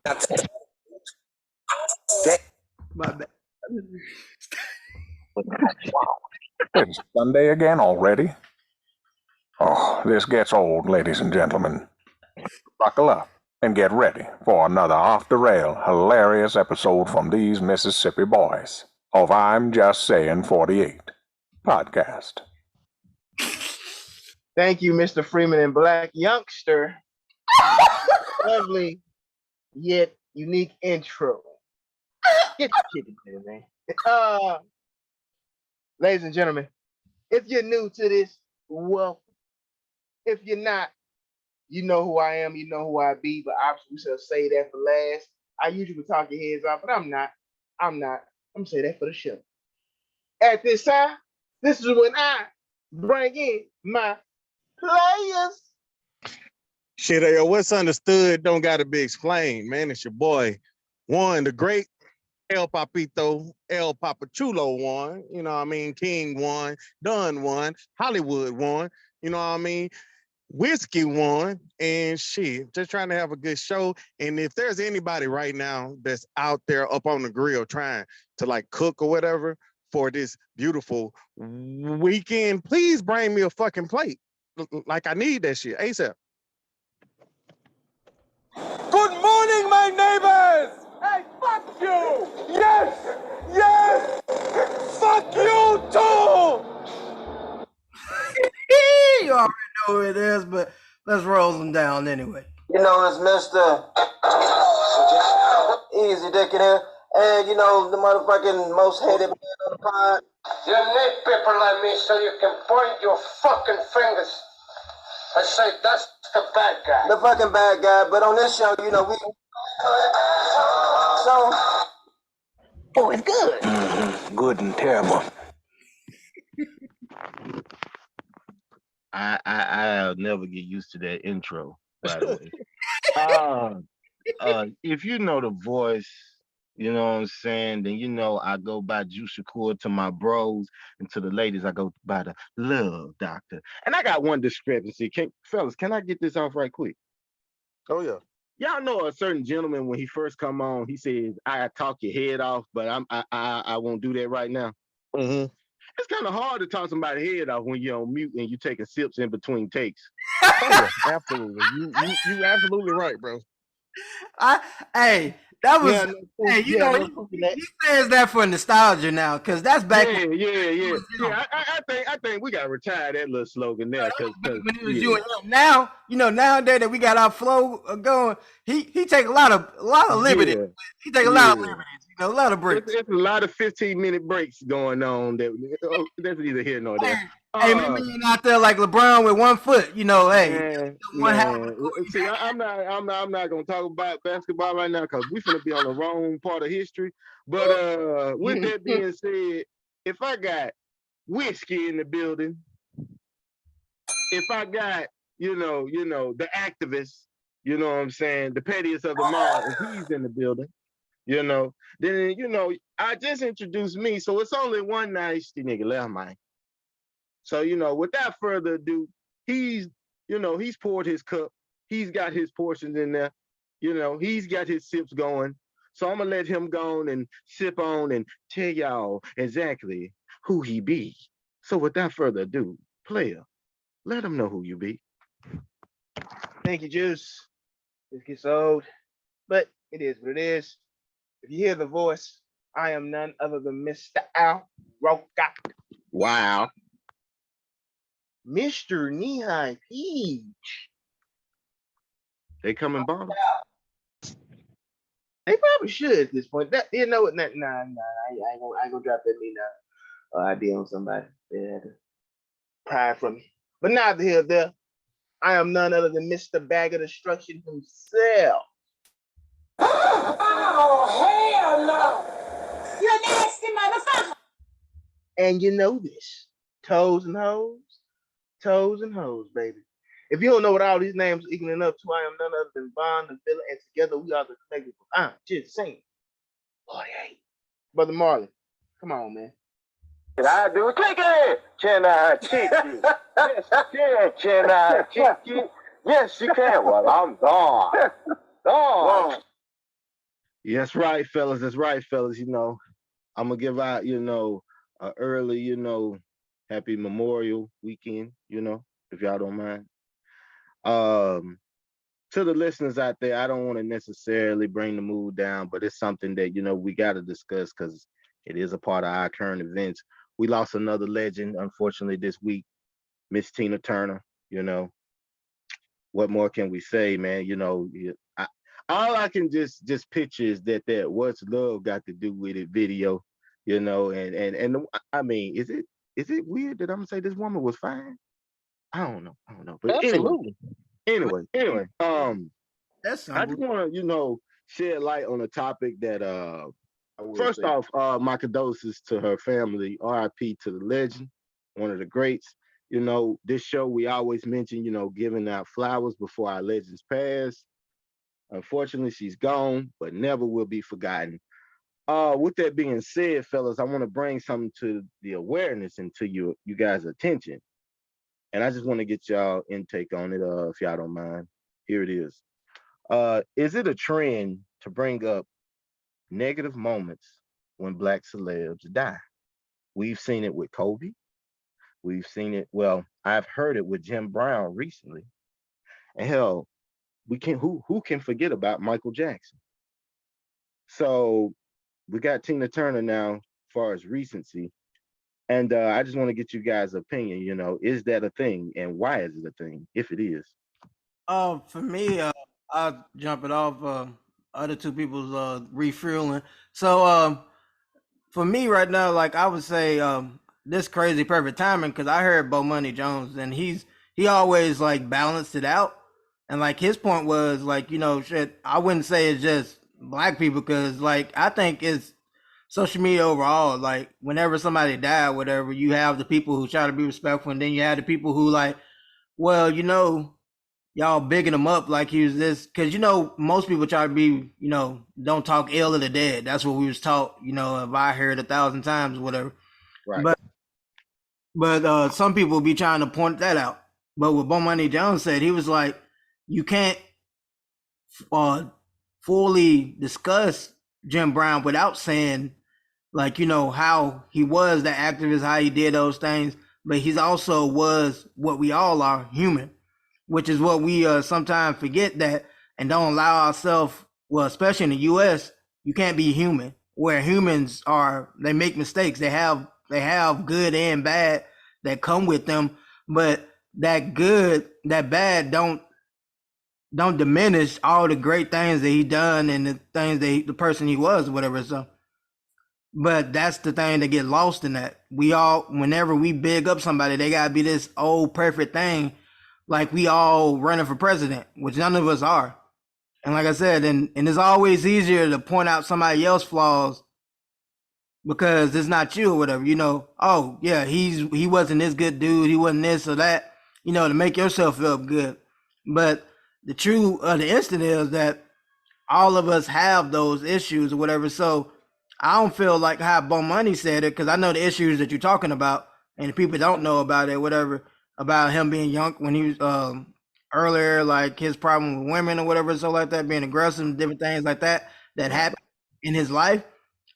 My bad. Wow. It's Sunday again already? Oh, this gets old, ladies and gentlemen. Buckle up and get ready for another off-the-rail, hilarious episode from these Mississippi boys of I'm Just Saying 48 podcast. Thank you, Mr. Freeman and Black Youngster. Lovely yet unique intro. Get your shit in there, man. Ladies and gentlemen, if you're new to this, welcome. If you're not, you know who I am, you know who I be, but obviously we shall say that for last. I usually talk your heads off, but I'm not. I'm gonna say that for the show. At this time, this is when I bring in my players. Shit, yo, what's understood don't gotta be explained, man. It's your boy, One, the great El Papito, El Papachulo one. You know what I mean? King one, Dunn one, Hollywood one. You know what I mean? Whiskey one, and shit, just trying to have a good show. And if there's anybody right now that's out there up on the grill trying to like cook or whatever for this beautiful weekend, please bring me a fucking plate. Like I need that shit ASAP. Good morning, my neighbors! Hey, fuck you! Yes! Yes! Fuck you too! You already know who it is, but let's roll them down anyway. You know, it's Mr. Easy Dick in here. And, you know, the motherfucking most hated man on the pod. You need people like me so you can point your fucking fingers and say, that's the bad guy. The fucking bad guy. But on this show, you know, we... So... Oh, it's good. Good and terrible. I'll never get used to that intro, by the way. If you know the voice, you know what I'm saying, then you know I go by Juice Shakur to my bros, and to the ladies I go by the Love Doctor. And I got one discrepancy. Fellas, can I get this off right quick? Oh yeah. Y'all know a certain gentleman when he first come on, he says, I talk your head off, but I won't do that right now. Mm-hmm. It's kind of hard to talk somebody's head off when you're on mute and you're taking sips in between takes. Oh, yeah, absolutely. You absolutely right, bro. Hey, that was. He says that for nostalgia now, because that's back. Yeah. I think we gotta retire that little slogan there. When it was you and him. Now, nowadays that we got our flow going, he take a lot of liberty. Yeah. He take a lot of liberties. A lot of breaks. It's a lot of 15-minute breaks going on. That's neither here nor there. Hey, me being out there like LeBron with 1 foot, See, I'm not gonna talk about basketball right now because we're gonna be on the wrong part of history. But with that being said, if I got whiskey in the building, if I got the activist, you know what I'm saying, the pettiest of them all, if he's in the building. Then I just introduced me, so it's only one nice nigga left, man. So without further ado, he's poured his cup, he's got his portions in there, he's got his sips going. So I'm gonna let him go on and sip on and tell y'all exactly who he be. So without further ado, player, let him know who you be. Thank you, Juice. This gets old, but it is what it is. If you hear the voice, I am none other than Mr. Al Roca. Wow. Mr. Knee-High Peach. They come in bottles? They probably should at this point. I ain't gonna drop that me now. ID on somebody. They had to pry from me. But neither here nor there. I am none other than Mr. Bag of Destruction himself. Oh, hell no! You nasty motherfucker! And you know this. Toes and hoes, baby. If you don't know what all these names are equaling up to, I am none other than Von the Villain, and together we are the collective. I'm just saying. 48. Brother Marlon, come on, man. Can I do it? Click it! Can I kick you? Yes, you can. Can I kick you? Yes, you can. Well, I'm gone. Gone. Yes, right, fellas. That's right, fellas. I'm gonna give out, a early, happy Memorial weekend, if y'all don't mind. Um, to the listeners out there, I don't want to necessarily bring the mood down, but it's something that, we gotta discuss because it is a part of our current events. We lost another legend, unfortunately, this week, Miss Tina Turner. What more can we say, man? All I can just picture is that "What's Love Got to Do with It" video, and I mean, is it weird that I'm gonna say this woman was fine? I don't know, but Absolutely. anyway, That's I just simple. want to shed light on a topic that I will first say. off, my condolences to her family. R.I.P. to the legend, one of the greats. This show we always mention, giving out flowers before our legends pass. Unfortunately, she's gone, but never will be forgotten. With that being said, fellas, I want to bring something to the awareness and to you guys' attention. And I just want to get y'all intake on it, if y'all don't mind. Here it is. Is it a trend to bring up negative moments when Black celebs die? We've seen it with Kobe. We've seen it, well, I've heard it with Jim Brown recently. And hell, who can forget about Michael Jackson? So we got Tina Turner now, as far as recency. And I just want to get you guys' opinion. Is that a thing, and why is it a thing, if it is? For me, I'll jump it off. Other two people's refueling. So, for me right now, like I would say, this crazy perfect timing because I heard Bo Money Jones and he always like balanced it out, and like his point was like shit. I wouldn't say it's just black people because like I think it's social media overall. Like whenever somebody died, whatever, you have the people who try to be respectful, and then you have the people who like, well, y'all bigging him up like he was this because most people try to be don't talk ill of the dead. That's what we was taught. If I heard 1,000 times, whatever. Right. But some people be trying to point that out. But what Bo Money Jones said, he was like, you can't fully discuss Jim Brown without saying like how he was the activist, how he did those things, but he's also was what we all are, human, which is what we sometimes forget that and don't allow ourselves. Well, especially in the U.S., you can't be human. Where humans are, they make mistakes. They have good and bad that come with them, but that good, that bad don't diminish all the great things that he done and the things that the person he was, whatever. So, but that's the thing that get lost in that. We all, whenever we big up somebody, they gotta be this old perfect thing, like we all running for president, which none of us are. And like I said, and it's always easier to point out somebody else's flaws because it's not you or whatever. Oh yeah, he wasn't this good dude, he wasn't this or that, to make yourself feel good. But the truth of the instant is that all of us have those issues or whatever. So I don't feel like how Bo Money said it because I know the issues that you're talking about, and the people don't know about it, whatever, about him being young when he was earlier, like his problem with women or whatever, so like that, being aggressive, different things like that happened in his life.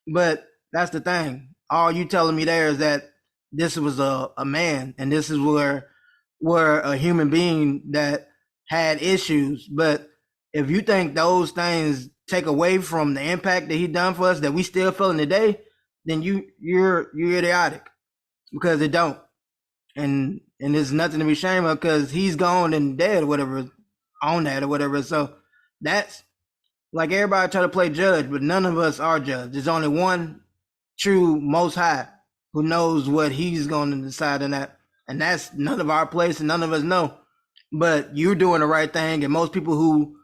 But that's the thing. All you telling me there is that this was a man, and this is where a human being that had issues. But if you think those things take away from the impact that he done for us that we still feeling today, then you're idiotic because it don't. And there's nothing to be ashamed of because he's gone and dead or whatever on that or whatever. So that's like everybody try to play judge, but none of us are judge. There's only one true Most High who knows what he's going to decide on that. And that's none of our place and none of us know. But you're doing the right thing. And most people who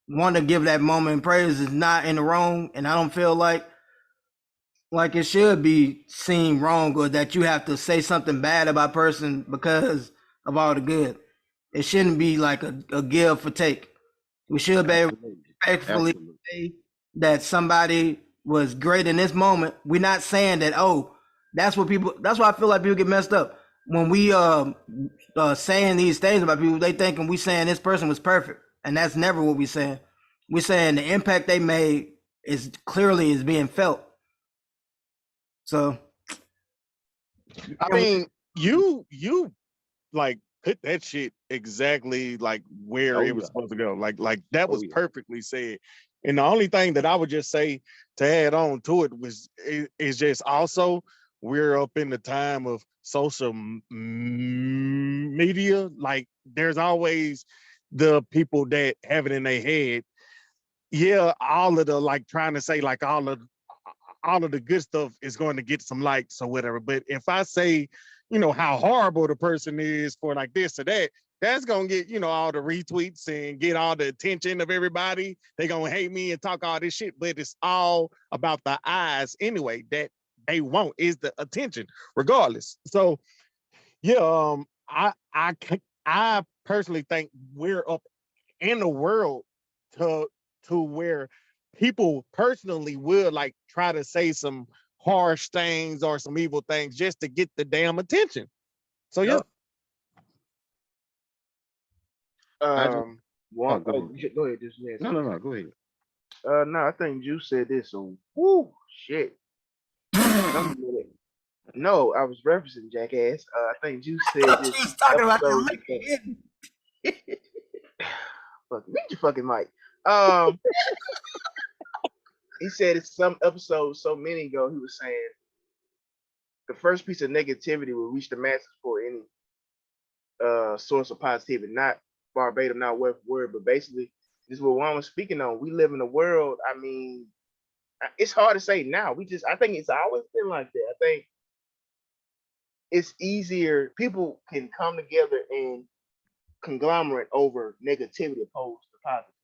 want to give that moment praise is not in the wrong. And I don't feel like it should be seen wrong or that you have to say something bad about a person because of all the good. It shouldn't be like a give for take. We should be able to respectfully say that somebody was great in this moment. We're not saying that, that's why I feel like people get messed up. When we saying these things about people, they thinking we saying this person was perfect. And that's never what we saying. we're saying the impact they made is being felt. So, I mean, you like put that shit exactly like where it was supposed to go. Like that was perfectly said. And the only thing that I would just say to add on to it is just also we're up in the time of social media. Like there's always the people that have it in their head. Yeah, all of the like trying to say like all of the good stuff is going to get some likes or whatever. But if I say, how horrible the person is for like this or that, that's going to get, all the retweets and get all the attention of everybody. They're going to hate me and talk all this shit, but it's all about the eyes anyway that they want is the attention regardless. So yeah, I personally think we're up in the world to where people personally will like try to say some harsh things or some evil things just to get the damn attention. So yeah. Go ahead. No, go ahead. No, I think Juice said this. So, shit. No, I was referencing Jackass. I think Juice said this. He's talking about episode. Fuck, read your fucking mic. He said it's some episode so many ago. He was saying the first piece of negativity will reach the masses for any source of positivity, not verbatim, not word for word, but basically this is what Juan was speaking on. We live in a world. I mean, it's hard to say now. I think it's always been like that. I think it's easier. People can come together and conglomerate over negativity opposed to positive.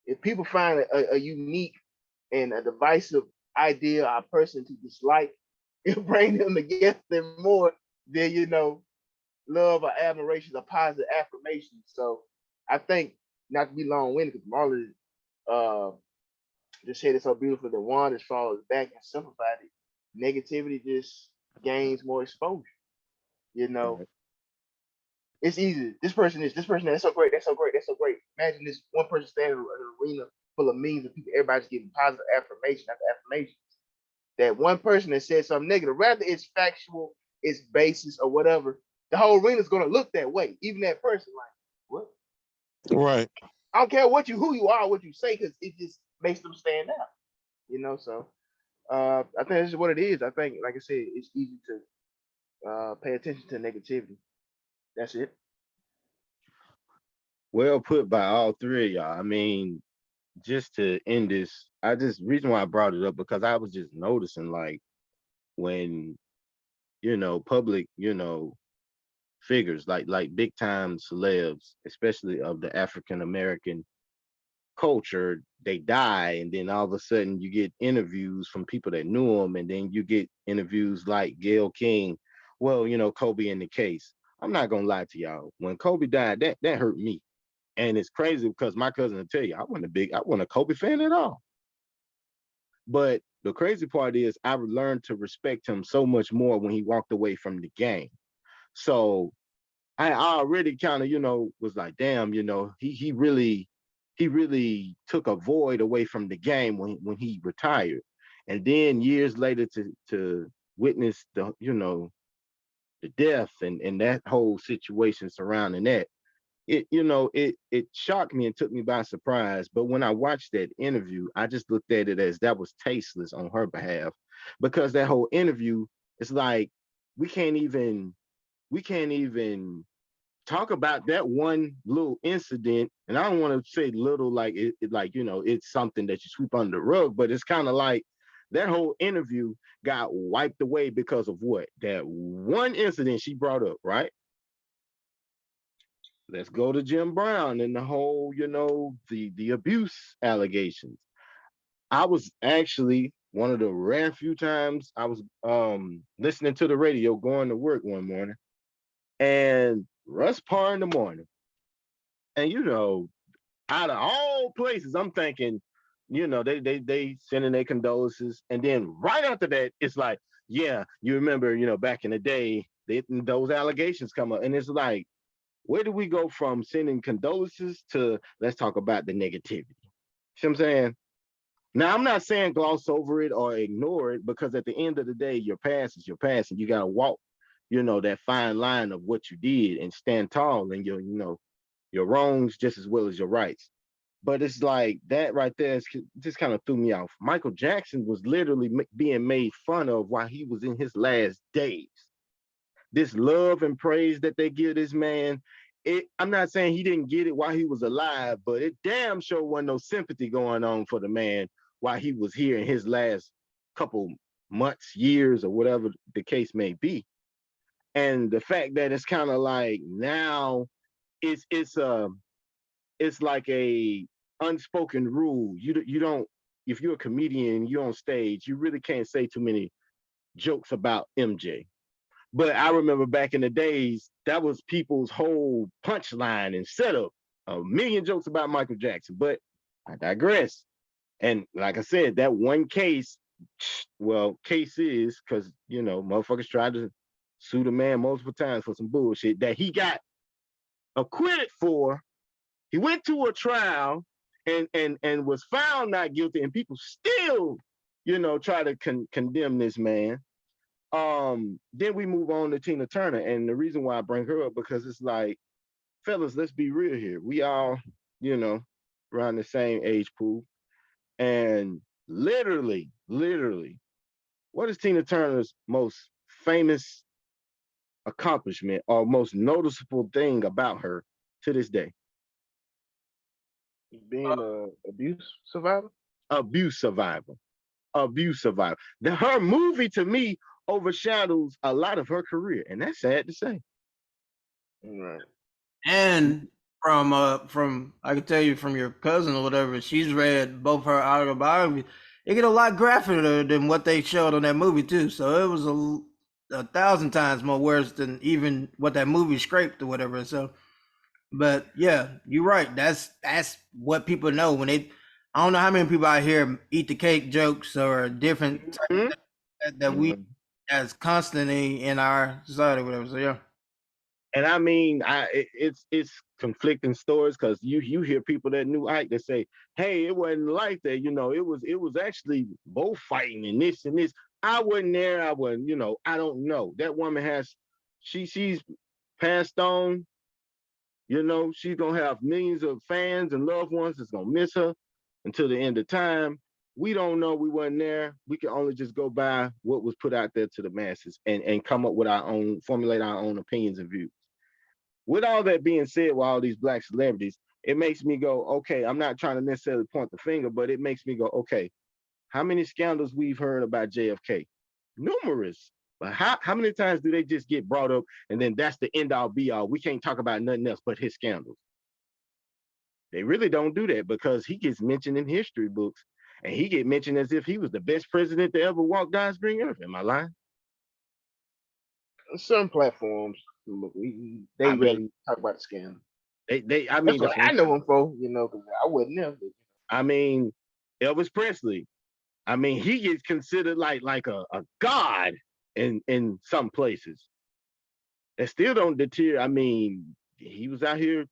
If people find a unique and a divisive idea or person to dislike, it'll bring them together more than, love or admiration or positive affirmation. So I think, not to be long-winded, because Marlon just said it so beautiful that Juan just follows back and simplified it. Negativity just gains more exposure. It's easy. This person, that's so great, that's so great, that's so great. Imagine this one person standing in an arena full of millions of people, everybody's giving positive affirmation after affirmations. That one person that said something negative, rather it's factual, it's basis or whatever, the whole arena is gonna look that way. Even that person, like, what? Right. I don't care who you are, what you say, because it just makes them stand out. So I think this is what it is. I think, like I said, it's easy to pay attention to negativity. That's it. Well put by all three of y'all. I mean, just to end this, reason why I brought it up, because I was just noticing, like, when, public, figures, like big time celebs, especially of the African American culture, they die, and then all of a sudden you get interviews from people that knew them, and then you get interviews like Gayle King. Well, Kobe in the case. I'm not gonna lie to y'all. When Kobe died, that hurt me. And it's crazy because my cousin will tell you, I wasn't a Kobe fan at all. But the crazy part is I learned to respect him so much more when he walked away from the game. So I already kind of, was like, damn, he really took a void away from the game when he retired. And then years later to witness the death and that whole situation surrounding that, it shocked me and took me by surprise. But when I watched that interview, I just looked at it as that was tasteless on her behalf, because that whole interview, it's like we can't even talk about that one little incident. And I don't want to say little like it's something that you sweep under the rug, but it's kind of like that whole interview got wiped away because of what? That one incident she brought up, right? Let's go to Jim Brown and the whole, the abuse allegations. I was actually one of the rare few times I was listening to the radio going to work one morning, and Russ Parr in the morning. And out of all places, I'm thinking, they sending their condolences. And then right after that, it's like, yeah, you remember, back in the day, those allegations come up. And it's like, where do we go from sending condolences to let's talk about the negativity? See what I'm saying? Now, I'm not saying gloss over it or ignore it, because at the end of the day, your past is your past, and you got to walk, that fine line of what you did and stand tall in your wrongs just as well as your rights. But it's like that right there just kind of threw me off. Michael Jackson was literally being made fun of while he was in his last days. This love and praise that they give this man, I'm not saying he didn't get it while he was alive, but it damn sure wasn't no sympathy going on for the man while he was here in his last couple months, years, or whatever the case may be. And the fact that it's kind of like now it's like a unspoken rule. You don't, if you're a comedian, you're on stage, you really can't say too many jokes about MJ. But I remember back in the days, that was people's whole punchline and setup. A million jokes about Michael Jackson, but I digress. And like I said, that one case, case is because, motherfuckers tried to sue the man multiple times for some bullshit that he got acquitted for. He went to a trial and was found not guilty, and people still, try to condemn this man. Then we move on to Tina Turner, and the reason why I bring her up, because it's like, fellas, let's be real here. We all, around the same age pool, and literally, what is Tina Turner's most famous accomplishment or most noticeable thing about her to this day? Being an abuse survivor. Abuse survivor. Her movie to me overshadows a lot of her career, and that's sad to say. Right. And from I can tell you from your cousin or whatever, she's read both her autobiographies. It get a lot graphicer than what they showed on that movie too. So it was a 1,000 times more worse than even what that movie scraped or whatever. So, but yeah, you're right. That's what people know when they. I don't know how many people out here eat the cake jokes or different that we as constantly in our society, or whatever. So yeah. And I mean, it's conflicting stories, because you hear people that knew Ike that say, "Hey, it wasn't like that. It was actually both fighting and this and this." I wasn't there. I wasn't. I don't know. That woman she's passed on. She's gonna have millions of fans and loved ones that's gonna miss her until the end of time. We don't know. We weren't there. We can only just go by what was put out there to the masses and come up with formulate our own opinions and views. With all that being said, with all these Black celebrities, it makes me go, okay, I'm not trying to necessarily point the finger, but it makes me go, okay, how many scandals we've heard about JFK? Numerous. But how many times do they just get brought up and then that's the end all be all? We can't talk about nothing else but his scandals. They really don't do that, because he gets mentioned in history books, and he get mentioned as if he was the best president to ever walk God's green earth. Am I lying? Certain platforms, they really talk about the scandal. I mean, I know him for, because I wouldn't have. I mean, Elvis Presley. I mean, he gets considered like a god in some places. That still don't deter. I mean, he was out here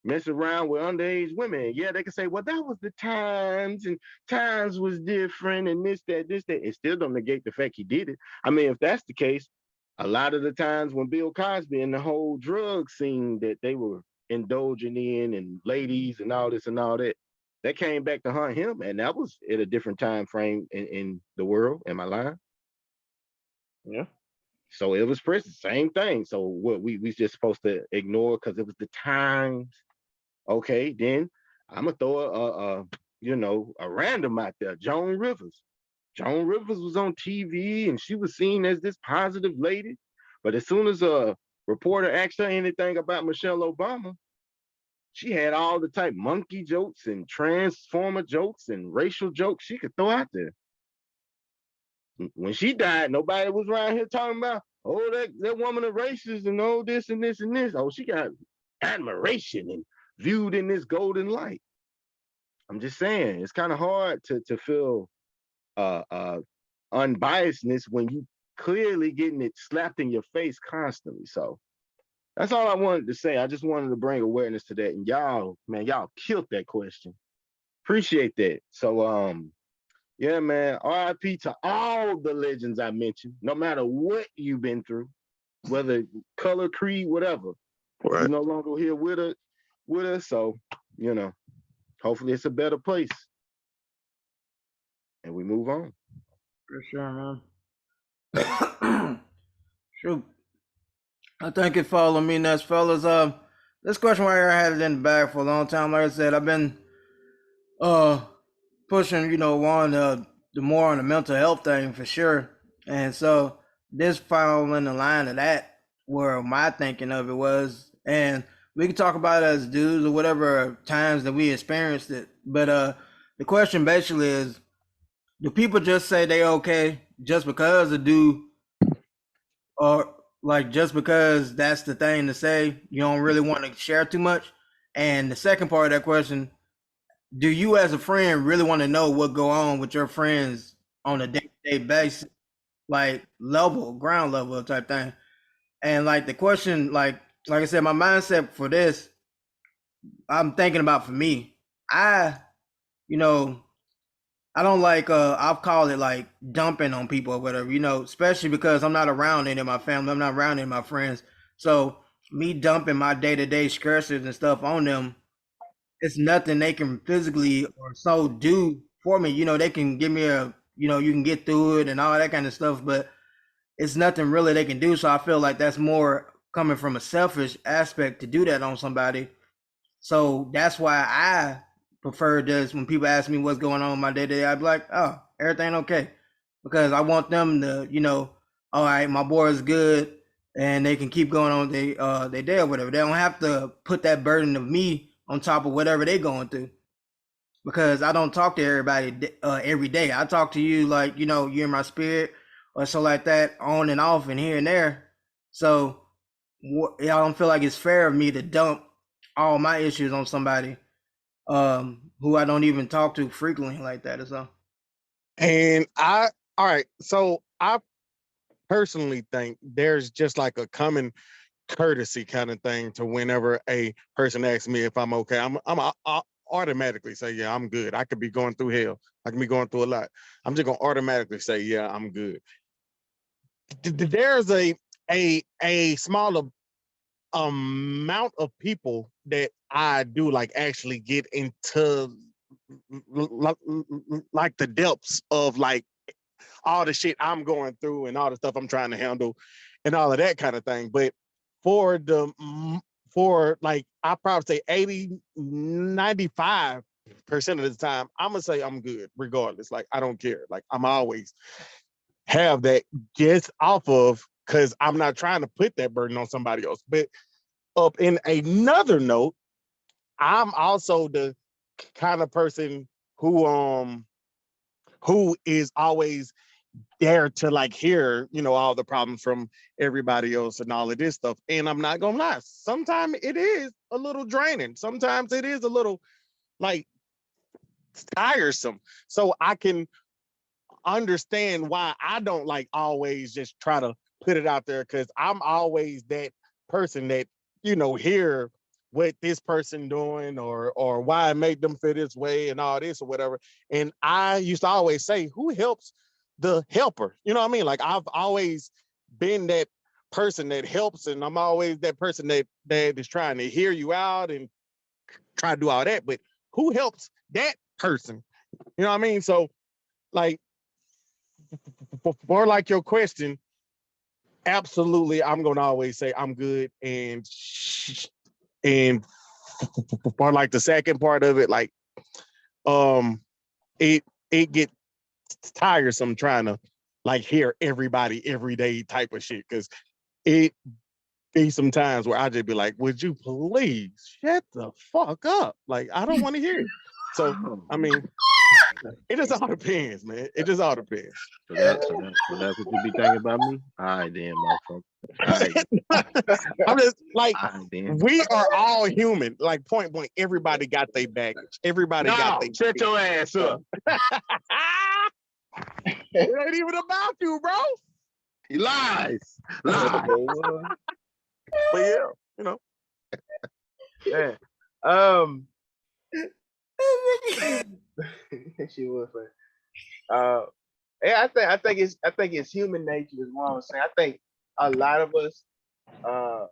messing around with underage women. Yeah, they can say, well, that was the times, and times was different, and this, that. It still don't negate the fact he did it. I mean, if that's the case, a lot of the times when Bill Cosby and the whole drug scene that they were indulging in, and ladies and all this and all that, that came back to haunt him, and that was at a different time frame in the world. Am I lying? Yeah. So Elvis Presley, same thing. So what we just supposed to ignore because it was the times? Okay, then I'm gonna throw a random out there. Joan Rivers. Joan Rivers was on TV and she was seen as this positive lady, but as soon as a reporter asked her anything about Michelle Obama, she had all the type monkey jokes and transformer jokes and racial jokes she could throw out there. When she died, nobody was around here talking about, oh, that woman a racist and all this and this and this. Oh, she got admiration and viewed in this golden light. I'm just saying, it's kind of hard to feel unbiasedness when you clearly getting it slapped in your face constantly. So That's all I wanted to say. I just wanted to bring awareness to that. And y'all, man, y'all killed that question. Appreciate that. So yeah, man, RIP to all the legends I mentioned, no matter what you've been through, whether color, creed, whatever. You're no longer here with us. So, hopefully it's a better place. And we move on. For sure, man. Shoot. I think it followed me next, fellas. This question right here, I had it in the bag for a long time. Like I said, I've been pushing, the more on the mental health thing for sure. And so this following in the line of that, where my thinking of it was, and we can talk about it as dudes or whatever times that we experienced it. But the question basically is, do people just say they okay just because a dude, or like just because that's the thing to say? You don't really want to share too much. And the second part of that question, do you as a friend really want to know what go on with your friends on a day-to-day basis, like ground level type thing? And like the question, like I said, my mindset for this, I'm thinking about for me, I don't like I'll call it like dumping on people or whatever, especially because I'm not around any of my family, I'm not around any of my friends. So me dumping my day-to-day stressors and stuff on them, it's nothing they can physically or so do for me. They can give me you can get through it and all that kind of stuff, but it's nothing really they can do. So I feel like that's more coming from a selfish aspect to do that on somebody. So that's why I prefer this. When people ask me what's going on in my day to day, I'd be like, oh, everything okay. Because I want them to, all right, my boy is good and they can keep going on their day or whatever. They don't have to put that burden of me on top of whatever they're going through. Because I don't talk to everybody every day. I talk to you like, you're in my spirit or so like that, on and off and here and there. So I don't feel like it's fair of me to dump all my issues on somebody who I don't even talk to frequently like that or so. And all right, so I personally think there's just like a common courtesy kind of thing to whenever a person asks me if I'm okay, I automatically say, yeah, I'm good. I could be going through hell. I can be going through a lot. I'm just gonna automatically say, yeah, I'm good. There's a smaller amount of people that I do like actually get into like the depths of like all the shit I'm going through and all the stuff I'm trying to handle and all of that kind of thing. But for like, I probably say 80, 95% of the time, I'm gonna say I'm good regardless. Like, I don't care. Like, I'm always have that just off of, because I'm not trying to put that burden on somebody else. But up in another note, I'm also the kind of person who is always there to like hear, all the problems from everybody else and all of this stuff. And I'm not gonna lie, sometimes it is a little draining. Sometimes it is a little like tiresome. So I can understand why I don't like always just try to put it out there, because I'm always that person that, hear what this person doing or why it made them feel this way and all this or whatever. And I used to always say, who helps the helper? You know what I mean? Like, I've always been that person that helps, and I'm always that person that is trying to hear you out and try to do all that. But who helps that person? You know what I mean? So, like, for like your question, absolutely, I'm gonna always say I'm good. And for like the second part of it, like, it gets tiresome trying to like hear everybody every day type of shit, because it be some times where I just be like, would you please shut the fuck up? Like, I don't want to hear it. So I mean, it just all depends, man. It just all depends. So that's what you be thinking about me? All right, then, motherfucker. All right. I'm just like, All right, then. we are all human. Like, point blank, everybody got their baggage. Everybody got their shut your ass up. It ain't even about you, bro. Lies. But yeah. You know. Yeah. She was funny. Yeah, I think it's human nature is what I was saying. I think a lot of us, uh,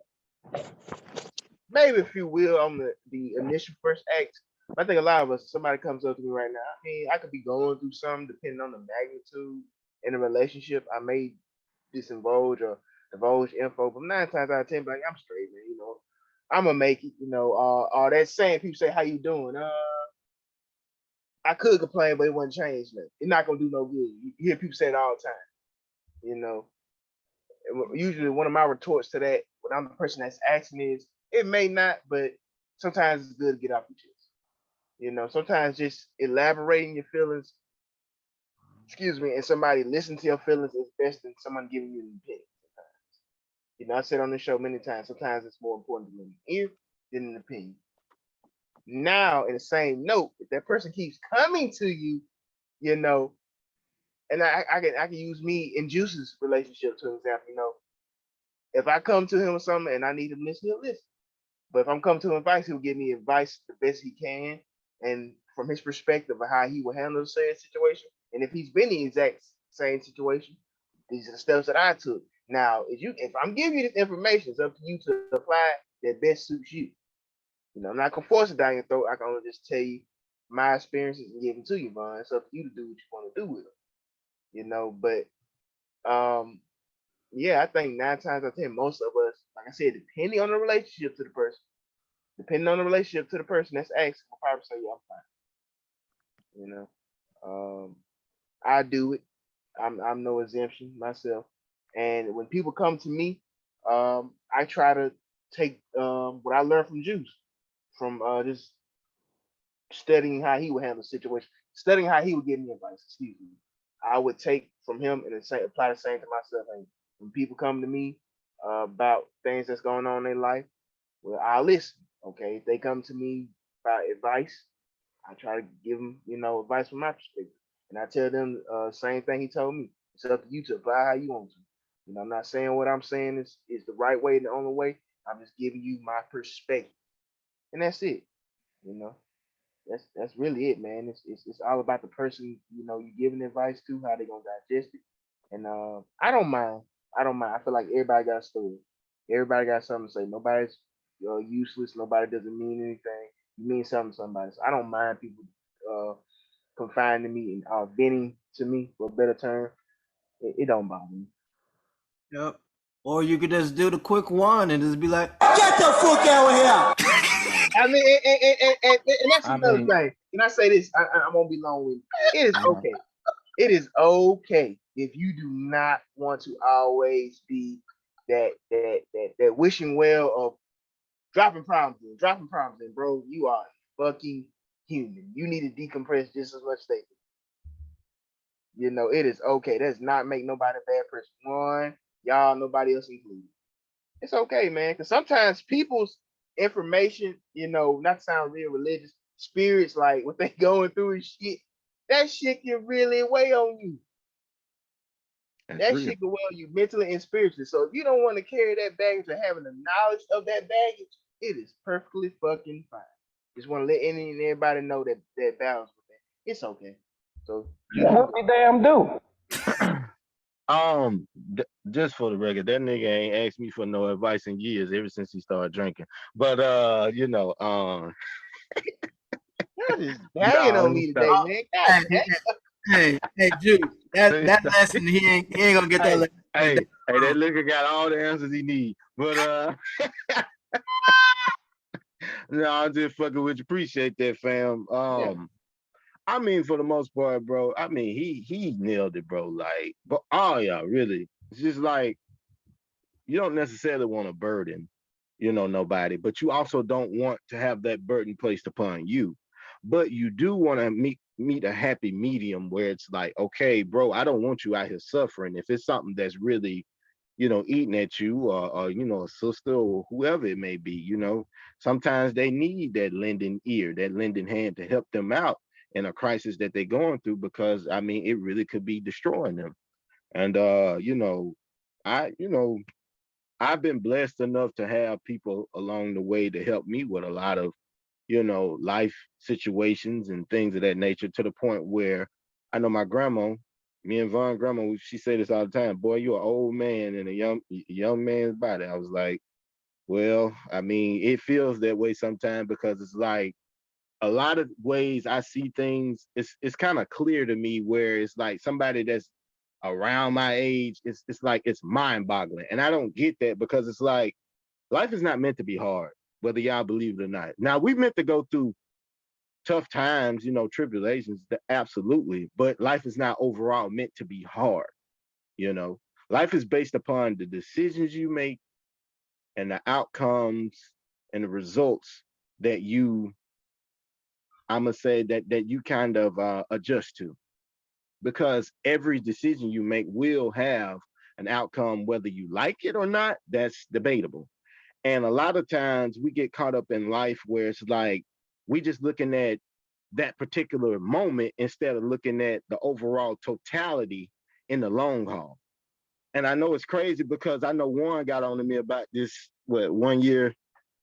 maybe if you will, on the initial first act. I think a lot of us, somebody comes up to me right now. I mean, I could be going through something depending on the magnitude in a relationship. I may disindulge or divulge info, but 9 times out of 10, like I'm straight, man. You know, I'm gonna make it. You know, or that saying people say, "How you doing?" I could complain, but it wouldn't change nothing. It's not gonna do no good. You hear people say it all the time. You know, usually one of my retorts to that, when I'm the person that's asking, is it may not, but sometimes it's good to get off your chest. You know, sometimes just elaborating your feelings, excuse me, and somebody listening to your feelings is best than someone giving you an opinion. You know, I said on the show many times, sometimes it's more important to me an ear than an opinion. Now, in the same note, if that person keeps coming to you, you know, and I can use me and Juice's relationship to an example. You know, if I come to him with something and I need him to listen, he'll listen. But if I'm coming to advice, he'll give me advice the best he can, and from his perspective of how he will handle the same situation. And if he's been in the exact same situation, these are the steps that I took. Now, if I'm giving you this information, it's up to you to apply that best suits you. You know, I'm not gonna force it down your throat. I can only just tell you my experiences and give them to you, Vaughn. It's up to you to do what you want to do with them. You know, but yeah, I think 9 times out of 10, most of us, like I said, depending on the relationship to the person, that's asking, will probably say, yeah, I'm fine. You know, I do it. I'm no exemption myself. And when people come to me, I try to take what I learned from Juice, from just studying how he would handle the situation, studying how he would give me advice. Excuse me. I would take from him and apply the same to myself. And when people come to me about things that's going on in their life, well, I listen. Okay, if they come to me about advice, I try to give them, you know, advice from my perspective, and I tell them same thing he told me. It's up to you to apply how you want to. You know, I'm not saying what I'm saying is the right way, the only way. I'm just giving you my perspective, and that's it. You know, that's really it, man. It's all about the person, you know, you giving advice to, how they gonna digest it. And I don't mind. I don't mind. I feel like everybody got a story. Everybody got something to say. Nobody's useless. Nobody doesn't mean anything. You mean something to somebody. So I don't mind people uh confined to me and venting to me, for a better term. It don't bother me. Yep. Or you could just do the quick one and just be like, Get the fuck out of here! I mean, and that's another thing. Can I say this? I won't be long with it. It is okay. It is okay if you do not want to always be that wishing well of dropping problems in, bro. You are fucking human. You need to decompress just as much as they do. You know, it is okay. That does not make nobody a bad person. One, y'all, nobody else included. It's okay, man. Because sometimes people's information, you know, not to sound real religious, spirits, like what they going through and shit, that shit can really weigh on you. That shit can weigh on you mentally and spiritually. So if you don't want to carry that baggage or having the knowledge of that baggage, it is perfectly fucking fine. Just want to let any and everybody know that balance with that. It's okay. So You hope you damn do. Just for the record, that nigga ain't asked me for no advice in years ever since he started drinking. But you know, y'all just banging on me today, man. hey, Juice, that lesson he ain't gonna get that lesson. Hey, that nigga got all the answers he need. But no, I'm just fucking with you. Appreciate that, fam. I mean, for the most part, bro. I mean, he nailed it, bro. Like, but yeah, really. It's just like you don't necessarily want a burden, you know, nobody, but you also don't want to have that burden placed upon you. But you do want to meet a happy medium where it's like, okay, bro, I don't want you out here suffering. If it's something that's really, you know, eating at you, or you know, a sister or whoever it may be, you know, sometimes they need that lending ear, that lending hand to help them out in a crisis that they're going through, because I mean, it really could be destroying them. And you know, I've been blessed enough to have people along the way to help me with a lot of, life situations and things of that nature, to the point where I know my grandma, me and Von grandma, she say this all the time, boy, you're an old man in a young man's body. I was like, well, I mean, it feels that way sometimes, because it's like a lot of ways I see things, it's kind of clear to me, where it's like somebody that's around my age, it's like it's mind-boggling. And I don't get that, because it's like life is not meant to be hard, whether y'all believe it or not. Now, we meant to go through tough times, tribulations, absolutely, but life is not overall meant to be hard. Life is based upon the decisions you make and the outcomes and the results that I'm gonna say that you kind of adjust to, because every decision you make will have an outcome, whether you like it or not. That's debatable. And a lot of times we get caught up in life where it's like we just looking at that particular moment instead of looking at the overall totality in the long haul. And I know it's crazy, because I know Warren got on to me about this, 1 year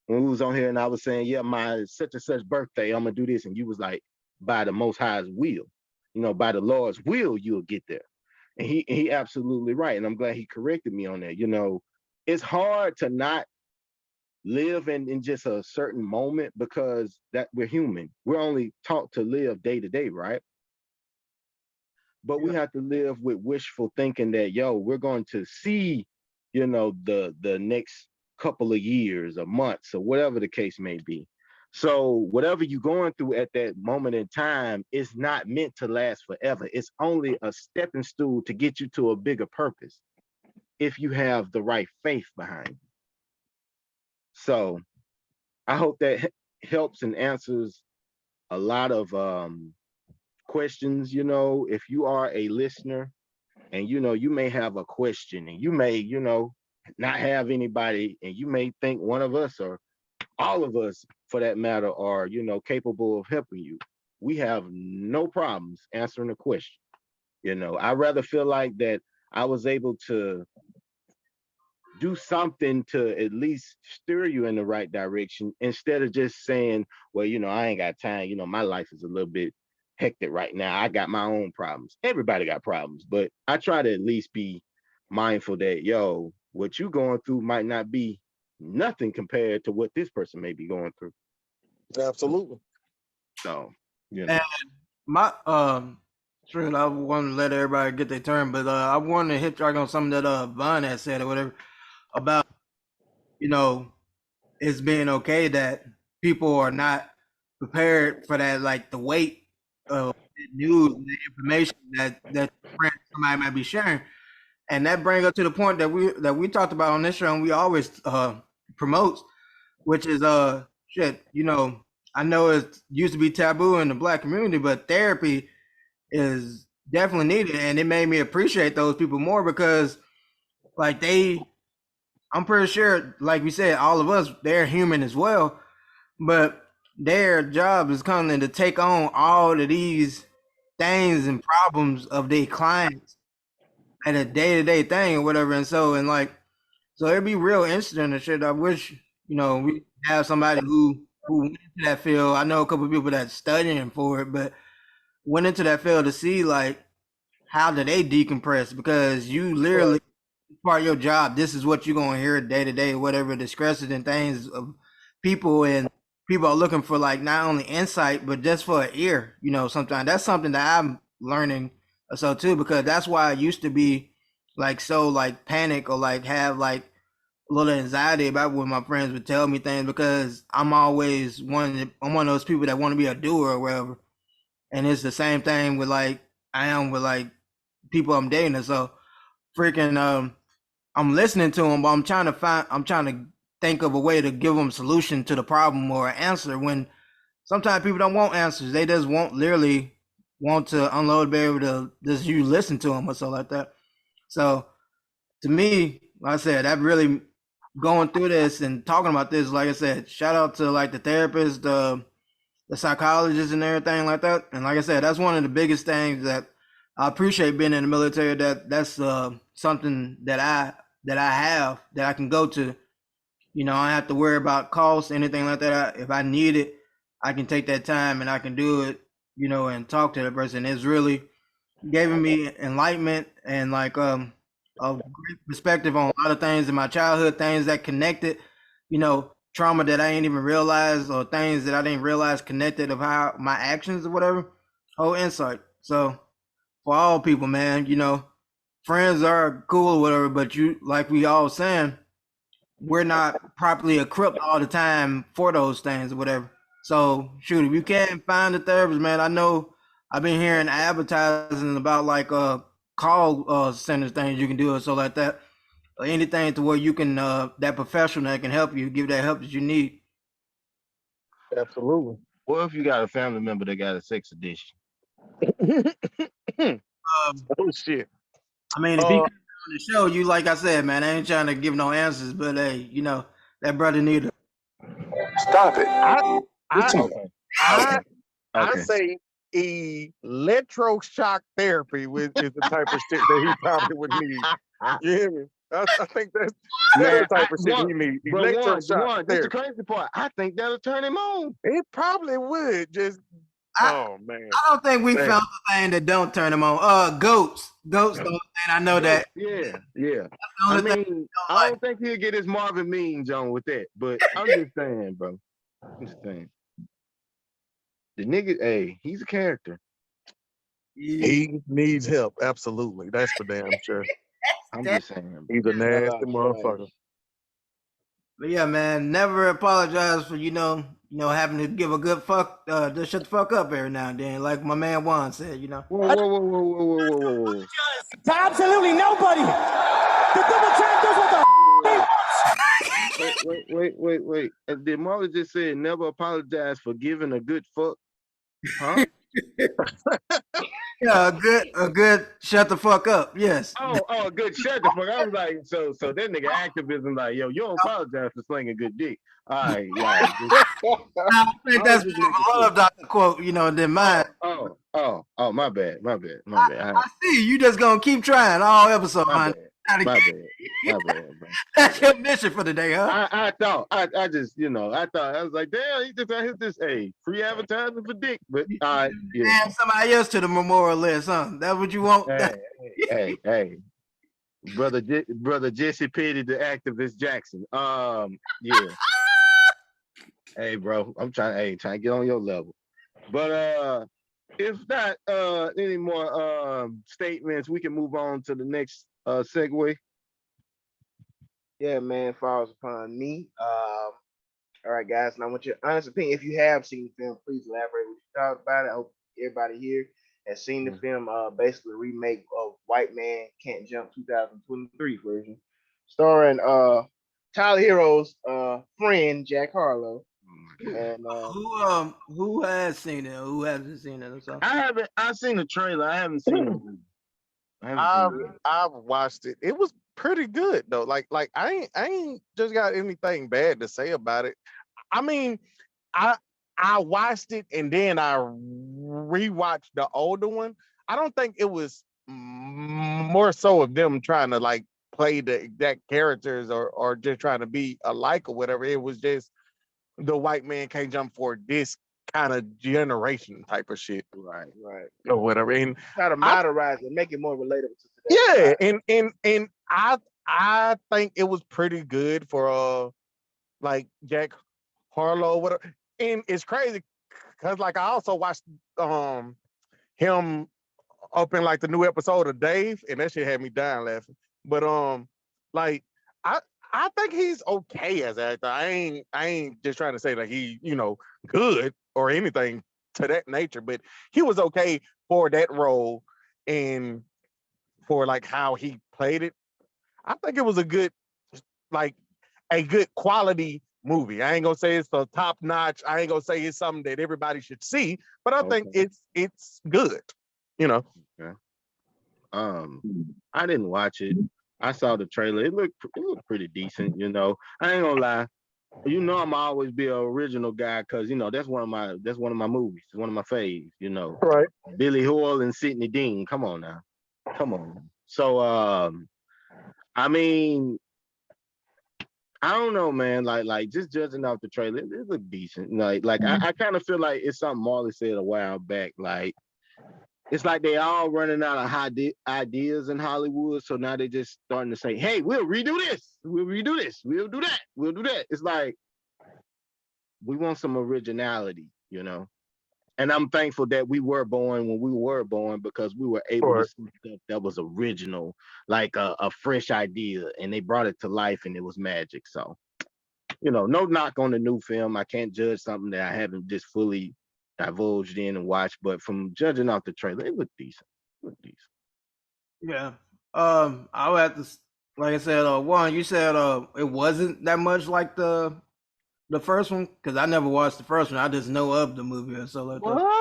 when we was on here, and I was saying, yeah, my such and such birthday, I'm gonna do this. And you was like, by the Most High's will, by the Lord's will, you'll get there. And he absolutely right. And I'm glad he corrected me on that. It's hard to not live in just a certain moment, because that we're human. We're only taught to live day to day, right? But we have to live with wishful thinking that, we're going to see, the next couple of years or months or whatever the case may be. So whatever you're going through at that moment in time is not meant to last forever. It's only a stepping stool to get you to a bigger purpose, if you have the right faith behind you. So I hope that helps and answers a lot of questions. If you are a listener and you may have a question, and you may not have anybody, and you may think one of us, or all of us for that matter, are capable of helping you, we have no problems answering the question. I rather feel like that I was able to do something to at least steer you in the right direction, instead of just saying, well, I ain't got time, my life is a little bit hectic right now, I got my own problems. Everybody got problems, but I try to at least be mindful that, what you going through might not be nothing compared to what this person may be going through. Absolutely. So, And my sure, I want to let everybody get their turn, but I want to hit track on something that Vaughn had said or whatever about it's being okay that people are not prepared for that, like the weight of news and the information that somebody might be sharing. And that brings us to the point that we talked about on this show, and we always promotes, which is shit. I know it used to be taboo in the Black community, but therapy is definitely needed, and it made me appreciate those people more, because like I'm pretty sure, like we said, all of us, they're human as well, but their job is coming to take on all of these things and problems of their clients at a day-to-day thing or whatever. And so it'd be real interesting and shit. I wish we have somebody who went into that field. I know a couple of people that's studying for it, but went into that field to see like how do they decompress, because you literally part of your job, this is what you're gonna hear day to day, whatever discussions and things of people, and people are looking for like not only insight but just for an ear. Sometimes that's something that I'm learning so too, because that's why I used to be like so like panic or like have like a little anxiety about when my friends would tell me things, because I'm always I'm one of those people that want to be a doer or whatever. And it's the same thing with like I am with like people I'm dating. So freaking I'm listening to them, but I'm trying to think of a way to give them a solution to the problem or an answer, when sometimes people don't want answers. They just literally want to unload, be able to just you listen to them or something like that. So to me, like I said, that really going through this and talking about this, like I said, shout out to like the therapist, the psychologists and everything like that. And like I said, that's one of the biggest things that I appreciate being in the military. That's something that I that I have that I can go to. You know, I don't have to worry about costs, anything like that. If I need it, I can take that time and I can do it, you know, and talk to the person. It's really giving me enlightenment and like a great perspective on a lot of things in my childhood, things that connected, you know, trauma that I ain't even realize or things that I didn't realize connected of how my actions or whatever. Whole insight. So for all people, man, you know, friends are cool or whatever, but you like we all saying, we're not properly equipped all the time for those things or whatever. So shoot, if you can't find a therapist, man, I know I've been hearing advertising about like call centers things you can do or so like that. Or anything to where you can that professional that can help you, give that help that you need. Absolutely. What if you got a family member that got a sex addiction? Oh shit. I mean, if he comes on the show, you like I said, man, I ain't trying to give no answers, but hey, you know, that brother need a Stop it. I Okay. say electroshock therapy is the type of shit that he probably would need. You hear me? I think that's the type of shit he needs. Electroshock This the therapy. crazy part. I think that'll turn him on. It probably would. Just oh man. I don't think we Man. found the thing that don't turn them on. Goats. Goats don't, and I know that. Yeah. The I only thing mean, I I don't don't think he'll get his Marvin Means on with that, but I'm just saying, bro. I'm just saying. The nigga, hey, he's a character. He needs help. Absolutely. That's for damn sure. I'm just saying. He's a nasty motherfucker. But yeah, man, never apologize for you know having to give a good fuck. Just shut the fuck up every now and then, like my man Juan said. You know. Whoa. To absolutely nobody. The double champ does what the Wait. Did Marley just say never apologize for giving a good fuck? Huh? Yeah, a good shut the fuck up. Yes. Oh, good shut the fuck. I was like, so that nigga activism, like, yo, you don't apologize for slinging good dick. All right, yeah. I think that's more of a love doctor quote, you know, than mine. Oh, my bad. I see you just gonna keep trying all episode, man. My bad, bro. That's your mission for the day, huh? I thought, I was like, damn, he just hit this, free advertising for dick, but yeah. Add somebody else to the memorial list, huh? That's what you want? Hey, brother Jesse Petty, the activist Jackson. Yeah. Hey, bro, I'm trying to get on your level, but if not any more statements, we can move on to the next segue. Yeah, man, falls upon me. All right, guys. And I want your honest opinion. If you have seen the film, please elaborate what you thought about it. I hope everybody here has seen the film. Basically a remake of White Man Can't Jump 2023 version, starring Tyler Hero's friend Jack Harlow. And who has seen it? Who hasn't seen it? I've seen the trailer. I haven't seen it. I've watched it. It was pretty good though. Like I ain't just got anything bad to say about it. I mean, I watched it and then I rewatched the older one. I don't think it was more so of them trying to like play the exact characters or just trying to be alike or whatever. It was just the White Man Can't Jump for this kind of generation type of shit. Right. Or whatever. And try to modernize it, make it more relatable to today. Yeah, and I think it was pretty good for like Jack Harlow or whatever. And it's crazy because like I also watched him up in like the new episode of Dave, and that shit had me dying laughing. But like I think he's okay as an actor. I ain't just trying to say that he, good or anything to that nature, but he was okay for that role and for like how he played it. I think it was a good quality movie. I ain't gonna say it's a top notch. I ain't gonna say it's something that everybody should see, but I think it's good. Okay. I didn't watch it. I saw the trailer. It looked pretty decent. I ain't gonna lie. I'm always be an original guy because that's one of my movies. It's one of my faves. Right. Billy Hoyle and Sidney Dean. Come on now. So I mean, I don't know, man. Like just judging off the trailer, it looked decent. Like I kind of feel like it's something Marley said a while back. Like it's like they all running out of ideas in Hollywood, so now they're just starting to say, "Hey, we'll redo this. We'll redo this. We'll do that. We'll do that." It's like we want some originality, you know. And I'm thankful that we were born when we were born because we were able to see stuff that was original, like a fresh idea, and they brought it to life, and it was magic. So, you know, no knock on the new film. I can't judge something that I haven't just fully divulged in and watched, but from judging off the trailer, it looked decent. Yeah. I would have to, like I said, one, you said it wasn't that much like the first one because I never watched the first one. I just know of the movie and so like that.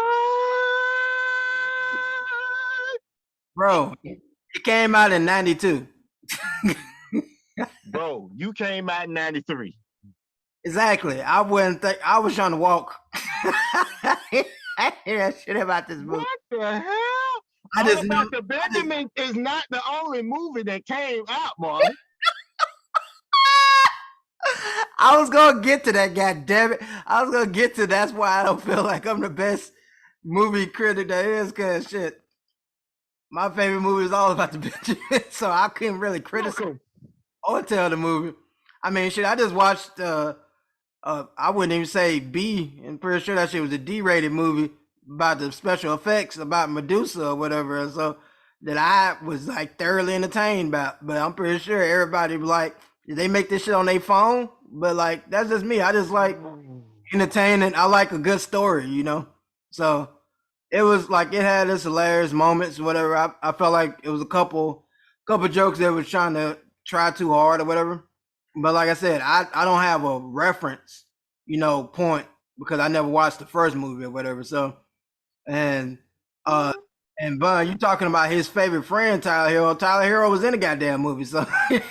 Bro, it came out in '92. Bro, you came out in '93. Exactly. I wouldn't think I was trying to walk. I hear that shit about this movie. What the hell? I just All About the Benjamin is not the only movie that came out, Marley. I was gonna get to that, goddammit. I was gonna get to that's why I don't feel like I'm the best movie critic there is, cause shit. My favorite movie is all about the Benjamin, so I couldn't really criticize or tell the movie. I mean, shit, I just watched I wouldn't even say B, and pretty sure that shit was a D-rated movie about the special effects about Medusa or whatever, and so that I was like thoroughly entertained about. But I'm pretty sure everybody was like, did they make this shit on their phone? But like, that's just me. I just like entertaining. I like a good story, you know? So it was like, it had its hilarious moments, whatever. I felt like it was a couple jokes that was trying to try too hard or whatever. But like I said, I don't have a reference, you know, point because I never watched the first movie or whatever. So, and Bun, you talking about his favorite friend, Tyler Hero. Tyler Hero was in the goddamn movie, so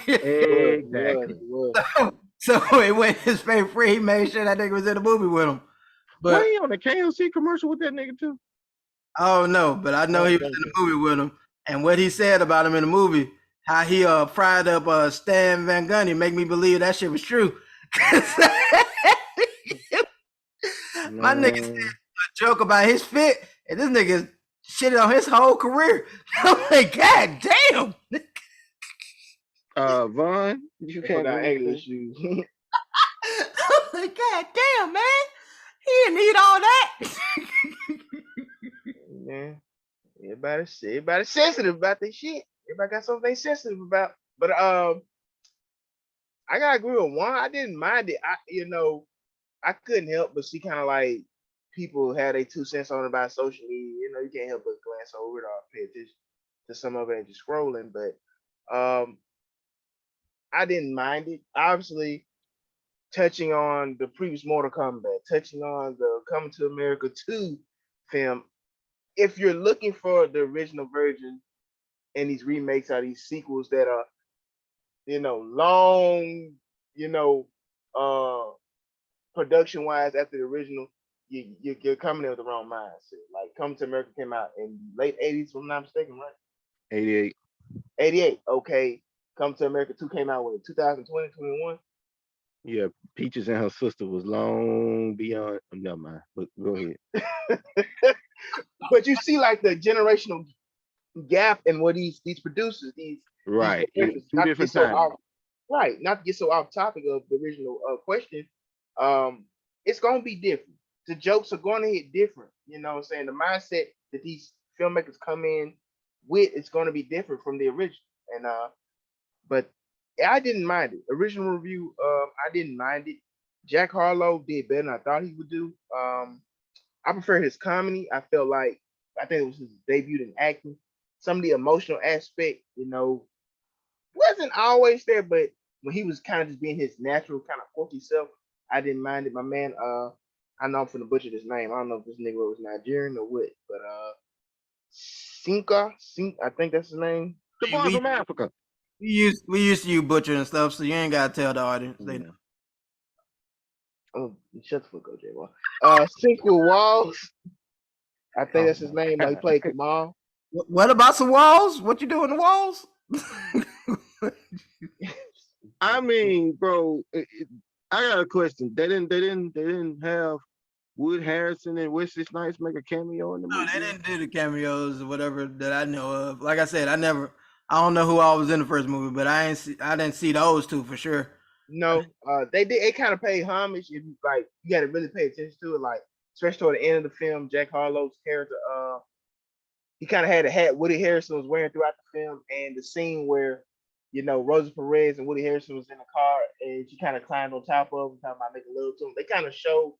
Exactly. so it went his favorite friend. He made sure that nigga was in the movie with him. But Were you on the KLC commercial with that nigga too? I don't know, but I know he was in the movie with him. And what he said about him in the movie, how he fried up Stan Van Gundy, make me believe that shit was true. My nigga said a joke about his fit, and this nigga shitted on his whole career. I'm like, God damn. Vaughn, you can't got believe English it. shoes. I'm like, God damn, man. He didn't need all that. Man, everybody's sensitive about this shit. Everybody got something they sensitive about. But I gotta agree with one. I didn't mind it. I couldn't help but see kind of like people had their 2 cents on it about social media. You know, you can't help but glance over it or pay attention to some of it and just scrolling. But I didn't mind it. Obviously, touching on the previous Mortal Kombat, touching on the Coming to America 2 film. If you're looking for the original version and these remakes are these sequels that are, long, production wise after the original, you're coming in with the wrong mindset. Like Coming to America came out in late 80s, if I'm not mistaken, right? 88. 88. Okay. Coming to America 2 came out in 2020, 21. Yeah, Peaches and her sister was long beyond. Never mind. But go ahead. But you see, like the generational gap in what these producers, Right. these Two different times. Right. Not to get so off topic of the original question. It's gonna be different. The jokes are gonna hit different. You know what I'm saying? The mindset that these filmmakers come in with is gonna be different from the original. And but I didn't mind it. Original review, I didn't mind it. Jack Harlow did better than I thought he would do. I prefer his comedy. I think it was his debut in acting. Some of the emotional aspect, wasn't always there, but when he was kind of just being his natural kind of quirky self, I didn't mind it. My man, I know I'm finna butcher this name. I don't know if this nigga was Nigerian or what, but Sinka, I think that's his name. The boy from Africa. We used to use butcher and stuff, so you ain't gotta tell the audience. They know. Oh, shut the fuck up, J-Boy. Cinco Walls. I think that's his name. He played Kamal. What about some walls? What you doing the walls? I mean, bro, I got a question. They didn't have Wood Harrison and Wesley Snipes make a cameo in the movie. No, they didn't do the cameos or whatever that I know of. Like I said, I don't know who all was in the first movie, but I didn't see those two for sure. No, they did. It kind of paid homage. If you like, you got to really pay attention to it. Like, especially toward the end of the film, Jack Harlow's character, he kind of had a hat Woody Harrelson was wearing throughout the film, and the scene where, Rosa Perez and Woody Harrelson was in the car, and she kind of climbed on top of him, talking about making love to him. They kind of showed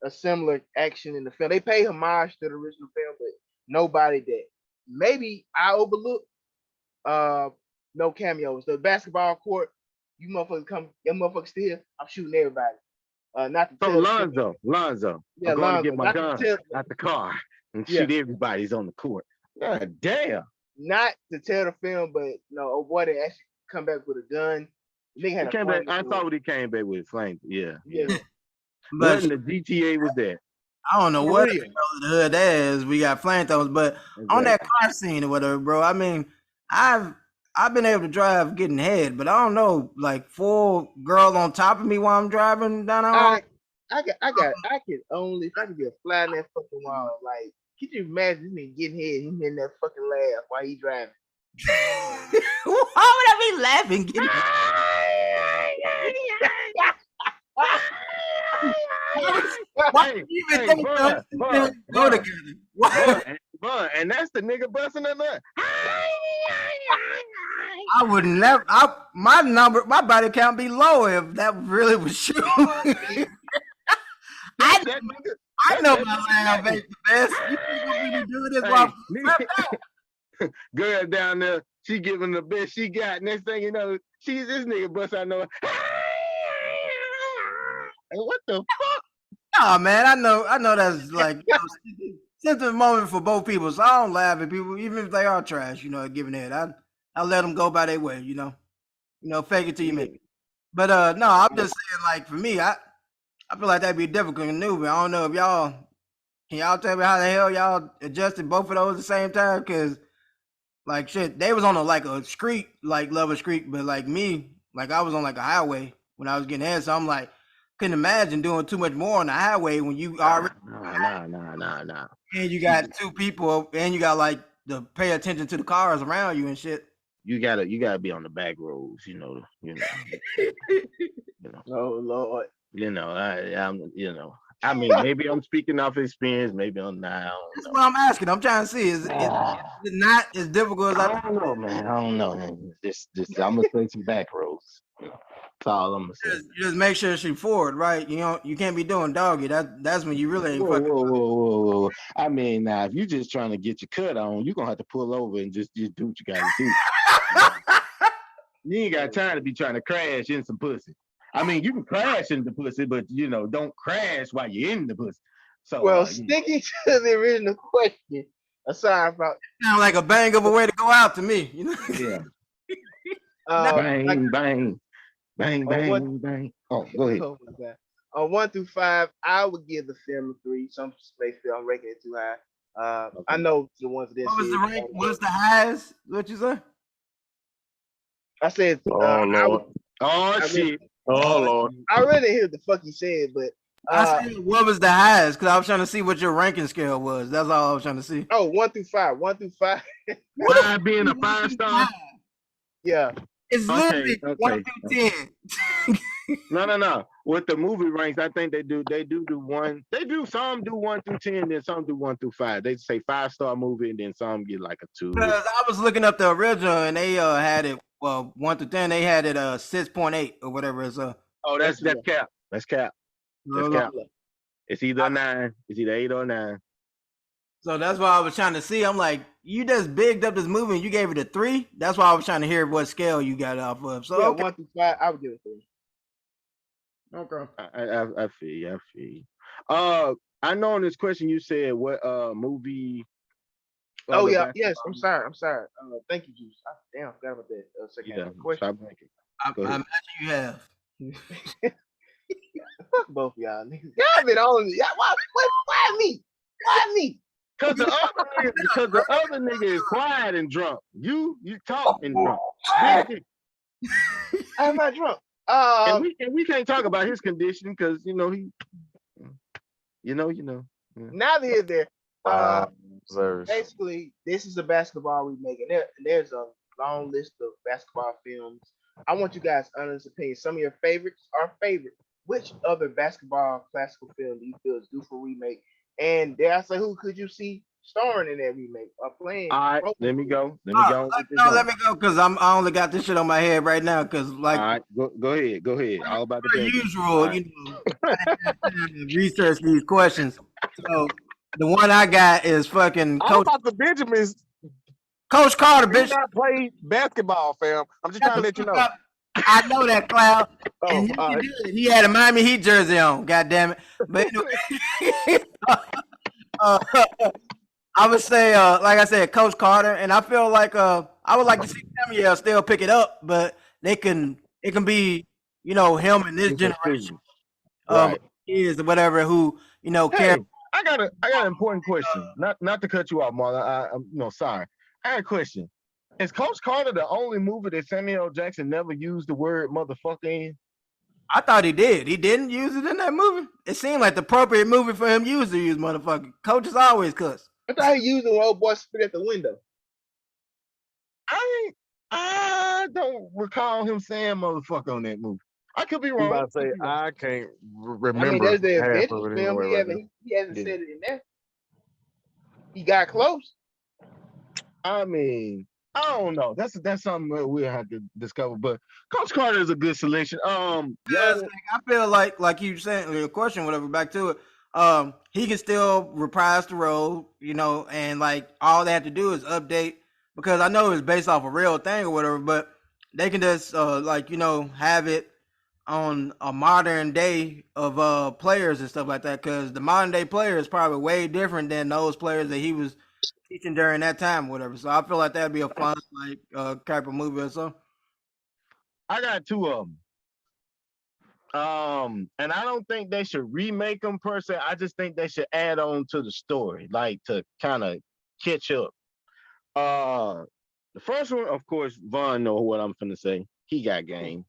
a similar action in the film. They paid homage to the original film, but nobody did. Maybe I overlooked. No cameos. The basketball court, you motherfuckers still. I'm shooting everybody. Not to tell Lonzo. Yeah, I'm going to get my gun tell, out the car and shoot everybody's on the court. God damn. Not to tell the film, but oh boy, they actually come back with a gun. He came back, I saw what he came back with. Flames. Yeah. But what in the GTA was that? I don't know what the hood that is. We got flamethrowers, but on that car scene or whatever, bro. I mean, I've been able to drive getting head, but I don't know, like full girl on top of me while I'm driving down the road. I could only if I could be a fly in that fucking wall. Like, could you imagine this nigga getting head, him in that fucking laugh while he driving? Why would I be laughing? Why do you even think go together? And that's the nigga busting a nut. I would never. My body count be low if that really was true. I know my laugh ain't the best. You think we be doing this while girl down there, she giving the best she got. Next thing you know, she's this nigga bust out no. What the fuck? Nah, man, I know that's like sensitive moment for both people. So I don't laugh at people, even if they are trash. Giving it. I let them go by their way. Fake it till you make it. But no, I'm just saying, like for me, I feel like that'd be difficult in the movie. I don't know if can y'all tell me how the hell y'all adjusted both of those at the same time? Because like shit, they was on a street, like Lover's Creek, but like me, like I was on like a highway when I was getting head. So I'm like, couldn't imagine doing too much more on the highway when you already nah. And you got two people, and you got like to pay attention to the cars around you and shit. You gotta be on the back roads, Oh Lord. I mean, maybe I'm speaking off experience, maybe I'm not. That's what I'm asking. I'm trying to see is it not as difficult as I don't know, man. I don't know. Just I'm gonna say some back roads. That's all I'm gonna say. Just make sure she forward, right? You can't be doing doggy. That's when you really ain't fucking. Whoa. I mean, now if you're just trying to get your cut on, you're gonna have to pull over and just do what you gotta do. You ain't got time to be trying to crash in some pussy. I mean, you can crash in the pussy, but don't crash while you're in the pussy. So, sticking to the original question, aside from sound like a bang of a way to go out to me, Yeah. Bang. Oh, go ahead. On 1 through 5, I would give the film a 3. Some may feel I'm ranking it too high. Okay. I know the ones that. What was the rank? What's the highest? What you say? I said. Oh Lord. Shit. Oh Lord. I really hear the fuck you said, but I said what was the highest? Because I was trying to see what your ranking scale was. That's all I was trying to see. Oh, 1 through 5. 1 through 5. 5 being a 5-star. Yeah. It's literally 1 through 10. No. With the movie ranks, I think they do one. They do some do 1 through 10, then some do 1 through 5. They say 5-star movie, and then some get like a 2. Because I was looking up the original, and they had it 1 through 10. They had it 6.8 or whatever. It's oh, that's cap. That's cap. That's cap. It's either a 9. It's either 8 or 9. So that's why I was trying to see. I'm like, you just bigged up this movie and you gave it a 3. That's why I was trying to hear what scale you got it off of. So yeah, 1 through 5, I would give it 3. Okay. I feel you. I know in this question you said what movie. Yes. I'm sorry. Thank you, Juice. Damn, forgot about that. Second question. I imagine you have. Fuck both of y'all niggas. Y'all been on me. Why me? Why me? Because the other nigga is quiet and drunk. You talk and drunk. I'm not drunk. And we can't talk about his condition because you know he, you know. Yeah. Neither here there. Observes. Basically, this is a basketball remake, and there's a long list of basketball films. I want you guys' honest opinion. Some of your favorites are favorite. Which other basketball classical film do you feel is due for remake? And dare I say, who could you see starring in that remake or playing? All right, both let me of go. Let me go with this No, one. let me go because I only got this shit on my head right now. Because like All right, go ahead. All about the per Bengals. usual, All right. you know, I didn't have time to research these questions. So the one I got is fucking All about the Benjamins Coach Carter, do bitch. not play basketball, fam. I'm just Shut trying the to let you fuck know. up. I know that, Cloud. Oh, And you all can right. do it. He had a Miami Heat jersey on. God damn it. But anyway, uh, I would say, like I said, Coach Carter, and I feel like I would like to see Samuel still pick it up, but it can be, you know, him and this Different generation students. of Right. kids or whatever who, you know, care. Hey, I got an important question. Not to cut you off, Marlon. I'm sorry. I got a question. Is Coach Carter the only movie that Samuel L. Jackson never used the word motherfucker in? I thought he did. He didn't use it in that movie. It seemed like the appropriate movie for him to use motherfucker. Coaches always cuss. I thought he used the old boy spit at the window. I don't recall him saying motherfucker on that movie. I could be I'm wrong. about to say I can't I mean, remember there's the half Avengers of it film. anyway He right now. hasn't Yeah. said it in there. He got close. I mean, I don't know. That's something that we'll have to discover. But Coach Carter is a good selection. Yes, I feel like you saying your question, whatever. Back to it. He can still reprise the role, you know, and like all they have to do is update because I know it's based off a real thing or whatever, but they can just like you know have it on a modern day of players and stuff like that because the modern day player is probably way different than those players that he was teaching during that time, or whatever. So I feel like that'd be a fun like type of movie or so. I got two of them. And I don't think they should remake them per se. I just think they should add on to the story, like to kind of catch up. The first one, of course, Vaughn know what I'm finna say. He got game.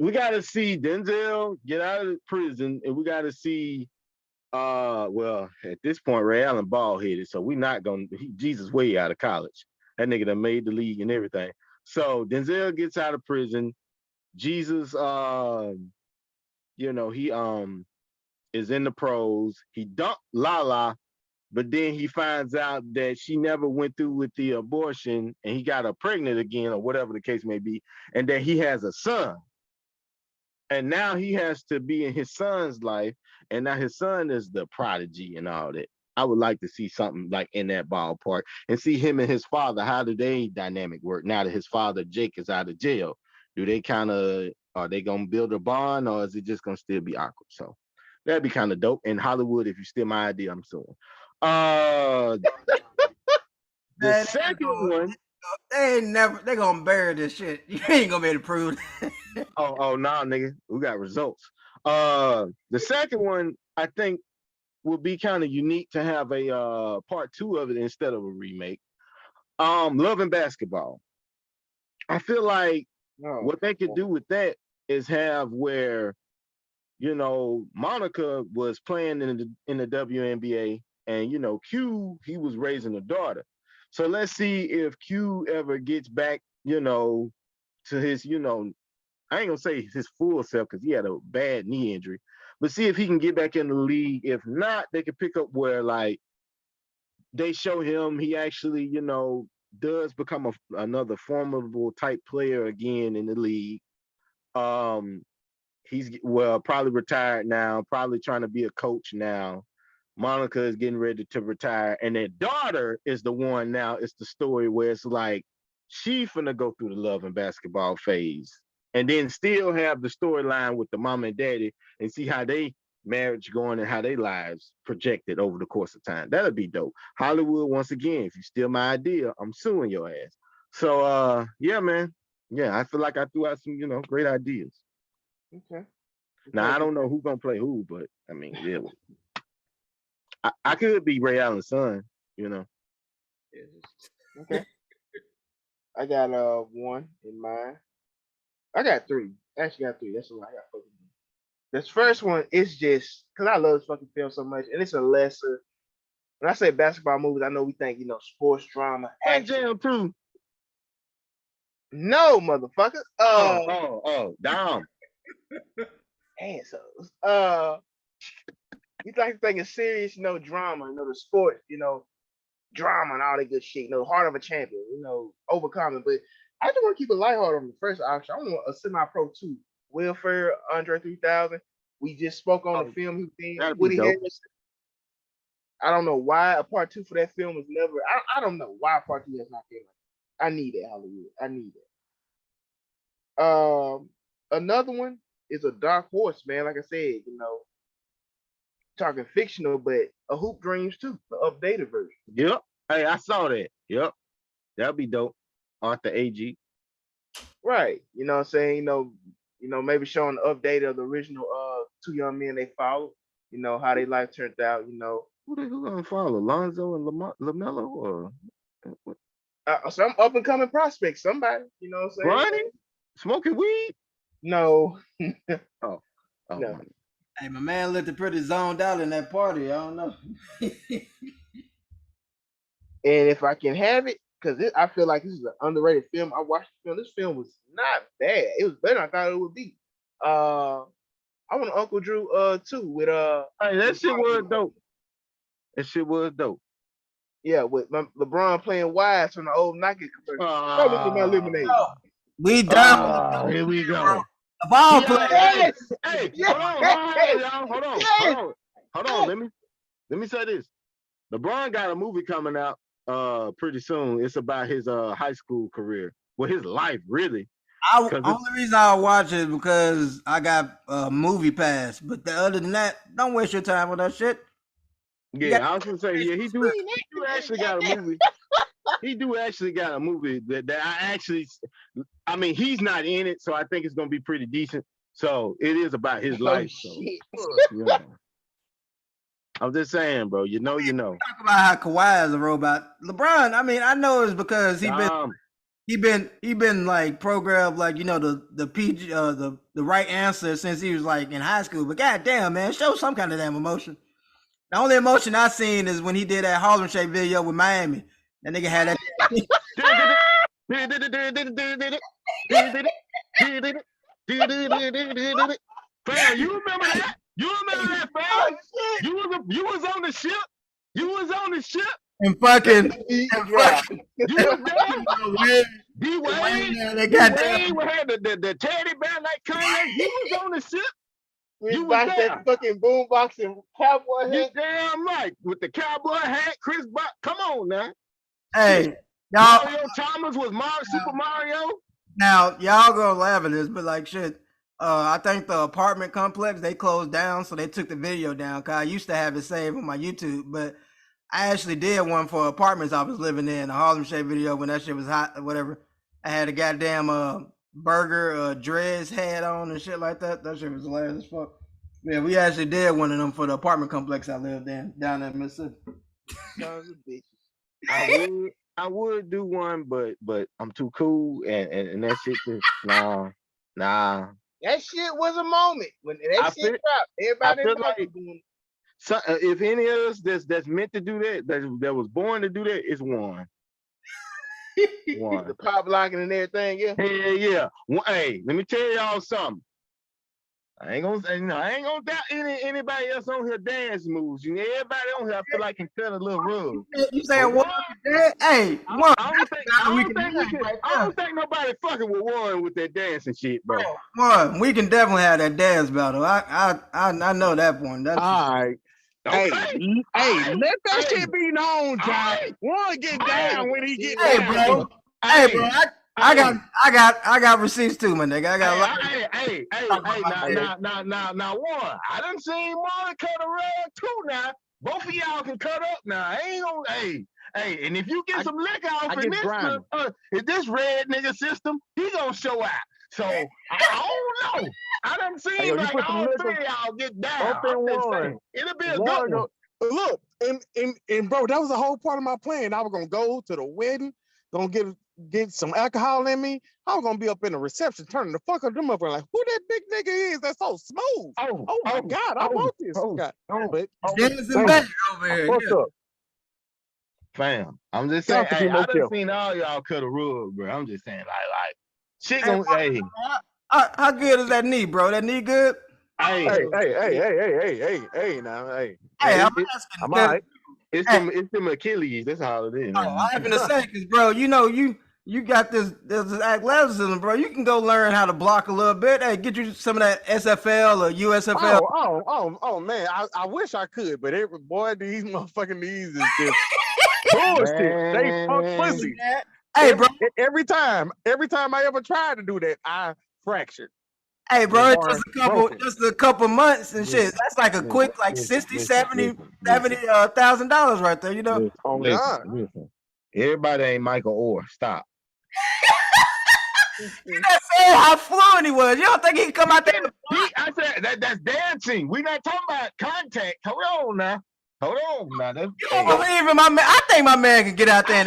We got to see Denzel get out of prison, and we got to see. Well, at this point, Ray Allen bald headed, so we not gonna. Jesus way out of college. That nigga done made the league and everything. So Denzel gets out of prison. Jesus, you know, he is in the pros. He dumped Lala, but then he finds out that she never went through with the abortion and he got her pregnant again, or whatever the case may be, and that he has a son. And now he has to be in his son's life, and now his son is the prodigy and all that. I would like to see something like in that ballpark and see him and his father. How do they dynamic work now that his father Jake is out of jail? Do they are they gonna build a bond, or is it just gonna still be awkward? So that'd be kind of dope. In Hollywood, if you steal my idea, I'm suing. The second one. They gonna bury this shit. You ain't gonna be able to prove it. Oh, nah, nigga, we got results. The second one, I think, would be kind of unique to have a part two of it instead of a remake. Love and Basketball. I feel like what they could do with that is have where, you know, Monica was playing in the WNBA, and you know, Q, he was raising a daughter. So let's see if Q ever gets back, you know, to his, you know, I ain't gonna say his full self because he had a bad knee injury, but see if he can get back in the league. If not, they can pick up where like they show him he actually, you know, does become another formidable type player again in the league. He's probably retired now, probably trying to be a coach now. Monica is getting ready to retire, and their daughter is the one now. It's the story where it's like she finna go through the love and basketball phase, and then still have the storyline with the mom and daddy, and see how they marriage going and how their lives projected over the course of time. That'd be dope. Hollywood, once again, if you steal my idea, I'm suing your ass. So yeah, man. Yeah, I feel like I threw out some, you know, great ideas. Okay. Now I don't know who's gonna play who, but I mean, yeah. I could be Ray Allen's son, you know. Okay. I got one in mind. I got three. Actually, got three. That's a lot. I got fucking. This first one is just because I love this fucking film so much, and it's a lesser. When I say basketball movies, I know we think sports drama, That action. Jam too. No, motherfucker. Damn. Assholes. You think it's serious, drama, the sport, drama and all that good shit, heart of a champion, overcoming. But I just want to keep it lighthearted on the first option. I want a semi-pro too. Will Ferrell, Andre 3000. We just spoke on the film he did. Woody Harrelson. I don't know why a part two for that film was never. I don't know why part two has not came out. I need that, Hollywood. I need that. Another one is a dark horse, man. Like I said, talking fictional, but a Hoop Dreams too, the updated version. Yep. Hey, I saw that. Yep. That'd be dope. Arthur AG. Right. You know what I'm saying? Maybe showing the update of the original two young men they followed, how their life turned out, Who gonna follow? Lonzo and LaMelo or some up and coming prospects, somebody, you know what I'm saying? Ronnie? Smoking weed? No. Oh. No. Hey, my man looked pretty zoned out in that party. I don't know. And if I can have it, because I feel like this is an underrated film. I watched the film. This film was not bad. It was better than I thought it would be. I want Uncle Drew too with Hey, that shit was dope. That shit was dope. Yeah, with LeBron playing wise from the old Nike commercial. Look at my lemonade. We done. Here we go. The ball player. Yes. Hey, Yes. hold on. Hold on. Let me say this. LeBron got a movie coming out pretty soon. It's about his high school career. Well, his life, really. Only reason I watch it because I got a movie pass. But other than that, don't waste your time with that shit. Yeah, I was gonna say, yeah, he do actually got a movie. He do actually got a movie I mean, he's not in it, so I think it's gonna be pretty decent. So it is about his life. So, yeah. I'm just saying, bro. You know. Talk about how Kawhi is a robot. LeBron, I mean, I know it's because he been like programmed like the PG the right answer since he was like in high school. But goddamn, man, show some kind of damn emotion. The only emotion I seen is when he did that Harlem Shake video with Miami. That nigga had that. Fam, you remember that? Fam? You was on the ship. And fucking. You was there. D-Wade. D-Wade had the teddy bear like Kanye. He was on the ship. You was that fucking boombox and cowboy hat. Damn right. With the cowboy hat, Chris Buck. Come on now. Hey, y'all. Mario Thomas was Super Mario. Now, y'all gonna laugh at this, but like shit. I think the apartment complex, they closed down, so they took the video down. Cause I used to have it saved on my YouTube, but I actually did one for apartments I was living in, a Harlem Shake video when that shit was hot or whatever. I had a goddamn burger dreads hat on and shit like that. That shit was hilarious as fuck. Yeah, we actually did one of them for the apartment complex I lived in down in Mississippi. Sons of bitches. I would do one, but I'm too cool and that shit just nah. That shit was a moment when that shit dropped. Everybody was doing. So, if any of us that's meant to do that was born to do that, it's one. The pop locking and everything, yeah. Hell yeah. Hey, let me tell y'all something. I ain't gonna doubt anybody else on here dance moves. Everybody on here I feel like can cut a little rug. You saying what? Hey, one. I don't think nobody fucking with one with that dancing shit, bro. One, we can definitely have that dance battle. I know that one. That's all right. Okay. Hey, let that shit be known, John. One get down when he get down. Bro. Hey, bro. I got receipts too, my nigga. I got hey, now, one. I done seen one cut a rug too now. Both of y'all can cut up now. I ain't gonna, hey, and if you get some liquor off in this red nigga system, he gonna show out. So, I don't know. I done seen like all three of y'all get down. It'll be a good one. Look, and bro, that was the whole part of my plan. I was gonna go to the wedding, gonna get get some alcohol in me, I was gonna be up in the reception turning the fuck up them up and like, who that big nigga is? That's so smooth. Oh my God, I want this guy. But Dennis and Beck over I here. fucked Yeah. up. Fam, I'm just saying, Got to be hey, more I done careful. seen all y'all cut a rug, bro. I'm just saying, like, shit gonna, hey, How good is that knee, bro? That knee good? hey, Hey, now, hey. Hey, I'm it- asking. I'm 'cause- all right. it's Hey. them Achilles. That's all it is. Oh, I happen to say, because, bro, you know, you got this athleticism, bro. You can go learn how to block a little bit. Hey, get you some of that SFL or USFL. Oh, man. I wish I could, but boy, these motherfucking knees is just bullshit. They fuck pussy. Hey, bro. Every time I ever tried to do that, I fractured. Hey, bro, it's Broken. just a couple months and shit. That's like a quick, like $70,000 right there, you know? Oh, God. Listen. Everybody ain't Michael Orr. Stop. You not saying how fluent he was. You don't think he could come out there? I said that's dancing. We not talking about contact. Hold on now. You don't believe in my man? I think my man can get out there.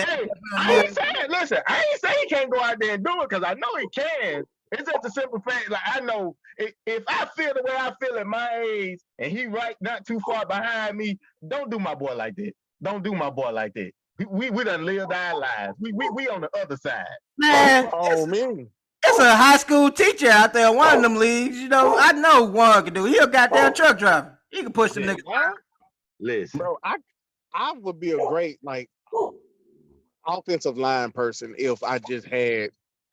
I ain't saying, listen, I ain't saying he can't go out there and do it because I know he can. It's just a simple fact. Like, I know if I feel the way I feel at my age and he right not too far behind me, don't do my boy like that. Don't do my boy like that. We done lived our lives. We on the other side. Man, man. It's a high school teacher out there in one of them leagues. You know, I know Juan can do. He a goddamn truck driver. He can push them niggas. Listen, bro, I would be a great like offensive line person if I just had.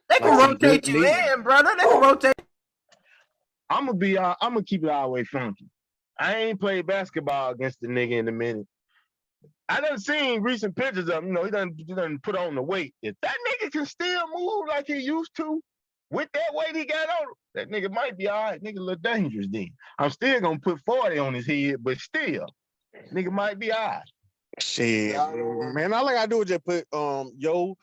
They can rotate you in, brother. They can rotate. I'm gonna keep it all the way funky. I ain't played basketball against the nigga in a minute. I done seen recent pictures of him. You know, he done put on the weight. If that nigga can still move like he used to, with that weight he got on, that nigga might be all right. Nigga a little dangerous then. I'm still gonna put 40 on his head, but still, nigga might be all right. Shit, man, all I gotta do is just put your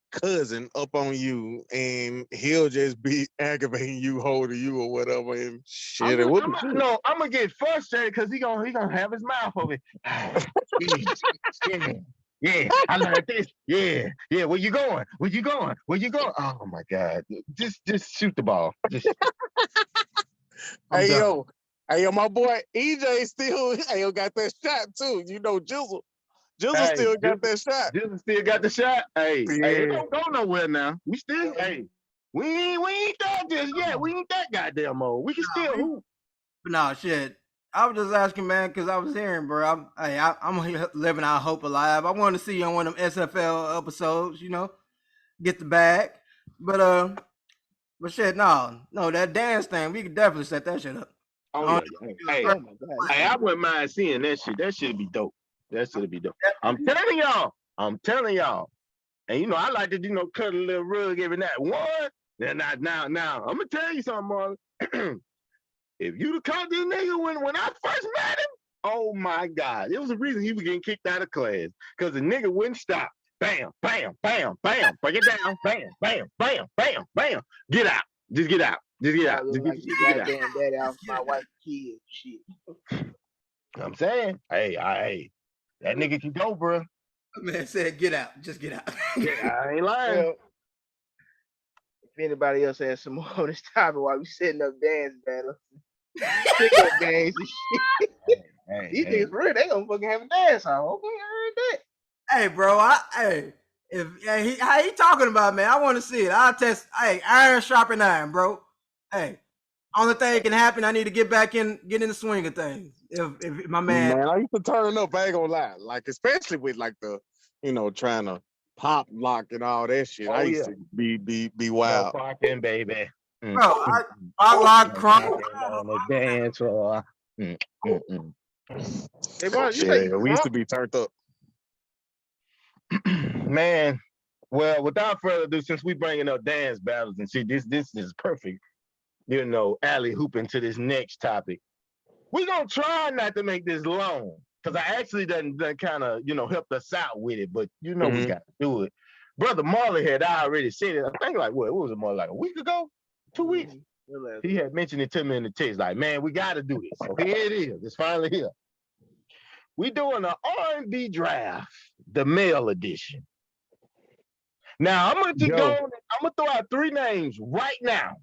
cousin up on you and he'll just be aggravating you, holding you or whatever, and shit. I'm gonna get frustrated because he gonna have his mouth open. Yeah, I learned this. Yeah, where you going? Oh my God. Just shoot the ball. Hey yo, my boy EJ still got that shot too. You know, Jizzle still got that shot. Jizzle still got the shot. Hey, Yeah. It don't go nowhere now. We still, we ain't that just yet. We ain't that goddamn old. We can still hoop. No, shit. I was just asking, man, because I was hearing, bro. I'm living our hope alive. I wanted to see you on one of them SFL episodes, you know, get the bag. But shit, no, that dance thing, we could definitely set that shit up. Oh, yeah. Hey, I wouldn't mind seeing that shit. That shit'd be dope. I'm telling y'all. And, you know, I like to, you know, cut a little rug every night. Now, I'm going to tell you something, Marlon. If you'd have caught this nigga when I first met him, oh, my God. There was a reason he was getting kicked out of class. Because the nigga wouldn't stop. Bam, bam, bam, bam. Break it down. Bam, bam, bam, bam, bam. Get out. Just get out. Just get out. Just get out. Goddamn daddy off my wife's kids. Shit. I'm saying, hey, that nigga can go, bro. Man said, get out. Just get out. Yeah, I ain't lying. Well, if anybody else has some more on this topic while we setting up dance battles, pick up games and shit. These niggas for real, they gonna fucking have a dance off. Okay, I heard that. Hey, bro, how he talking about, man? I want to see it. I'll test. Hey, iron sharpen iron, bro. Hey, only thing that can happen, I need to get in the swing of things. If my man, I used to turn up. I ain't gonna lie, like especially with like the, you know, trying to pop lock and all that shit. I used to be wild. No parking, baby. Bro, I lock crunk on the dance floor. Hey, bro, We used to be turned up. Man, well, without further ado, since we bringing up dance battles and see this is perfect, you know, alley hooping to this next topic. We're gonna try not to make this long because I actually done kind of, you know, helped us out with it, but you know we got to do it. Brother Marley had already said it. I think like what was it, more like a week ago, 2 weeks? He had mentioned it to me in the text, like, man, we got to do this. So here it is. It's finally here. We doing an R&B draft, the male edition. Now I'm gonna Yo. I'm gonna throw out 3 names right now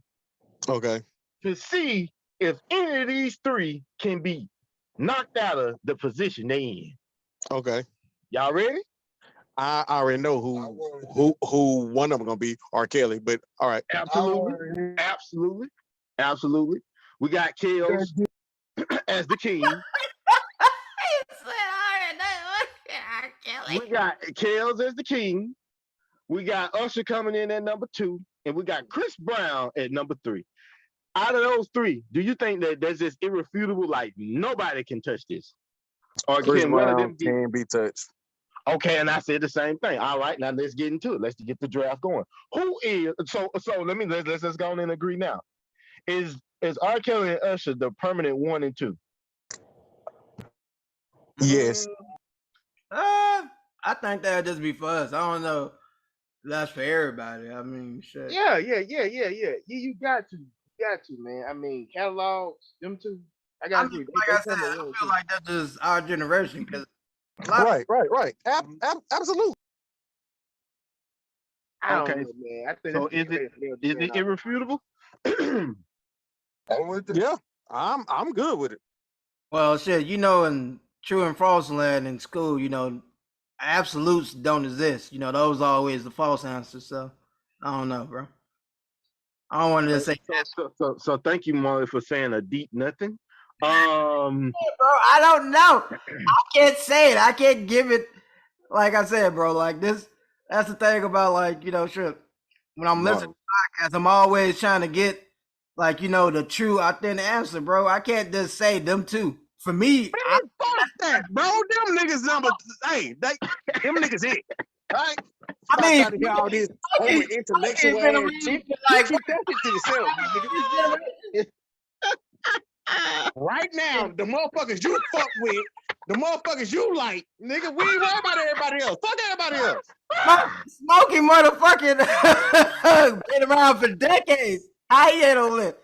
Okay. to see if any of these 3 can be knocked out of the position they in. Okay. Y'all ready? I already know who one of them gonna be, R. Kelly, but all right. Absolutely. We got Kels as the king. We got Kels as the king. We got Usher coming in at number 2, and we got Chris Brown at number 3. Out of those 3, do you think that that's just irrefutable? Like nobody can touch this, or Chris can one of Brown them be? can be touched. Okay, and I said the same thing. All right, now let's get into it. Let's get the draft going. Who is so? Let's go on and agree now. Is R. Kelly and Usher the permanent 1 and 2? Yes. I think that'd just be for us. I don't know. That's for everybody. I mean, shit. Yeah. You got to, man. I mean, catalogs, them 2. I got to. Like I said, I feel like that's just our generation because. Right. Absolutely. I don't Okay. know, man. I think So that's is it irrefutable? Yeah. I'm good with it. Well, shit, in true and false land in school, absolutes don't exist. Those are always the false answers. So I don't know, bro. I don't want to just say So thank you, Molly, for saying a deep nothing. bro, I don't know. I can't say it. I can't give it. Like I said, bro, like this. That's the thing about sure. When I'm listening to podcasts, I'm always trying to get the true authentic answer, bro. I can't just say them 2. For me, fuck that, bro. Them niggas number. Hey, them niggas it. Right? I mean, Stop trying to hear all this over intellectual ass shit. like, You keep that shit to yourself, my nigga. Right now, the motherfuckers you fuck with, the motherfuckers you like, nigga, we ain't worried about everybody else. Fuck everybody else. Smokey motherfucking been around for decades. How he ain't on list?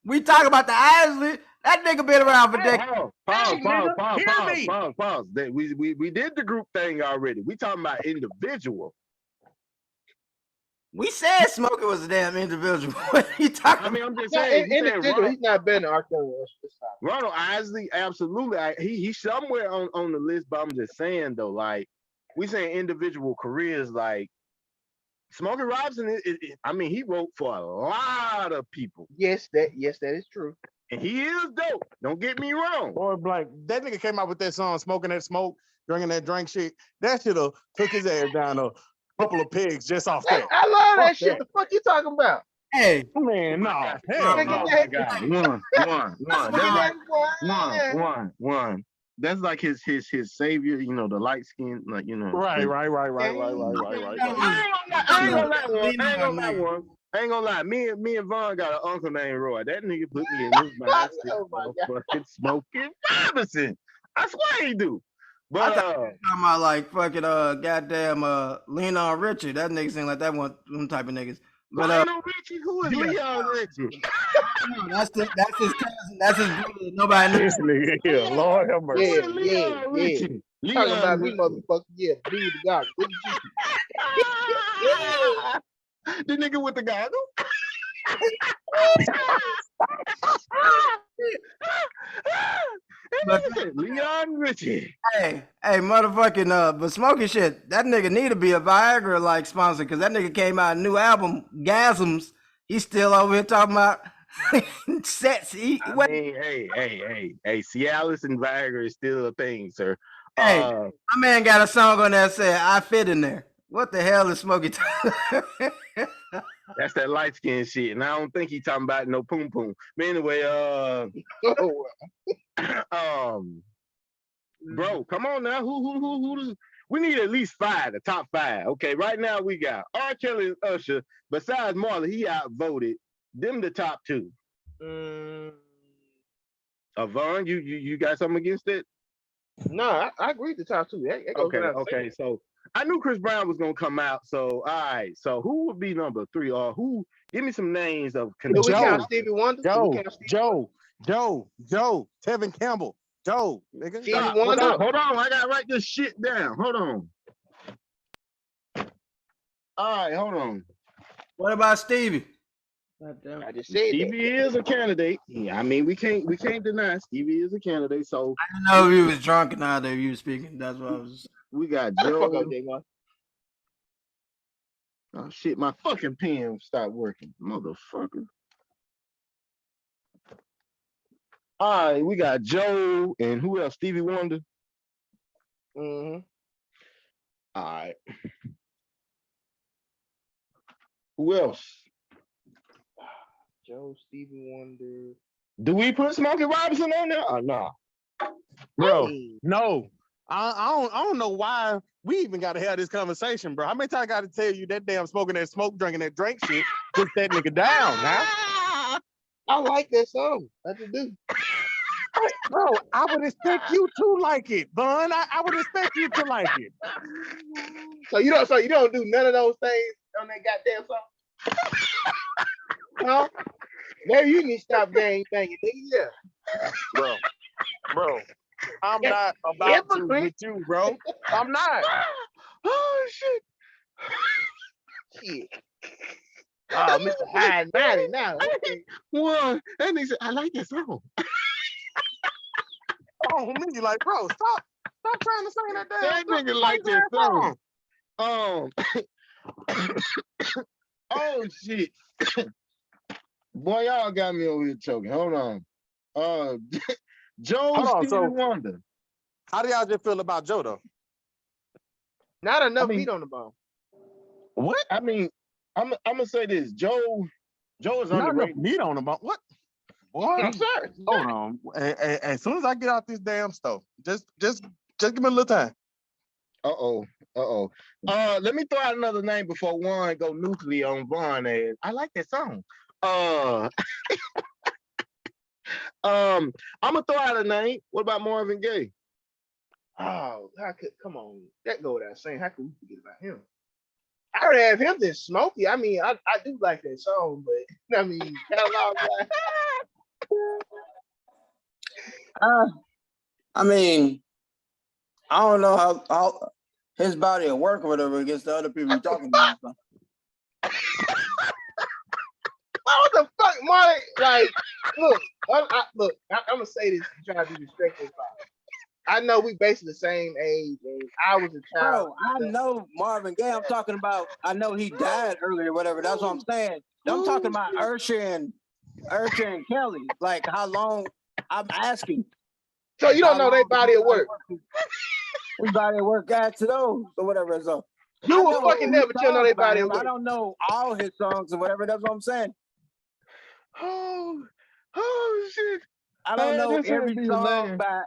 We talk about the Isley. That nigga been around for decades. Pause. We did the group thing already. We talking about individual. We said Smokey was a damn individual. What are you talking I mean, I'm just saying. Individual, he's not better than R. Kelly. Ronald Isley, absolutely. He's somewhere on the list, but I'm just saying though, like we saying individual careers, like Smokey Robinson. I mean, he wrote for a lot of people. Yes, that is true. And he is dope. Don't get me wrong. Boy, like that nigga came out with that song, smoking that smoke, drinking that drink shit. That shit'll took his ass down a couple of pigs just off that. I love that shit. The fuck you talking about? Hey, man, no. Hell no. One. That's like his savior, the light skin, like Right. I ain't gonna lie. Me and Vaughn got an uncle named Roy. That nigga put me in his mind. Fucking Smokey Robinson. I swear he do. But talking about like fucking goddamn Leon Richie. That nigga seem like that one type of niggas. But Lionel Richie, who is Leon Richie? that's his cousin. That's his brother. Nobody knows. This nigga here, Lord have mercy. Yeah. Talking about me, motherfucker. Yeah, be the God. The nigga with the goggles. Leon Richie. Hey, motherfucking but smoking shit. That nigga need to be a Viagra like sponsor because that nigga came out a new album, Gasms. He's still over here talking about sets. Hey, Cialis and Viagra is still a thing, sir. Hey, my man got a song on there that said I fit in there. What the hell is Smokey talking? That's that light skin shit, and I don't think he talking about no poom poom. But anyway, bro, come on now. Who? We need at least 5, the top 5. Okay, right now we got R. Kelly and Usher. Besides Marley, he outvoted them. The top 2. Vaughn, you got something against it? No, I agree with the top 2. Okay. So I knew Chris Brown was gonna come out. So all right. So who would be number 3? Or who? Give me some names of. Do we count Stevie Wonder? Joe, Tevin Campbell, Joe, nigga. Hold on. I gotta write this shit down. Hold on. All right, hold on. What about Stevie? God damn I it. just said Stevie is a candidate. Yeah, I mean, we can't deny Stevie is a candidate. So I didn't know if you was drunk or not, if you was speaking. That's what I was. we got that. Fuck Joe. up, J-Mo. Oh shit, my fucking pen stopped working, motherfucker. All right, we got Joe and who else? Stevie Wonder. Mm-hmm. All right. Who else? Joe, Stevie Wonder. Do we put Smokey Robinson on there? Or no? Bro, Hey. no. I don't know why we even got to have this conversation, bro. How many times I got to tell you that damn smoking that smoke, drinking that drink shit, put that nigga down now? I like that song. I just do. Bro, I would expect you to like it, Bun. I would expect you to like it. So you don't do none of those things on that goddamn song? No? Maybe you need to stop gang banging, nigga. Yeah. Bro, I'm not about to with you, bro. I'm not. Oh shit. Shit. Oh, Mr. High and Mighty now. Okay. One, that nigga said, I like that song. Oh, me, like, bro, stop trying to sing that damn. That nigga like that song. Oh shit. Boy, y'all got me over here choking. Hold on. Joe, Hold on, Stevie so- Wonder. How do y'all just feel about Joe though? Not enough I mean- meat on the bone. What? I mean, I'm gonna say this. Joe is Not enough underrated. meat on him. What? What? I'm sorry. Hold on. As soon as I get out this damn stove, just give me a little time. Uh-oh. Let me throw out another name before one go nuclear on Vaughn ass. I like that song. I'm gonna throw out a name. What about Marvin Gaye? Oh, come on. That go without saying. How could we forget about him? I would have him than Smokey. I mean, I do like that song, but I mean, catalog. I mean, I don't know how his body will work or whatever against the other people you're talking about. So. What the fuck, Marty? Like, look, I'm gonna say this and try to be respectful about it. I know we basically the same age, and I was a child. Bro, I know Marvin Gaye. I'm talking about. I know he died earlier, whatever. That's what I'm saying. I'm talking about Usher and Kelly. Like how long? I'm asking. So you don't know their body of work. His body of work got to those or whatever. So You will fucking never tell know their body of work. I don't know all his songs or whatever. That's what I'm saying. Oh shit. I don't know this every ain't song hilarious. by.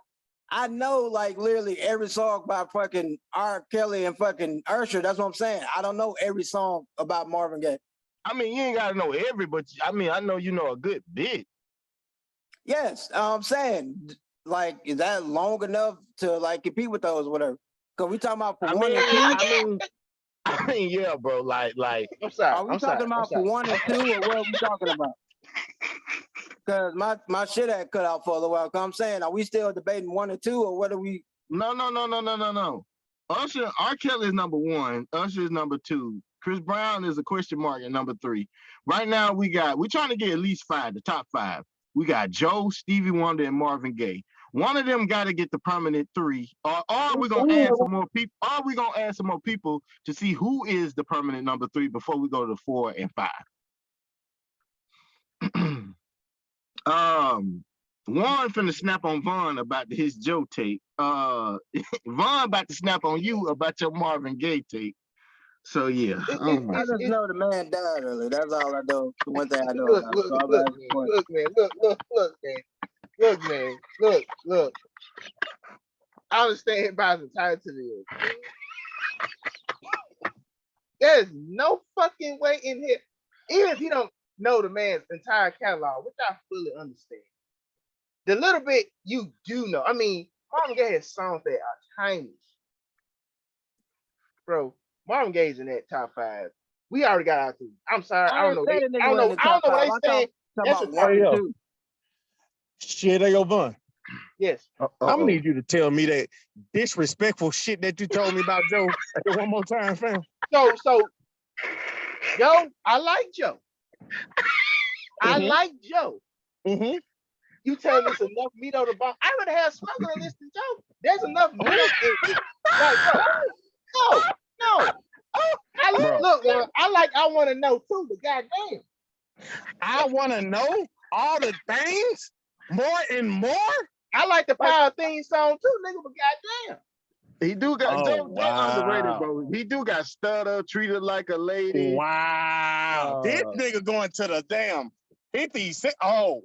I know like literally every song by fucking R. Kelly and fucking Usher. That's what I'm saying. I don't know every song about Marvin Gaye. I mean, you ain't gotta know every, but I mean, I know you know a good bit. Yes, I'm saying like is that long enough to like compete with those or whatever? Because we talking about for one and two. I mean, yeah, bro. Like, I'm sorry. Are we talking about for one and two, or what are we talking about? Because my shit had cut out for a little while. Cause I'm saying, are we still debating one and two, or what are we? No. Usher, R. Kelly is number one. Usher is number two. Chris Brown is a question mark at number three. Right now, we're trying to get at least five, the top five. We got Joe, Stevie Wonder, and Marvin Gaye. One of them got to get the permanent three, or we're gonna add some more people. Or we're gonna add some more people to see who is the permanent number three before we go to 4 and 5. One finna snap on Vaughn about his Joe tape. Vaughn about to snap on you about your Marvin Gaye tape. So yeah. I just know the man died early. That's all I know. The one thing I know. Look. I understand about the title to this. There's no fucking way in here. Even if you don't know the man's entire catalog, which I fully understand. The little bit you do know. I mean, Marvin Gaye has songs that are timeless. Bro, Marvin Gaye's in that top 5. We already got our 3. I'm sorry, I don't know. I don't know what they saying. That's a top 2. Shit, they go Bun. Yes. I'm gonna need you to tell me that disrespectful shit that you told me about Joe one more time, fam. So Joe, I like Joe. I Mhm. like Joe. Mm-hmm. You tell me it's enough meat on the bone. I would have Smoker on this than Joe. There's enough meat on it. Like, bro, no. Bro, Look, man, I want to know too, but goddamn. I want to know all the things more and more. I like the Power theme song too, nigga, but goddamn. He do got Oh, Joe underrated, wow. bro. He do got stutter, treated like a lady. Wow. This nigga going to the damn 56. Oh,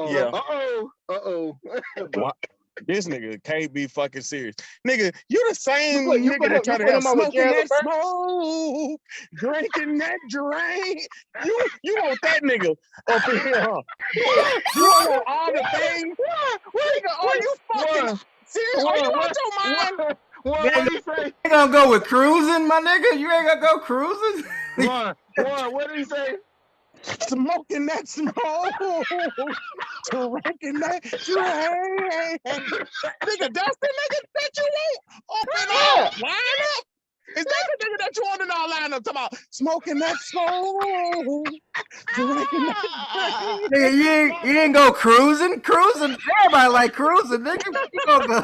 yeah. Uh-oh. What? This nigga can't be fucking serious. Nigga, you the same You nigga put that try him to have on with smoking that Gerald Levert? smoke, drinking that drink. You want that nigga up in here, huh? You want all the things? Nigga, are you fucking serious? Are you out your mind? What did he say? You gonna go with cruising, my nigga? You ain't gonna go cruising? What did he say? Smoking that smoke, drinking that drink. Nigga, that's the nigga that you want up in all lineup? Is that the nigga that you want in our lineup? Talking about smoking that smoke, drinking that drink. Nigga, you ain't go cruising? Cruising? Everybody like cruising, nigga. You gonna go?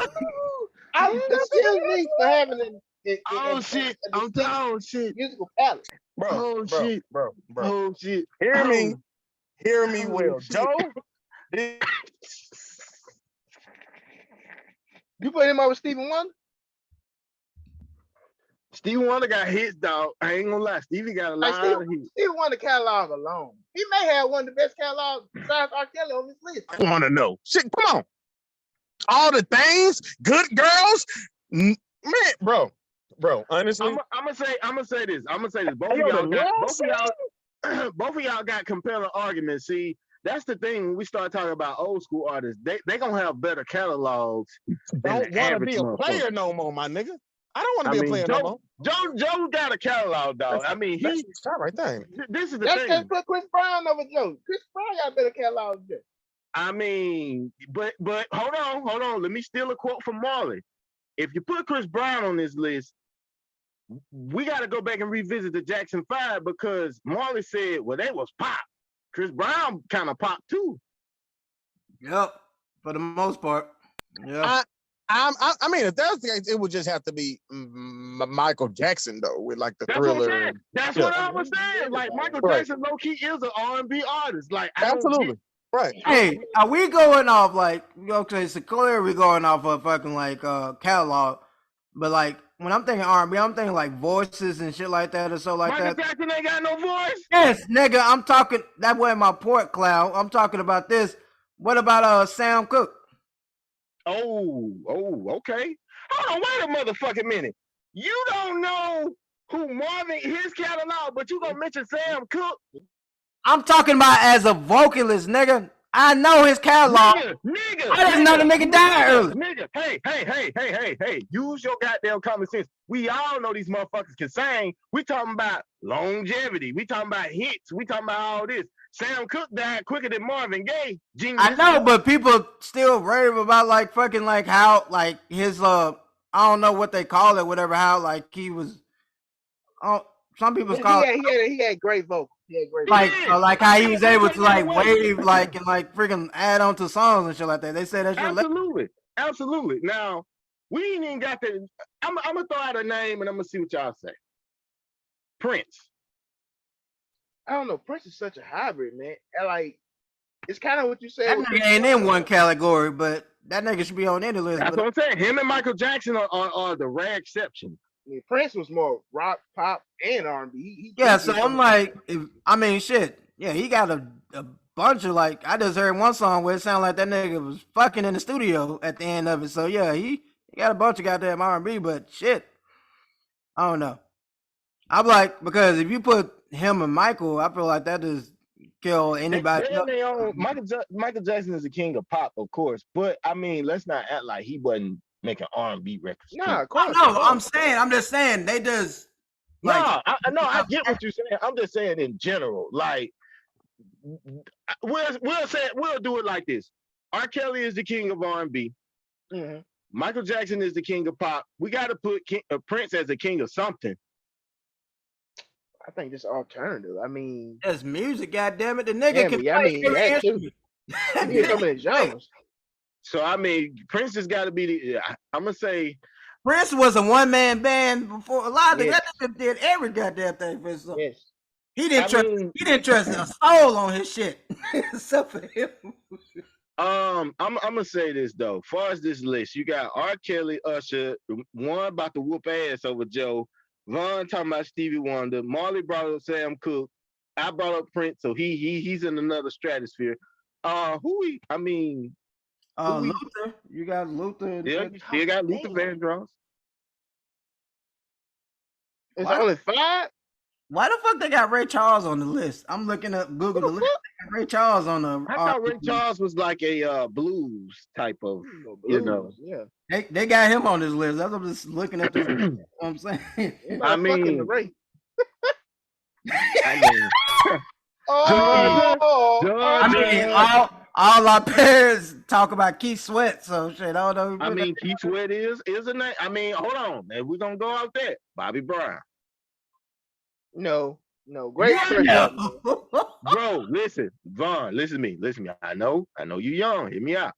Excuse me for having an Oh shit! Oh shit! musical palette. Bro, shit! bro. Oh shit! Hear me well. shit. Joe, You put him over Stephen Wonder? Stevie Wonder got hits, dog. I ain't gonna lie. Stevie got a lot of hits. Stephen Wonder catalog alone. He may have one of the best catalogs besides R. Kelly on this list. I want to know. Shit, come on. All the things, good girls, man, bro. Honestly, I'm gonna say this. Both of y'all got compelling arguments. See, that's the thing. When we start talking about old school artists, they gonna have better catalogs. don't want to be a player no more, my nigga. I don't want to be a player no more. Joe got a catalog, dog. I mean, stop right there. This is the Let's thing. just put Chris Brown over Joe. Chris Brown got a better catalog than Joe. I mean, but hold on. Let me steal a quote from Marley. If you put Chris Brown on this list, we got to go back and revisit the Jackson 5 because Marley said, well, they was pop. Chris Brown kind of pop too. Yep, for the most part. Yeah. I mean, if that's the case, it would just have to be Michael Jackson though, with like the That's Thriller. what I'm saying. That's what I was saying. Like Michael Jackson, low key is an R&B artist. Like absolutely. Right. Hey, are we going off like, okay, so clearly we're going off of fucking like catalog, but like when I'm thinking R&B, I'm thinking like voices and shit like that or so like Michael that. Jackson ain't got no voice? Yes, nigga, I'm talking, that wasn't my port cloud. I'm talking about this. What about Sam Cooke? Oh, okay. Hold on, wait a motherfucking minute. You don't know who Marvin, his catalog, but you gonna mention Sam Cooke? I'm talking about as a vocalist, nigga. I know his catalog. Nigga. I didn't know the nigga died early. Nigga, hey. Use your goddamn common sense. We all know these motherfuckers can sing. We talking about longevity. We talking about hits. We talking about all this. Sam Cooke died quicker than Marvin Gaye. Genius. I know, but people still rave about like fucking like how like his I don't know what they call it, whatever, how like he was some people call it he had great vocals. Like how he was able to like wave like and like freaking add on to songs and shit like that. They said that shit. Absolutely. Now we ain't even got the. I'm gonna throw out a name and I'm gonna see what y'all say. Prince. I don't know. Prince is such a hybrid, man. And like, it's kind of what you said. That nigga ain't in one category, but that nigga should be on any list. That's what I'm saying. Him and Michael Jackson are the rare exception. I mean, Prince was more rock, pop, and R&B. Yeah, so I'm like, shit. Yeah, he got a bunch of like. I just heard one song where it sounded like that nigga was fucking in the studio at the end of it. So yeah, he got a bunch of goddamn R&B, but shit, I don't know. I'm like, because if you put him and Michael, I feel like that just kill anybody. Michael Jackson is the king of pop, of course, but I mean, let's not act like he wasn't making R&B records. Nah, of course. No, I'm just saying they just. Like, I get what you're saying. I'm just saying in general, like we'll do it like this. R. Kelly is the king of R&B. Mm-hmm. Michael Jackson is the king of pop. We got to put Prince as the king of something. I think this alternative. I mean, That's music, goddammit. The nigga damn can it, yeah, I play mean every that too. instrument. You get so many genres. So I mean, Prince has got to be the. I'm gonna say Prince was a one-man band before. A lot of Yes. that nigga did every goddamn thing for his song. Yes. He didn't I trust. mean- He didn't trust a soul on his shit, except for him. I'm gonna say this though. As far as this list, you got R. Kelly, Usher, one about to whoop ass over Joe, Von talking about Stevie Wonder, Marley brought up Sam Cooke, I brought up Prince, so he's in another stratosphere. I mean, Luther, you got Luther. yeah, you still got Luther Vandross. It's Why- only 5. Why the fuck they got Ray Charles on the list? I'm looking up Google the list. They got Ray Charles on the. I thought Ray Charles was like a blues type of, you know. Yeah. They got him on this list. That's what I'm just looking at. This, you know what I'm saying. I mean- the Ray. I mean, I mean, all our parents talk about Keith Sweat, so shit. I don't know. I mean, Keith Sweat is a name. I mean, hold on, man. We're gonna go out there. Bobby Brown. No, great person. no. Bro, listen, Vaughn, listen to me. I know you young. Hear me out.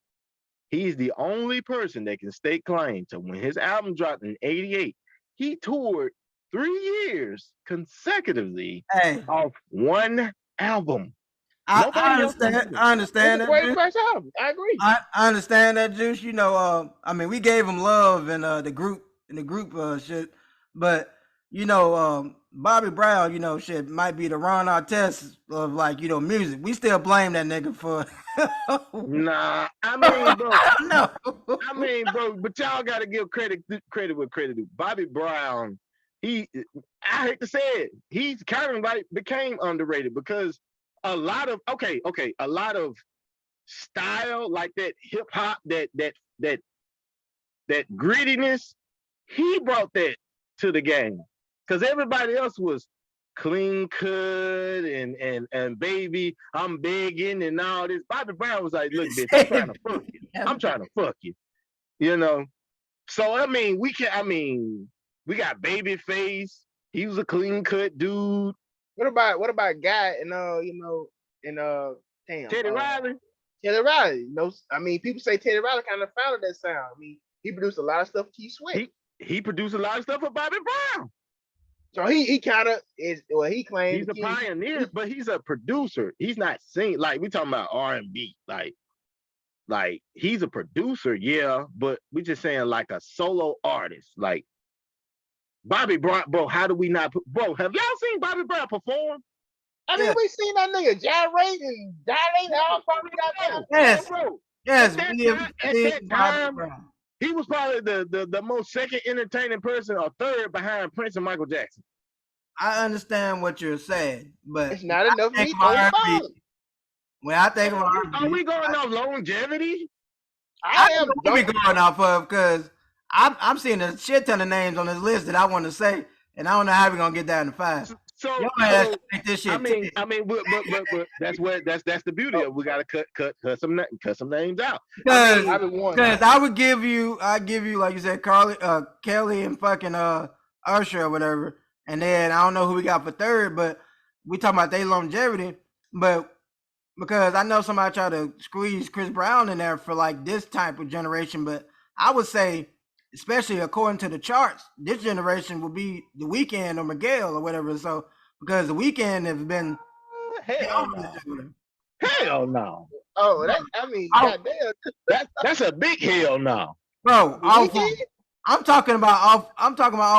He's the only person that can stake claim to when his album dropped in '88. He toured 3 years consecutively Hey, off one album. I Nobody else understand. can do it. I It's understand a that. great Juice. first album. I agree. I understand that, Juice. You know, I mean, we gave him love in the group shit, but you know, Bobby Brown, you know, shit might be the Ron Artest of like, you know, music. We still blame that nigga for. Nah, I mean, bro. No. I mean, bro, but y'all gotta give credit where credit due. Bobby Brown, I hate to say it, he's kind of like became underrated because a lot of style like that hip hop, that grittiness, he brought that to the game. Because everybody else was clean cut and baby, I'm begging and all this. Bobby Brown was like, look, bitch, I'm trying to fuck you. I'm trying to fuck you. You know? So I mean, we got Babyface. He was a clean cut dude. What about Guy and Teddy Riley. Teddy Riley. You know, I mean, people say Teddy Riley kind of founded that sound. I mean, he produced a lot of stuff for Keith Sweat. He produced a lot of stuff for Bobby Brown. So he kind of is. Well, he claims He's a pioneer, but he's a producer. He's not singing like we talking about R&B. Like he's a producer, yeah, but we just saying like a solo artist. Like Bobby Brown, bro. How do we not? Bro, have y'all seen Bobby Brown perform? I mean, we seen that nigga gyrate and dilate all probably got Yes, bro. yes. At We have that seen time, Bobby Brown. He was probably the most second entertaining person or third behind Prince and Michael Jackson. I understand what you're saying, but It's not enough think meat of on the R&B. bone. When I think of Are R&B, we going off longevity? I am what we going off of because I'm seeing a shit ton of names on this list that I want to say, and I don't know how we're gonna get down to 5. So, Your ass think this shit. I mean, but that's the beauty of it. We gotta cut some names out. Because I I give you like you said, Kelly and fucking Usher or whatever, and then I don't know who we got for third, but we talking about their longevity. But because I know somebody tried to squeeze Chris Brown in there for like this type of generation, but I would say, especially according to the charts, this generation will be The Weeknd or Miguel or whatever. So because The Weeknd has been Hell no. Oh, goddamn. That's a big hell no. Bro, I'm talking about off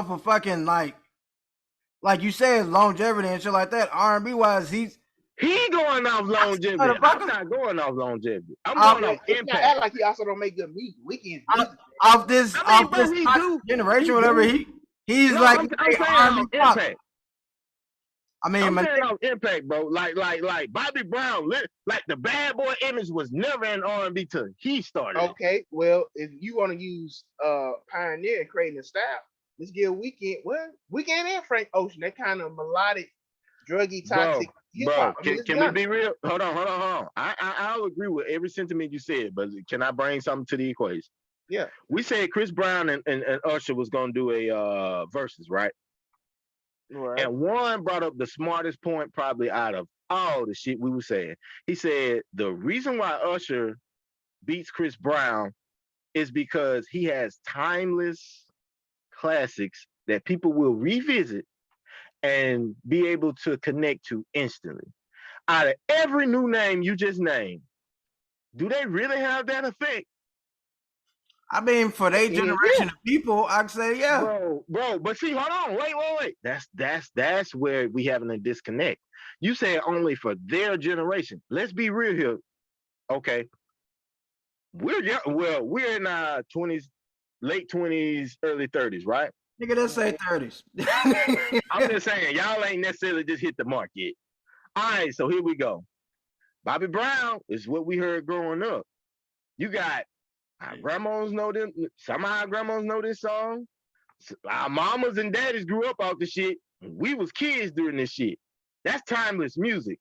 of fucking like you said, longevity and shit like that. R&B wise, He going off longevity. I'm not going off longevity. I'm going off It's not impact. act like he also don't make good music. Weeknd. off this but he do. generation, whatever. He's No, like I'm saying R&B off pop. impact. I mean, I'm saying off impact, bro. Like Bobby Brown, like the bad boy image was never in R&B till he started. Okay, well, if you want to use pioneer and creating a style, let's give Weeknd. Well, Weeknd and Frank Ocean, that kind of melodic, druggy, toxic hip Bro, hop. can we be real? Hold on. I'll agree with every sentiment you said, but can I bring something to the equation? Yeah. We said Chris Brown and Usher was gonna do a versus, right? Right. And one brought up the smartest point probably out of all the shit we were saying. He said the reason why Usher beats Chris Brown is because he has timeless classics that people will revisit and be able to connect to instantly. Out of every new name you just named, do they really have that effect? I mean, for their generation of people, I'd say Bro, but see, hold on, wait. That's where we having a disconnect. You said only for their generation. Let's be real here. Okay. We're in our 20s, late 20s, early 30s, right? Nigga, let's say 30s. I'm just saying, y'all ain't necessarily just hit the mark yet. All right, so here we go. Bobby Brown is what we heard growing up. You got our grandmas know them. Some of our grandmas know this song. Our mamas and daddies grew up off the shit. We was kids during this shit. That's timeless music.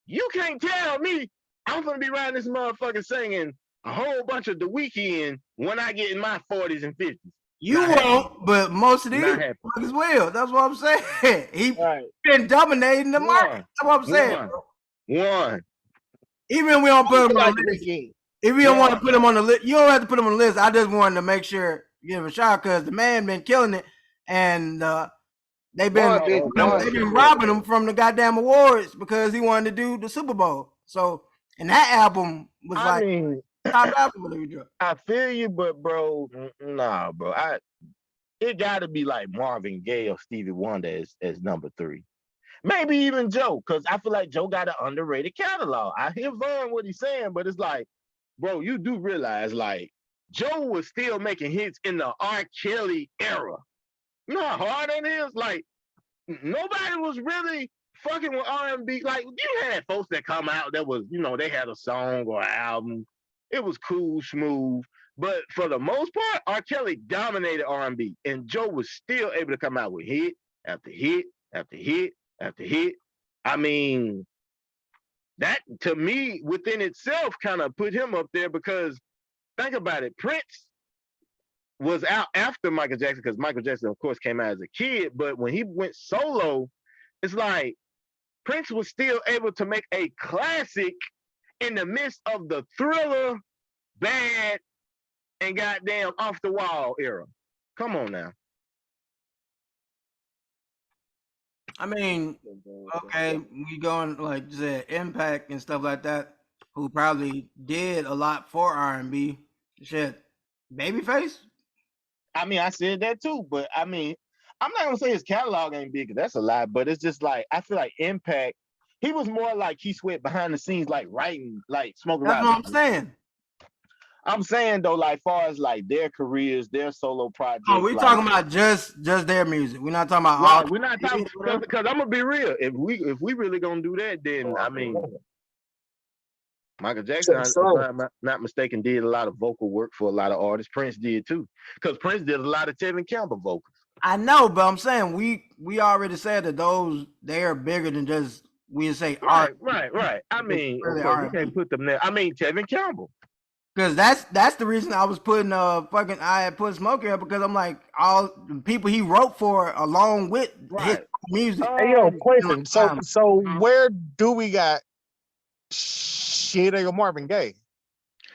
You can't tell me I'm gonna be riding this motherfucker singing a whole bunch of The Weeknd when I get in my 40s and 50s. You won't, but most of these motherfuckers will. That's what I'm saying. He been dominating the market. That's what I'm saying. One. Even if we don't put him on the list, if we don't want to put him on the list, you don't have to put him on the list. I just wanted to make sure give him a shot because the man been killing it, and they've been robbing him from the goddamn awards because he wanted to do the Super Bowl. So, and that album was top album when they dropped. I feel you, but bro, nah, bro. It got to be like Marvin Gaye or Stevie Wonder as number 3. Maybe even Joe, because I feel like Joe got an underrated catalog. I hear Vaughn what he's saying, but it's like, bro, you do realize like Joe was still making hits in the R. Kelly era. You know how hard that is? Like nobody was really fucking with R&B. Like you had folks that come out that was, they had a song or an album. It was cool, smooth. But for the most part, R. Kelly dominated R&B, and Joe was still able to come out with hit after hit after hit after hit. I mean, that to me within itself kind of put him up there because think about it, Prince was out after Michael Jackson because Michael Jackson, of course, came out as a kid. But when he went solo, it's like Prince was still able to make a classic in the midst of the Thriller, Bad, and goddamn Off the Wall era. Come on now. I mean, okay, we going like you said, Impact and stuff like that, who probably did a lot for R&B. Shit, Babyface. I mean, I said that too, but I mean, I'm not gonna say his catalog ain't big, that's a lie. But it's just like I feel like Impact. He was more like Keith Sweat behind the scenes, like writing, like smoking. That's what I'm saying. I'm saying though, like far as like their careers, their solo projects. Oh, we're talking about just their music. We're not talking about all. We're not talking because I'm gonna be real. If we really gonna do that, then I mean, Michael Jackson, if I'm not mistaken, did a lot of vocal work for a lot of artists. Prince did too, because Prince did a lot of Tevin Campbell vocals. I know, but I'm saying we already said that they are bigger than just we say art. Right. I mean, really you can't put them there. I mean, Tevin Campbell. Because that's the reason I was putting I had put Smokey up because I'm like all the people he wrote for along with his music. Hey yo, question. So where do we got shit or Marvin Gaye?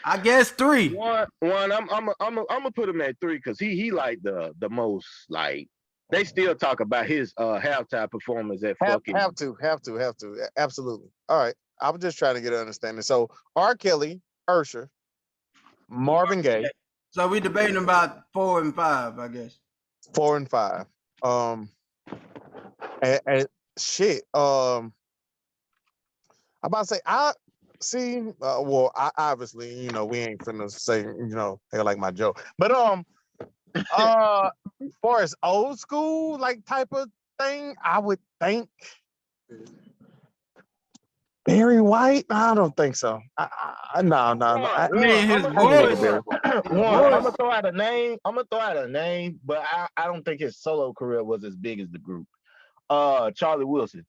I guess 3. One. I'm gonna put him at 3 because he like the most like they still talk about his halftime performance at fucking. Have to. Absolutely. All right. I was just trying to get an understanding. So R. Kelly, Usher, Marvin Gaye. So we debating about 4 and 5, I guess. 4 and 5. And shit. I'm about to say I see. Well, I obviously, we ain't finna say, they like my joke. But as far as old school like type of thing, I would think Barry White. I don't think so. No. I mean, his voice. I'm gonna throw out a name. But I don't think his solo career was as big as the group. Charlie Wilson.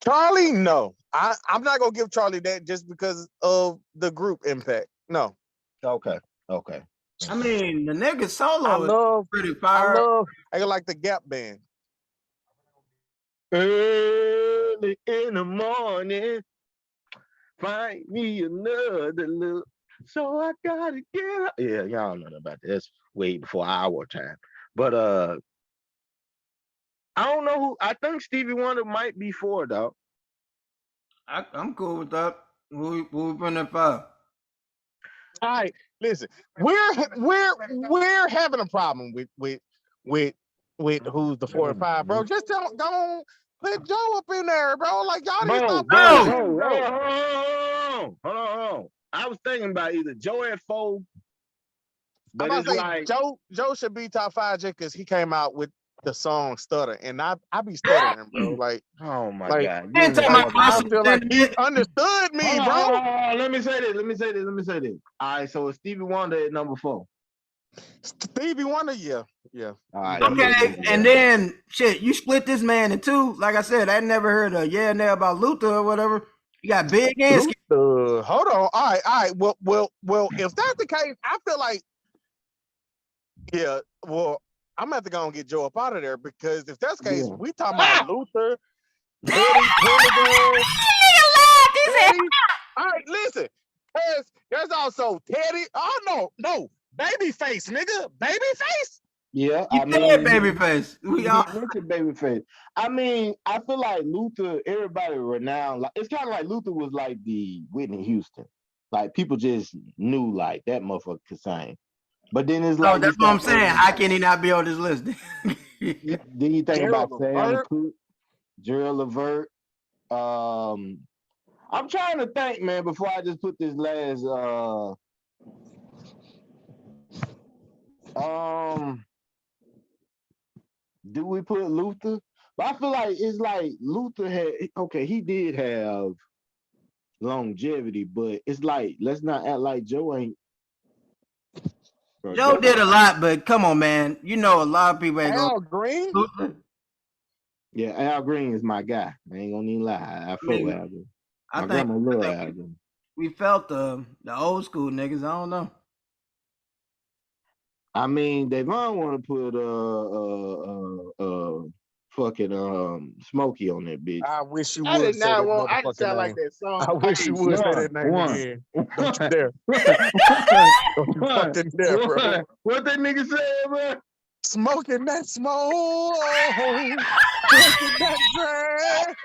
Charlie, no. I'm not gonna give Charlie that just because of the group impact. No. Okay. I mean, the nigga solo is pretty fire. I like the Gap Band. Early in the morning, find me another look. So I gotta get up. Yeah, y'all know about that. That's way before our time. But I don't know who. I think Stevie Wonder might be for though. I'm cool with that. We'll bring that five. All right, listen, we're having a problem with who's the 4 and 5, bro. Just don't put Joe up in there, bro. Like y'all need to stop Hold Joe. on. I was thinking about either Joe at 4, but I'm it's about to like say Joe should be top 5 just because he came out with the song Stutter, and I be stuttering, bro. Like, oh my like, God. Ain't talking about I feel like he understood me, Hold bro. on. Let me say this. All right, so it's Stevie Wonder at number 4. Stevie Wonder, yeah. All right. Okay, and then shit, you split this man in two. Like I said, I never heard a yeah and there about Luther or whatever. You got big and skinny. Hold on. All right. Well, if that's the case, I feel like, yeah, well, I'm gonna have to go and get Joe up out of there, because if that's the case, we talking about Luther, Teddy, Pendergrass. All right, listen. There's also Teddy. Oh no, Babyface, nigga, Babyface. Yeah, You said Babyface. We all mentioned Babyface. I mean, I feel like Luther, everybody renowned. Like, it's kind of like Luther was like the Whitney Houston. Like, people just knew like that motherfucker could sing. But then it's like, that's what I'm saying. How can he not be on this list? Then you think about Sam Cooke, Gerald Levert. I'm trying to think, man, before I just put this last do we put Luther? But I feel like it's like Luther had, okay, he did have longevity, but it's like, let's not act like Joe ain't. Joe did a lot, but come on, man. You know a lot of people ain't Al Green. Yeah, Al Green is my guy. I ain't gonna even lie. I fuck with Al Green. My grandma love Al Green. We felt the old school niggas. I don't know. I mean, Devon want to put fucking Smokey on that bitch. I wish you I would did say not that want. I motherfucking sound name. like that song. I wish you would say that name again. Don't you dare. Don't you fucking dare, bro. What that nigga said, bro? Smoking that smoke, drinking that drink.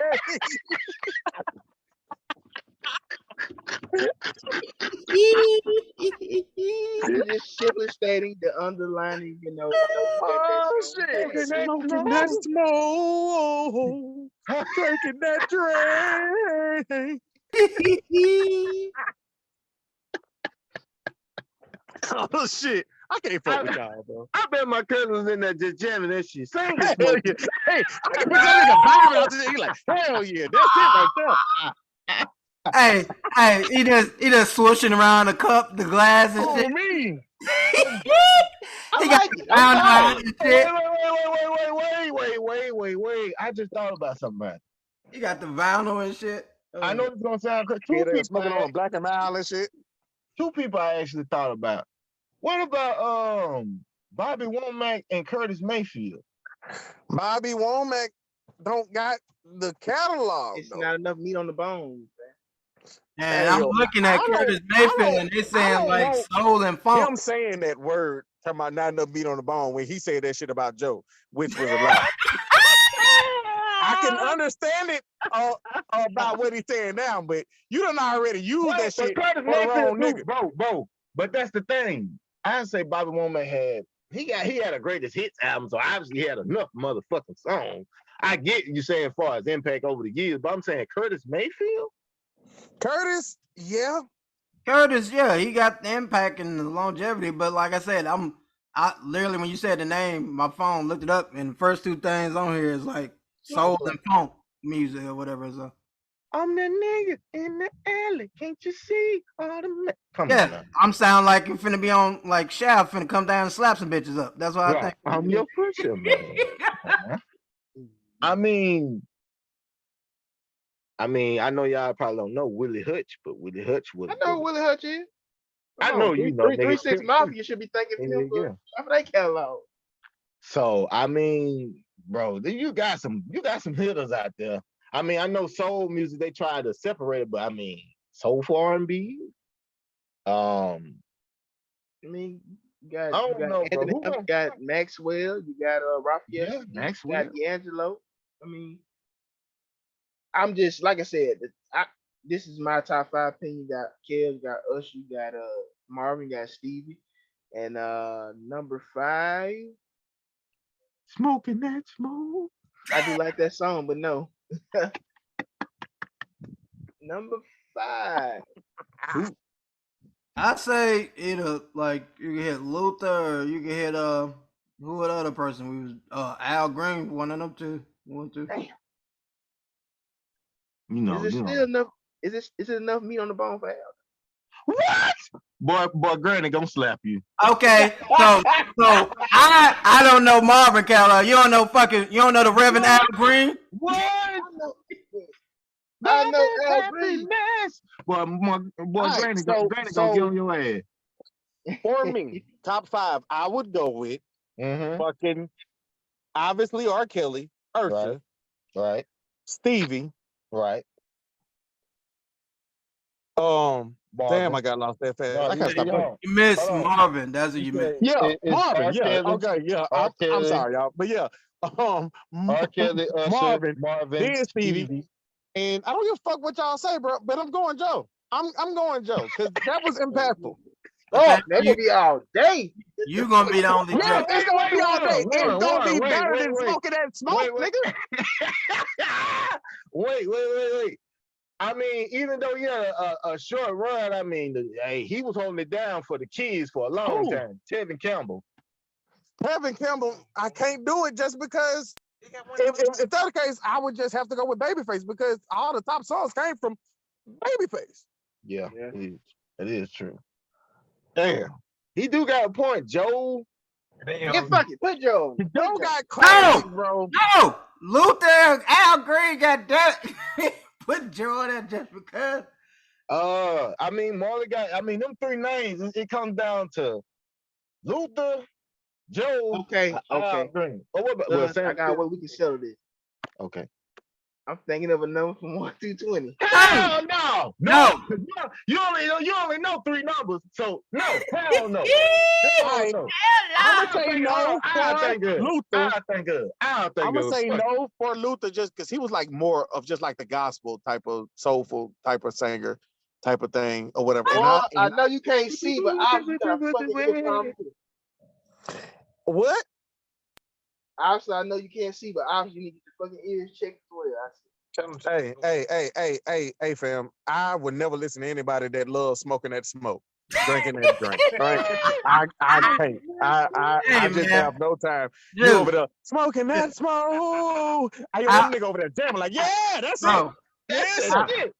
Just simply stating the underlining, Oh shit! Smoking that smoke, drinking that drink. Oh shit! I can't fuck with y'all, bro. I bet my cousins in there just jamming that shit. Sing this Hell yeah. Hey, I can put that nigga vibing out there. He like, hell yeah, that's it right there. Hey, he just swishing around the cup, the glass and shit. Me. He got the pound out and shit. Wait. I just thought about something. He got the vinyl and shit. I know it's gonna sound crazy. Yeah, they smoking on Black and Mild and shit. 2 people I actually thought about. What about Bobby Womack and Curtis Mayfield? Bobby Womack don't got the catalog. It's not enough meat on the bones, man. And I'm looking at Curtis Mayfield and they saying like soul and funk. Him saying that word, talking about not enough meat on the bone, when he said that shit about Joe, which was a lie. I can understand it about what he's saying now, but you done already used that shit for the wrong nigga. Bro. But that's the thing. I say Bobby Womack had a greatest hits album, so obviously he had enough motherfucking songs. I get you saying as far as impact over the years, but I'm saying Curtis Mayfield? Curtis, yeah. Curtis, yeah, he got the impact and the longevity, but like I said, I literally, when you said the name, my phone looked it up, and the first 2 things on here is like soul and funk music or whatever. So I'm the nigga in the alley, can't you see all the Come on now. I'm sound like you finna be on like Shaft finna come down and slap some bitches up. That's what I think. I'm your pusher, man. I mean, I know y'all probably don't know Willie Hutch, but Willie Hutch was. I know who Willie Hutch is. I know you know. 3 6 Mafia should be thanking him for that catalog. So I mean, bro, you got some hitters out there. I mean, I know soul music they try to separate it, but I mean, soulful R&B. I mean, I don't know, bro. Anthony, Who you gonna- got Maxwell, you got Raphael, Yeah, Saadiq, you Maxwell. got D'Angelo. I mean, I'm just like I said. This is my top 5 opinion. You got Kev, you got Usher, you got Marvin, you got Stevie, and number 5. Smoking that smoke. I do like that song, but no. Number 5. I say either like you can hit Luther or you can hit who the other person we was Al Green, one of them two. 1, 2. Damn. You know, Is it still enough? Is it enough meat on the bone for Al? what? Boy, Granny gonna slap you. Okay, so I don't know Marvin Calla. You don't know the Reverend Al Green. What? I know Al Green. Happiness. Boy, right, Granny, so- Granny so- gonna get on your ass. For me, top 5, I would go with Mm-hmm. fucking obviously R. Kelly, Usher, Right. Stevie. Right. Damn, I got lost that fast. I can't stop talking. You missed Hold on. Marvin. That's what you missed. Yeah, It's Marvin. R. Yeah, Kelly, okay, yeah. R. I'm Kelly. sorry, y'all, but yeah. R. Kelly, Usher, Marvin, Marvin, then Stevie. And I don't give a fuck what y'all say, bro. But I'm going Joe. I'm going Joe because that was impactful. Oh, that gonna be all day. You gonna be the only Yeah, judge. it's gonna be all day. It's gonna be wait, better wait, than wait. smoking that smoke, Wait. nigga. Wait. I mean, even though he had a short run, I mean, he was holding it down for the kids for a long Who? time. Tevin Campbell. Kevin Campbell, I can't do it just because if that's the case, I would just have to go with Babyface because all the top songs came from Babyface. Yeah, Yeah. it is true. Damn, he do got a point, Joe. Yeah, fuck it. Put Joe. Joe got classic, bro. No, Luther, Al Green got that. Put Joe on that just because. I mean, Marley got. I mean, them 3 names. It comes down to Luther, Joe. Okay. Green. Oh, what about? Well, Sam I got Phillips. what we can settle this. Okay. I'm thinking of a number from 1 through 20. Hell no. No. You only know 3 numbers. So no. Hell no. Hell no. I'm gonna say no I think for good. Luther. I think good. I'm gonna say no for Luther just because he was like more of just like the gospel type of soulful type of singer type of thing or whatever. And Well, I know you can't see, but obviously you got a fucking eardrum. what? Obviously, I know you can't see, but obviously you need to get your fucking ears checked as well. Hey, fam. I would never listen to anybody that loves smoking that smoke, drinking that drink. Right? I can't. I Hey, just man. have no time. You Dude. over there smoking that smoke. I hear that nigga over there jamming like, yeah, that's Bro, it. Yes, That's it.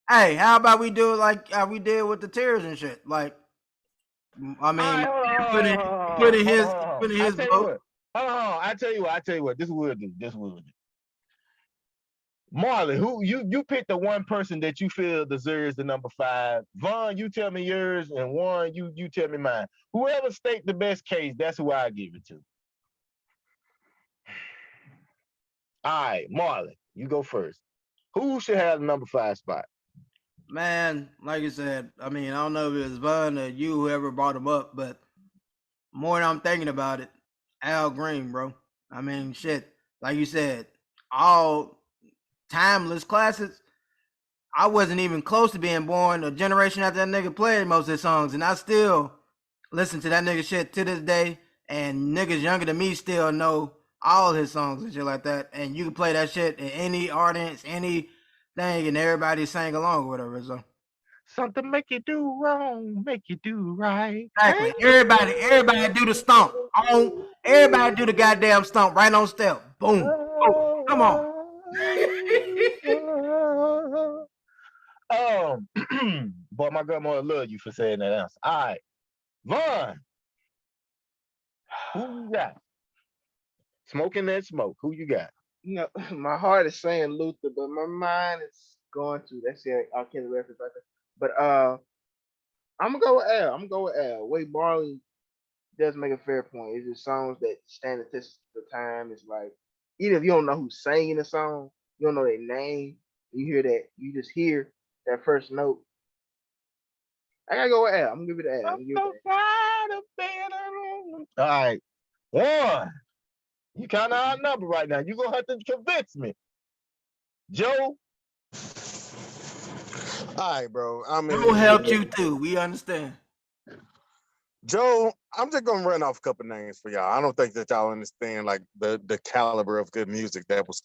hey, how about we do it like we did with the tears and shit? Like, I mean, putting his vote. I tell you what. This will do. Marley, who you pick the one person that you feel deserves the number 5. Vaughn, you tell me yours, and Warren, you tell me mine. Whoever state the best case, that's who I give it to. All right, Marley, you go first. Who should have the number 5 spot? Man, like you said, I mean, I don't know if it was Vaughn or you, whoever brought him up, but more than I'm thinking about it, Al Green, bro. I mean, shit, like you said, all timeless classics. I wasn't even close to being born a generation after that nigga played most of his songs, and I still listen to that nigga shit to this day, and niggas younger than me still know all his songs and shit like that, and you can play that shit in any audience, anything, and everybody sang along or whatever, so. Something make you do wrong, make you do right. Exactly. Everybody do the stomp. Everybody do the goddamn stomp right on step. Boom. Oh, come on. Boy, my grandmother love you for saying that answer. All right. Vaughn, who you got? Smoking that smoke. Who you got? You know, my heart is saying Luther, but my mind is going to that's it. I can't reference right there. But I'm gonna go with Al. Wade Barley does make a fair point. It's just songs that stand the test of time. It's like even if you don't know who's singing the song, you don't know their name, you hear that, you just hear that first note. I gotta go with Al. I'm gonna give it to Al. I'm so tired of being alone. All right. One. You kind of outnumbered right now. You're gonna have to convince me. Joe. All right, bro. I mean, Who helped you too? We understand. Joe, I'm just gonna run off a couple names for y'all. I don't think that y'all understand like the caliber of good music that was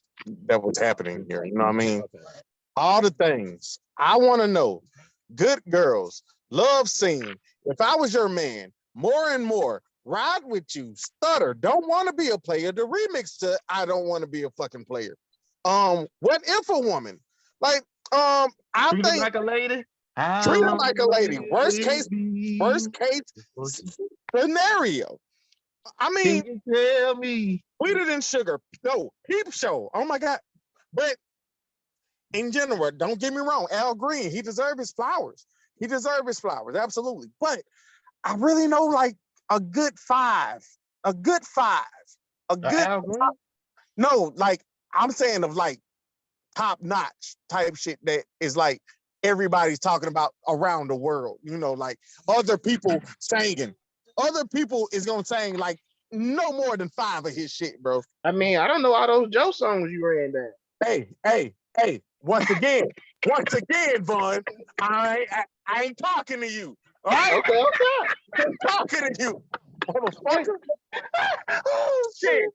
happening here. You know what I mean? All the things I want to know. Good girls, love scene. If I was your man, more and more, ride with you, stutter, don't want to be a player. The remix to I don't want to be a fucking player. What if a woman? Like, I Treat her think like a lady. treat her like a lady. Worst case scenario. I mean, Can you tell me? Sweeter Than Sugar. No, Peep Show. Oh my God. But in general, don't get me wrong, Al Green, he deserves his flowers. He deserves his flowers, absolutely. But I really know like a good five. A good five. A good Al Green? No, like I'm saying of like top notch type shit that is like everybody's talking about around the world. You know, like other people singing. Other people is gonna sing like no more than 5 of his shit, bro. I mean, I don't know all those Joe songs you ran down. Hey. Once again, Vaughn, I ain't talking to you. All right? Okay. I'm talking to you. Motherfucker. Oh shit.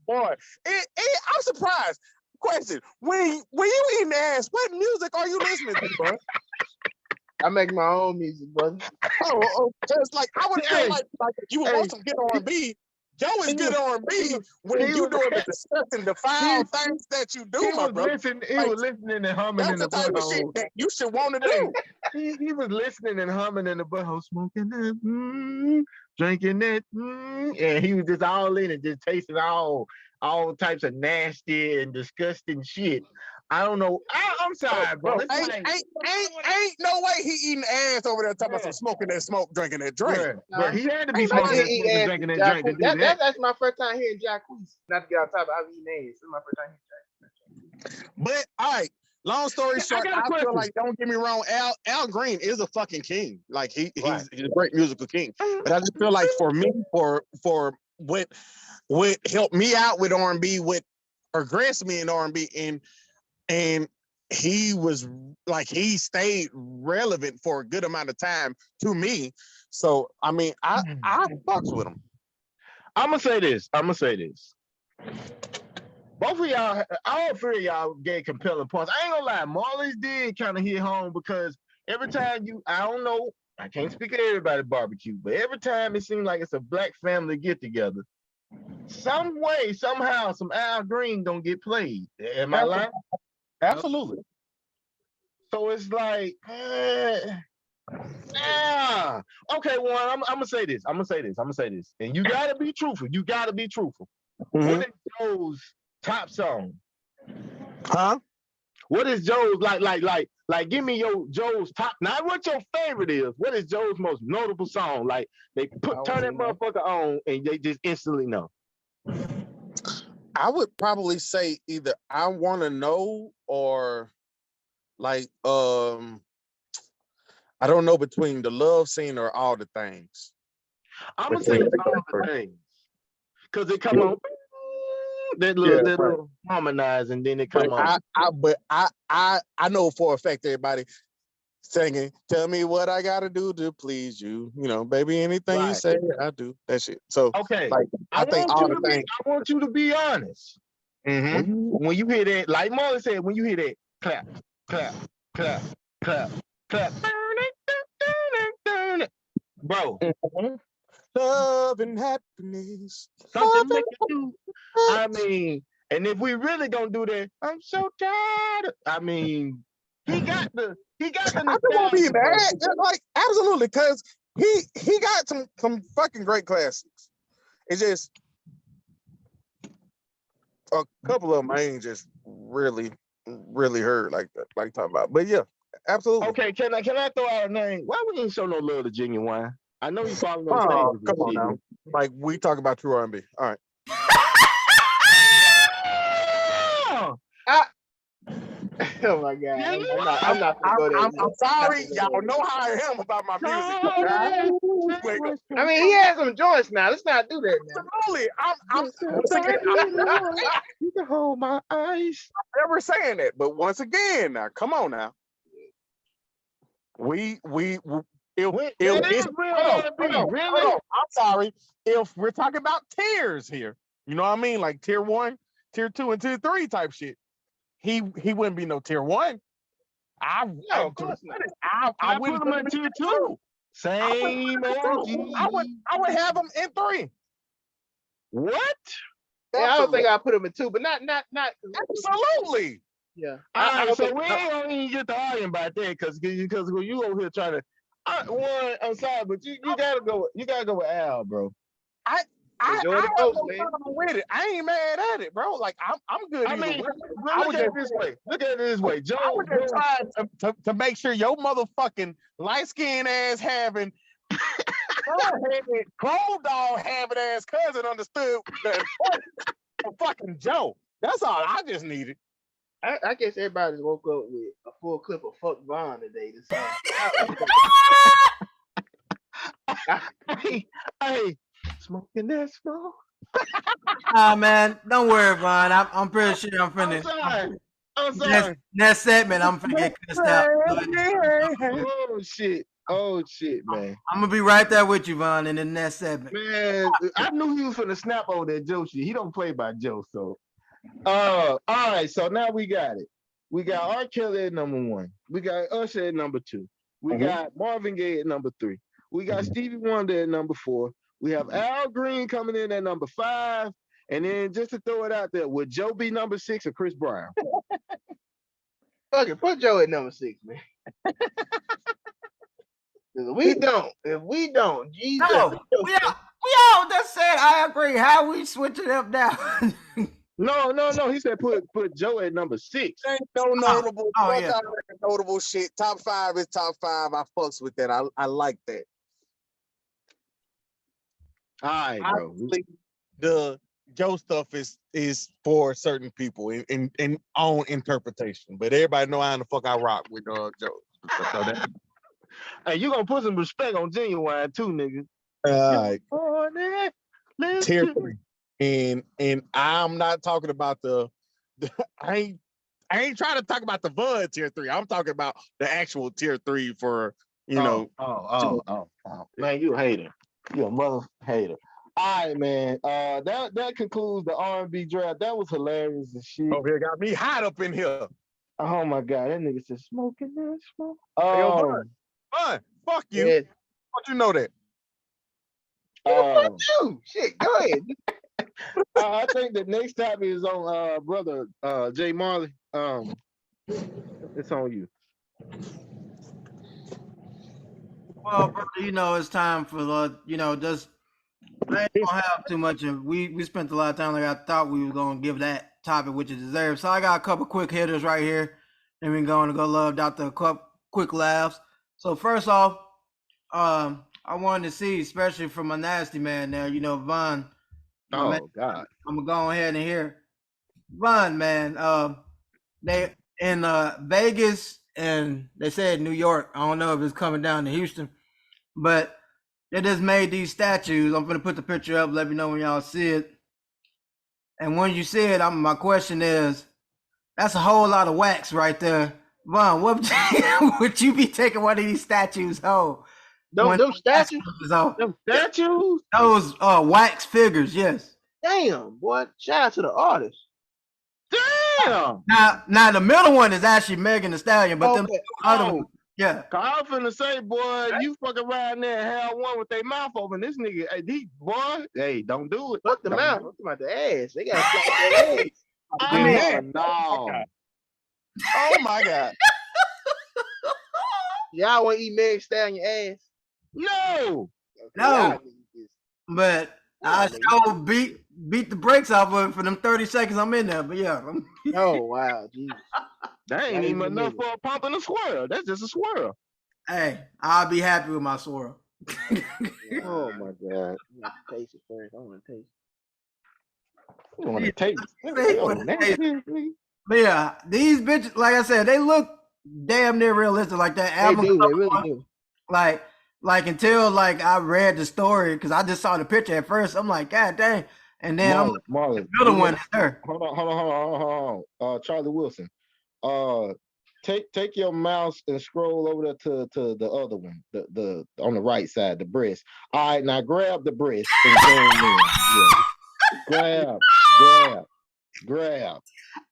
Boy. I'm surprised. Question: When you eating ass, what music are you listening to, bro? I make my own music, brother. Oh, just like I would feel like if you would want some good R&B. Joe is good R&B when you doing the disgusting, the foul things that you do, my brother. He was listening and humming That's in the the type of shit butthole. that you should want to do. He was listening and humming in the butthole, smoking that, drinking that, and he was just all in it, just tasting all types of nasty and disgusting shit. I don't know. I'm sorry, bro. Ain't no way he eating ass over there talking about some smoking that smoke, drinking that drink. Bro, he had to be I smoking did that eat smoke and ass drinking with that drink to do that. That's my first time hearing Jacquees. Not to get off topic, I've eaten ass. This is my first time hearing Jacquees. But all right, long story short, got a I feel question. like, don't get me wrong, Al Green is a fucking king. Like he's a great musical king. But I just feel like for me, for what helped me out with R&B, what progressed me in R&B, and he was like he stayed relevant for a good amount of time to me. So I mean, I fucks with him. I'm gonna say this. Both of y'all, all 3 of y'all gave compelling points. I ain't gonna lie, Marley's did kind of hit home because every time I don't know, I can't speak of everybody barbecue, but every time it seems like it's a black family get together, some way, somehow, some Al Green gonna get played. Am I lying? Absolutely. So it's like, okay, well, I'm gonna say this. And you gotta be truthful. Mm-hmm. What is Joe's top song? Huh? What is Joe's like? Give me Joe's top. Not what your favorite is. What is Joe's most notable song? Like they turn that motherfucker on and they just instantly know. I would probably say either I Want to Know or like I don't know, between the love scene or All the Things. I'm gonna say All the Things because they come on that little harmonize and then it come on. I know for a fact everybody singing, tell me what I gotta do to please you. You know, baby, anything you say, I do that shit. So okay, like I think All the Things. I want you to be honest. Mm-hmm. When you hear that, like Molly said, when you hear that, clap, clap, clap, clap, clap, bro. Mm-hmm. Love and happiness. Something make you do. I mean, and if we really gonna do that, I'm so tired. I mean, he got the. I just want to be mad. Like absolutely, because he got some fucking great classics. It's just a couple of them I ain't just really heard like that, like talking about. But yeah, absolutely. Okay, can I throw out a name? Why we ain't show no love to Genuine? I know he's following on stage. Come on now. Like we talk about true R&B. All right. Oh my god. I'm not I'm, gonna go I'm, there. I'm sorry, y'all know how I am about my music. Guys. Wait, I mean, he has some joints now. Let's not do that now. absolutely. Once again, I'm You can hold my eyes. never saying that, but once again, now come on now. If That it's is real R&B. Really? I'm sorry. If we're talking about tiers here, you know what I mean? Like tier 1, tier 2, and tier 3 type shit. He wouldn't be no tier 1. No, of course not. I I wouldn't put him in tier 2. Same LG. I would have him in 3. What? Yeah, I don't think I put him in 2, but not. Absolutely. Yeah. All I right, don't so think- we ain't gonna even get to arguing about that because when you over here trying to. I'm sorry, but you gotta go. You gotta go with Al, bro. Enjoy the have post, no man. problem with it. I ain't mad at it, bro. Like I'm good. I either mean, way. look at it this way. Look at it this way. I Joe, was just trying to make sure your motherfucking light skinned ass having cold dog having ass cousin understood the importance of fucking Joe. That's all I just needed. I guess everybody just woke up with a full clip of Fuck Vaughn today. hey, smoking that smoke. Man, don't worry, Vaughn. I'm pretty sure I'm I'm finna. sorry. I'm Next, sorry. next segment, I'm finna get cussed out. Oh shit, man. I'm gonna be right there with you, Vaughn, in the next segment. Man, I knew he was finna snap on that Joe shit. He don't play by Joe, so. All right, so now we got it. We got R. Kelly at number 1. We got Usher at number 2. We got Marvin Gaye at number 3. We got Stevie Wonder at number 4. We have Al Green coming in at number 5. And then just to throw it out there, would Joe be number 6 or Chris Brown? Fuck it, put Joe at number 6, man. If we don't, Jesus. No, we all just said I agree. How we switch it up now? No. He said put Joe at number 6. Ain't no notable. Oh, fuck yeah. out of that notable shit. Top 5 is top 5. I fucks with that. I like that. All right, bro. Honestly, the Joe stuff is for certain people in own interpretation, but everybody know how the fuck I rock with Joe. So that, Hey, you gonna put some respect on Genuine too, nigga. all right. Tier 3, and I'm not talking about the I ain't trying to talk about the Bud tier 3. I'm talking about the actual tier 3 for Oh. Man, you a hater. You a mother hater. All right, man. That concludes the R&B draft. That was hilarious as shit. over here got me hot up in here. Oh my god, that nigga said smoking that smoke. Yo, Bud, fuck you. Yeah. Don't you know that? Fuck you. Shit, go ahead. I think the next topic is on brother Jay Marley. It's on you. Well, brother, it's time for just I ain't gonna have too much of. We spent a lot of time like I thought we were gonna give that topic which it deserves. So I got a couple quick hitters right here, and we're going to go love Dr. a couple quick laughs. So first off, I wanted to see, especially from my nasty man there, Von. Oh God. I'm gonna go ahead and hear Von, man. They in Vegas and they said New York. I don't know if it's coming down to Houston, but they just made these statues. I'm gonna put the picture up. Let me know when y'all see it. And when you see it, my question is, that's a whole lot of wax right there, Von. What would you be taking one of these statues home? Them statues? Them statues? Those wax figures, yes. Damn, boy. Shout out to the artist. Damn. Now the middle one is actually Megan Thee Stallion, but them other ones, yeah. I was finna say, boy, you fuck around there and have one with their mouth open. This nigga, hey, don't do it. Fuck the mouth. I'm talking about the ass. They got their ass. I mean, no. Oh my God. Y'all want to eat Meg Stallion ass? No. No. But I still beat the brakes off of it for them 30 seconds I'm in there. But yeah. Oh wow, Jesus. That ain't even enough for a pump and a swirl. That's just a swirl. Hey, I'll be happy with my swirl. Oh my God. Taste it first. I want to taste. You want to taste? Say you wanna taste it. But yeah, these bitches, like I said, they look damn near realistic. Like that They album, do. They really do. like until like I read the story because I just saw the picture at first. I'm like, God dang! And then I'm like, Marlon, the middle one is her. hold on. Charlie Wilson. Take your mouse and scroll over there to the other one, the on the right side, the breast. All right, now grab the breast and zoom in. Yeah. Grab.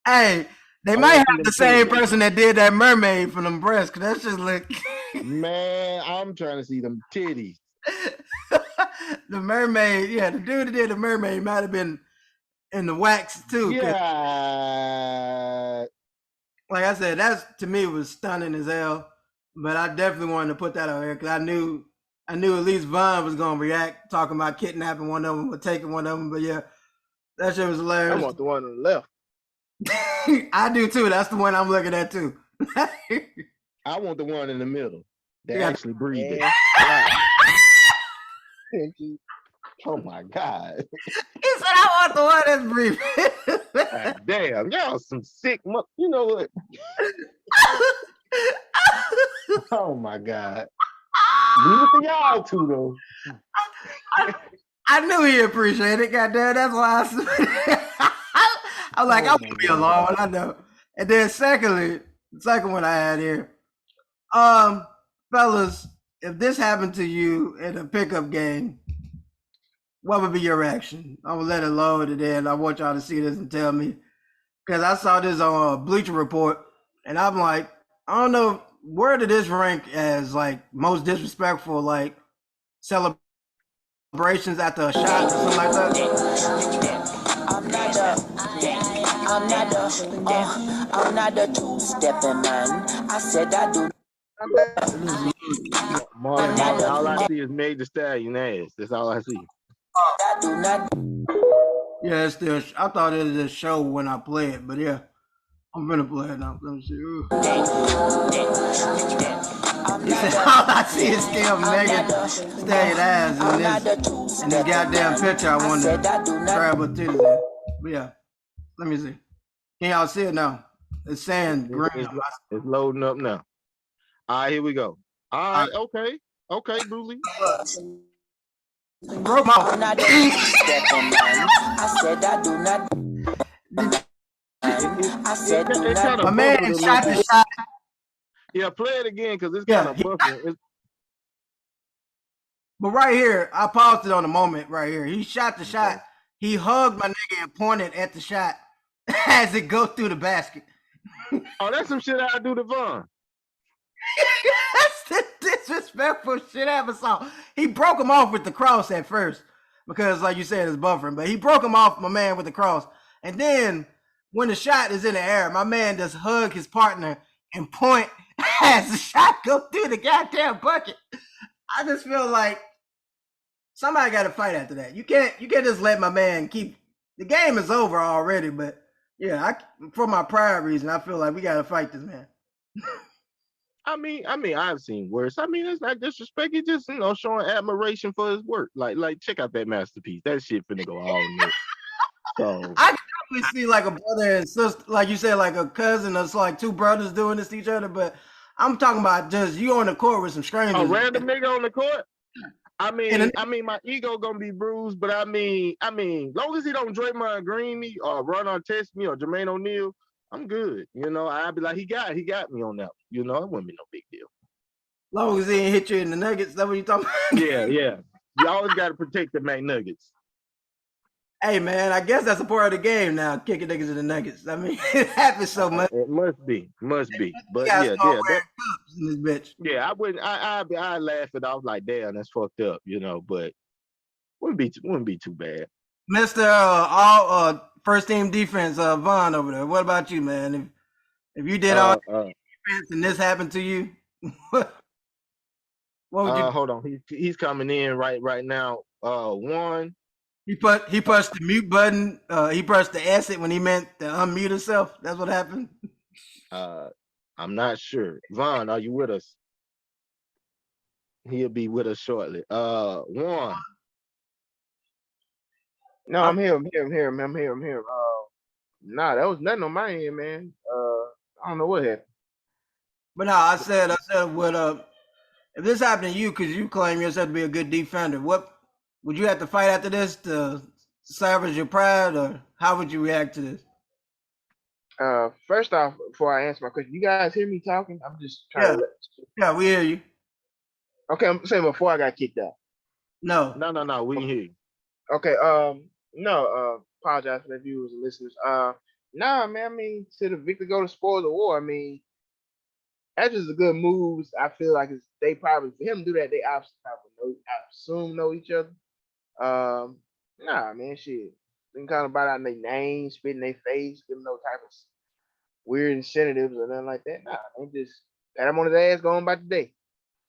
Hey, they I might wanna have see them the same titties. person that did that mermaid from them breasts. Cause that's just like Man, I'm trying to see them titties. the mermaid. Yeah, the dude that did the mermaid might have been in the wax too. Yeah. Like I said, that's to me was stunning as hell. But I definitely wanted to put that out here because I knew at least Vaughn was gonna react, talking about kidnapping one of them or taking one of them. But yeah, that shit was I hilarious. want the one on the left. I do too. That's the one I'm looking at too. I want the one in the middle that Yeah. actually breathed. Yeah. Right. Oh my God. He said, "I want the one that's breathing." God damn, y'all some sick you know what? Oh my God. Leave it to y'all too though. I knew he appreciated it. Goddamn, that's why I'm like, Oh I'm my gonna be God. alone. I know. And then secondly, the second one I had here, fellas, if this happened to you in a pickup game, what would be your reaction? I will let it load and then I want y'all to see this and tell me. Because I saw this on a Bleacher Report and I'm like, I don't know, where did this rank as like most disrespectful, like celebrations after a shot or something like that? I'm not a two-stepping man. I said I do. Marlon, all I see is Meg Thee Stallion ass. That's all I see. I do not. Yeah, it's still. I thought it was a show when I play it, but yeah, I'm gonna play it now. Let me see. Ooh. He said, all I see is still Megan Stallion ass in this goddamn picture. I wanted to grab her titties in. But yeah, let me see. Can y'all see it now? It's saying green. It's loading up now. All right, here we go. All right, okay, Bruce. Broke my. I said I do not. I said do not. My man shot the shot. Yeah, play it again because it's kind of buffering. But right here, I paused it on the moment right here. He shot the shot. He hugged my nigga and pointed at the shot as it goes through the basket. Oh, that's some shit I do to Vaughn. That's the disrespectful shit I ever saw. He broke him off with the cross at first because, like you said, it's buffering. But he broke him off, my man, with the cross. And then when the shot is in the air, my man just hug his partner and point as the shot goes through the goddamn bucket. I just feel like somebody got to fight after that. You can't just let my man keep. The game is over already, but yeah, for my pride reason, I feel like we got to fight this man. I mean, I've seen worse. I mean, it's not disrespect. It's just, showing admiration for his work. Like check out that masterpiece. That shit finna go all in there. So I can definitely see like a brother and sister, like you said, like a cousin. It's like two brothers doing this to each other. But I'm talking about just you on the court with some strangers. A random nigga on the court. I mean, my ego gonna be bruised, but I mean, long as he don't Draymond Green me or run on test me or Jermaine O'Neal, I'm good. I'd be like, he got me on that. It wouldn't be no big deal. Long as he ain't hit you in the nuggets, that's what you talking about? Yeah. You always got to protect the McNuggets. Hey man, I guess that's a part of the game now. Kicking niggas in the nuggets. I mean, it happens so much. It must be. But yeah. In this bitch. Yeah, I wouldn't. I laugh it off like, damn, that's fucked up, But wouldn't be too bad. Mr. First team defense, Vaughn over there. What about you, man? If you did all defense and this happened to you, what would you? Hold on, he's coming in right now. One. He pushed the mute button. He pressed the exit when he meant to unmute himself. That's what happened. I'm not sure. Vaughn, are you with us? He'll be with us shortly. One. No, I'm here. I'm here. Nah, that was nothing on my end, man. I don't know what happened. But no, I said, what if this happened to you, because you claim yourself to be a good defender, what would you have to fight after this to salvage your pride, or how would you react to this? First off, before I answer my question, you guys hear me talking? I'm just trying to. Yeah, we hear you. Okay, I'm saying before I got kicked out. No. We can hear you. Okay, no, apologize for the viewers and listeners. Nah, man, I mean, to the victor go to spoil the war. I mean, that's just a good moves. I feel like they probably, for him to do that, they obviously probably know each other. Nah, man, shit. They can kind of bite out their names, spit in their face, give them no type of weird incentives or nothing like that. Nah, they just pat him on his ass going about the day.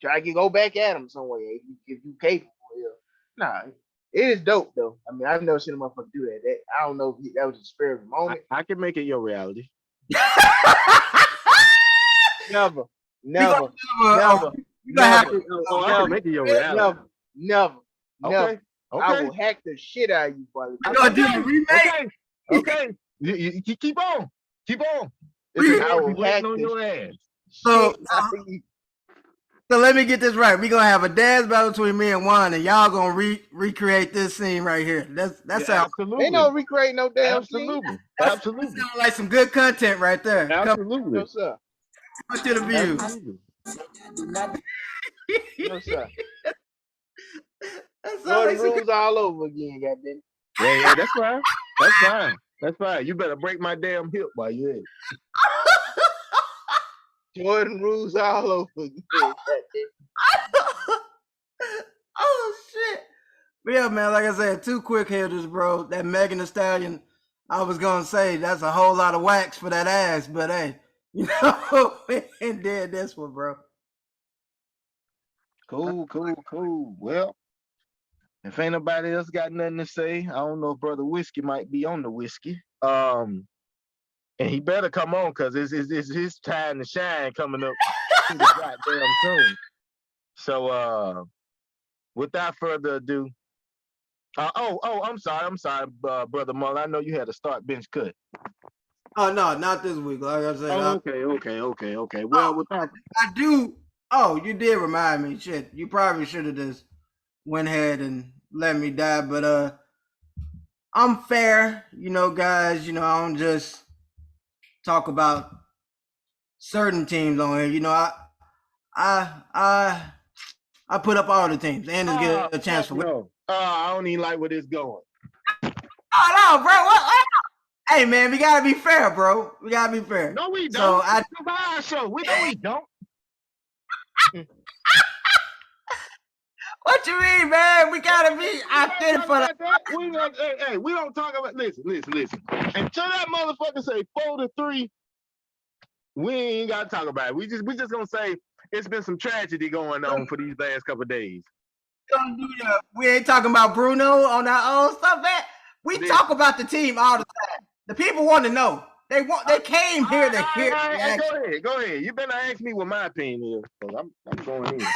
Try to go back at him some way if you capable. Yeah. Nah, it is dope though. I mean, I've never seen a motherfucker do that. I don't know if that was a spirit of the moment. I can make it your reality. Never. You have to. I can make it your reality. Never. Okay. I will hack the shit out of you, buddy. You gonna do the remake? Okay. You keep on. Keep on. I will hack on your ass. So let me get this right. We're gonna have a dance battle between me and Juan, and y'all gonna recreate this scene right here. That sounds absolutely. Ain't no recreate no damn absolutely. scene. Absolutely. That sounds like some good content right there. Absolutely. What's up? Come to the view. What's up? Jordan rules all over again, goddamn. Yeah, that's fine. That's fine. That's fine. You better break my damn hip while you're at it. Jordan rules all over again. Oh shit! But yeah, man. Like I said, 2 quick hitters, bro. That Megan Thee Stallion. I was gonna say that's a whole lot of wax for that ass, but hey, you know, and did this one, bro. Cool. Well, if ain't nobody else got nothing to say, I don't know if Brother Whiskey might be on the whiskey. And he better come on because it's his time to shine coming up goddamn soon. So without further ado, I'm sorry, Brother Mullen. I know you had a start bench cut. Oh no, not this week. Like I said. Okay. Well, without I do. Oh, you did remind me. Shit, you probably should have just went ahead and let me die. But I'm fair, you know, guys. You know, I don't just talk about certain teams on here. You know, I put up all the teams and just get a chance for. No. I don't even like where this going. Oh no, bro! What? Hey man, we gotta be fair, bro. We gotta be fair. No, we don't. So it's our show. We don't. What you mean, man? We gotta be. I fit for the. We don't talk about. Listen. Until that motherfucker say 4-3, we ain't gotta talk about it. We just gonna say it's been some tragedy going on for these last couple of days. We ain't talking about Bruno on our own stuff, man. We talk about the team all the time. The people want to know. They came here to hear. Go ahead. You better ask me what my opinion is. I'm going in.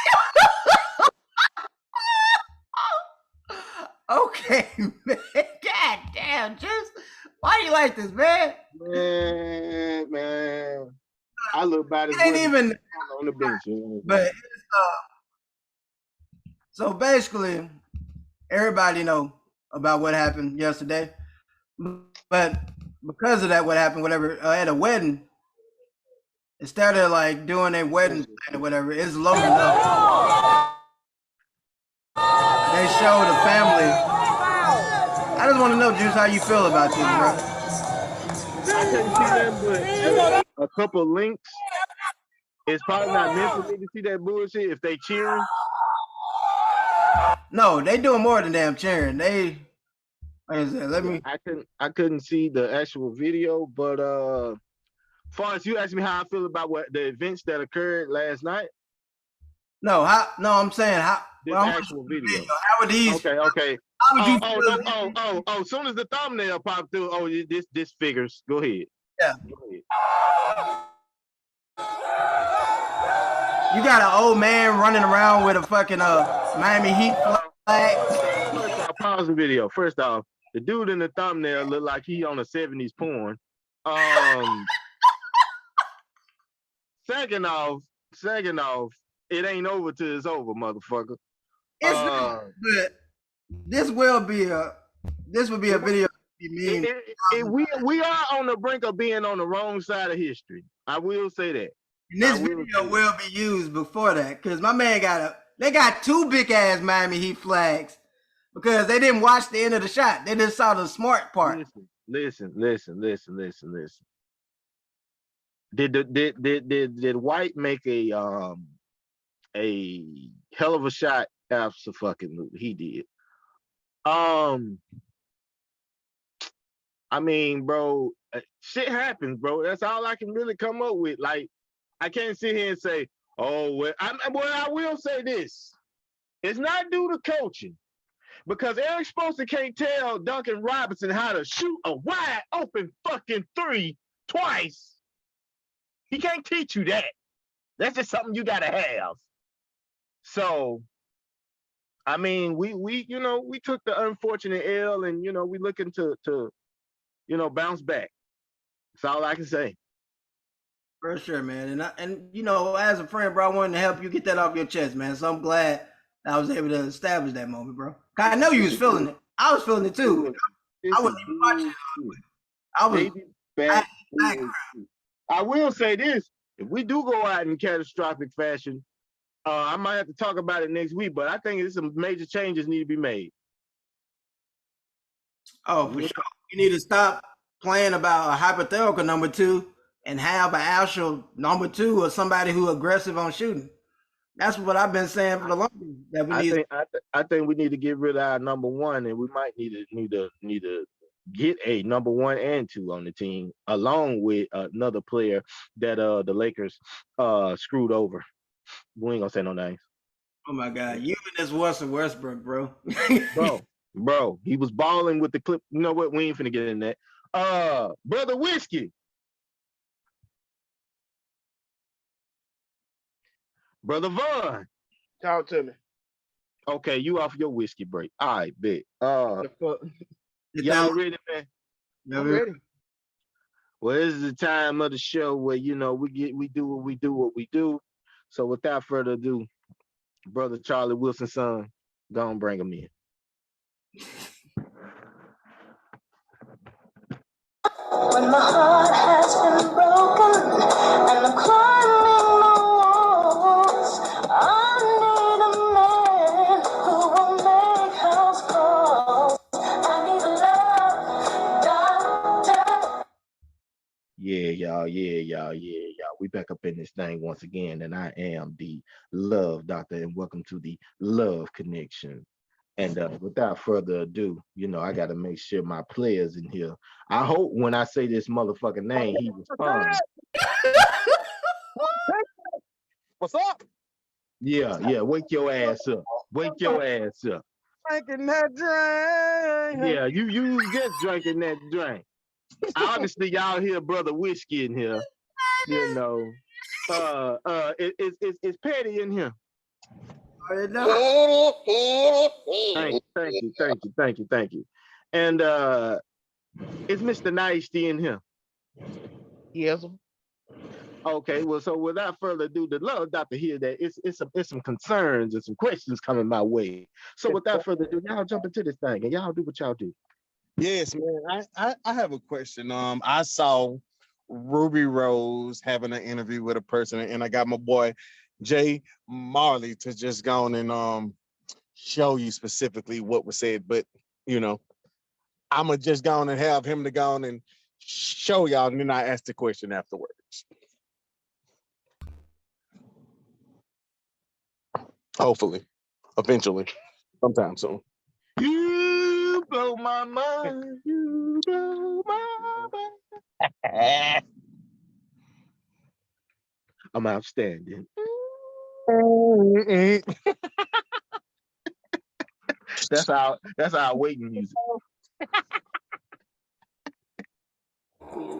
Okay, man. God damn, just why you like this, man? Man. I look bad as ain't even on the bench. But so basically, everybody know about what happened yesterday. But because of that, what happened, whatever, at a wedding, instead of like doing a wedding or whatever, it's low enough. They show the family. I just want to know, Juice, how you feel about this, bro. I couldn't see them, but a couple links. It's probably not meant for me to see that bullshit if they cheering. No, they doing more than damn cheering. They, like I said, I couldn't see the actual video, but as far as you asked me how I feel about what the events that occurred last night. I'm saying how. This actual video. How would these? Okay. How would you as soon as the thumbnail popped through, this figures. Go ahead. Yeah. Go ahead. You got an old man running around with a fucking Miami Heat flag. First off, pause the video. First off, the dude in the thumbnail looked like he on a 70s porn. Um, second off, it ain't over till it's over, motherfucker. It's not, but this would be a video. We are on the brink of being on the wrong side of history. I will say that. And this video will be used before that, because my man they got 2 big ass Miami Heat flags because they didn't watch the end of the shot. They just saw the smart part. Listen. Did White make a hell of a shot? Absolutely, he did. I mean, bro, shit happens, bro. That's all I can really come up with. Like, I can't sit here and say, oh, well, I will say this. It's not due to coaching, because Eric Spoelstra can't tell Duncan Robinson how to shoot a wide open fucking 3 twice. He can't teach you that. That's just something you gotta have. So, I mean, we took the unfortunate L, and we looking to bounce back. That's all I can say. For sure, man. And as a friend, bro, I wanted to help you get that off your chest, man. So I'm glad I was able to establish that moment, bro. I know you was feeling it. I was feeling it too. I wasn't even watching it. I was back. I will say this: if we do go out in catastrophic fashion, I might have to talk about it next week. But I think there's some major changes need to be made. Oh, for sure. You need to stop playing about a hypothetical number 2 and have an actual number 2 or somebody who aggressive on shooting. That's what I've been saying for the longest. That we need. I think we need to get rid of our number 1, and we might need to get a number 1 and 2 on the team, along with another player that the Lakers screwed over. We ain't gonna say no names. Oh my God, you and this Westbrook, bro. Bro, he was balling with the clip. You know what? We ain't finna get in that. Brother Whiskey. Brother Vaughn. Talk to me. Okay, you off your whiskey break. All right, bet. Y'all ready, man? I'm ready. Well, this is the time of the show where we do what we do. So without further ado, Brother Charlie Wilson's son, go and bring him in. When my heart has been broken and I'm climbing the walls, I need a man who will make house calls. I need a love doctor. Yeah, y'all. We back up in this thing once again, and I am the Love Doctor, and welcome to the Love Connection. And without further ado, I got to make sure my players in here. I hope when I say this motherfucking name, he responds. What's up? Yeah. Wake your ass up. Drinking that drink. Yeah, you was just drinking that drink. Obviously, y'all hear Brother Whiskey in here. It's Patty in here. Thank you. And is Mr. Nasty in here? Yes. Okay, well, so without further ado, the Love Doctor here that it's some concerns and some questions coming my way. So without further ado, y'all jump into this thing and y'all do what y'all do. Yes, man. I have a question. I saw Ruby Rose having an interview with a person, and I got my boy Jay Marley to just go on and show you specifically what was said. But I'm gonna just go on and have him to go on and show y'all, and then I ask the question afterwards. Hopefully, eventually, sometime soon. You blow my mind. You blow my mind. I'm outstanding. That's our waiting music.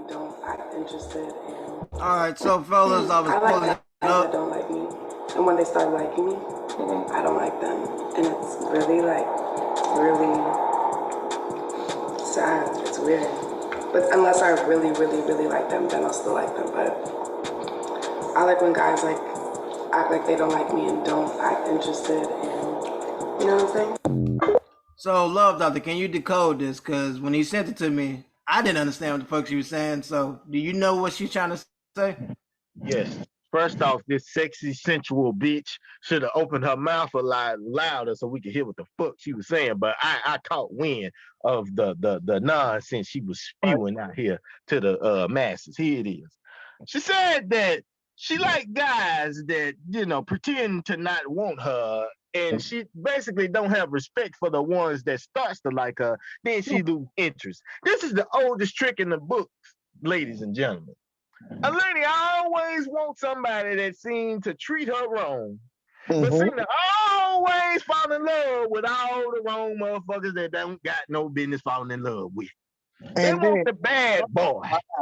Don't act interested in. All right, so fellas, I was pulling it up. Don't like me, and when they start liking me, I don't like them, and it's really sad. It's weird. But unless I really, really, really like them, then I'll still like them. But I like when guys like act like they don't like me and don't act interested in, you know what I'm saying? So, Love Doctor, can you decode this? Because when he sent it to me, I didn't understand what the fuck she was saying. So, do you know what she's trying to say? Yes. First off, this sexy, sensual bitch should have opened her mouth a lot louder so we could hear what the fuck she was saying. But I caught wind of the nonsense she was spewing out here to the masses. Here it is. She said that she liked guys that, you know, pretend to not want her, and she basically don't have respect for the ones that starts to like her, then she lose interest. This is the oldest trick in the book, ladies and gentlemen. A lady always wants somebody that seems to treat her wrong, but seem to always fall in love with all the wrong motherfuckers that don't got no business falling in love with. They And want then the bad boy.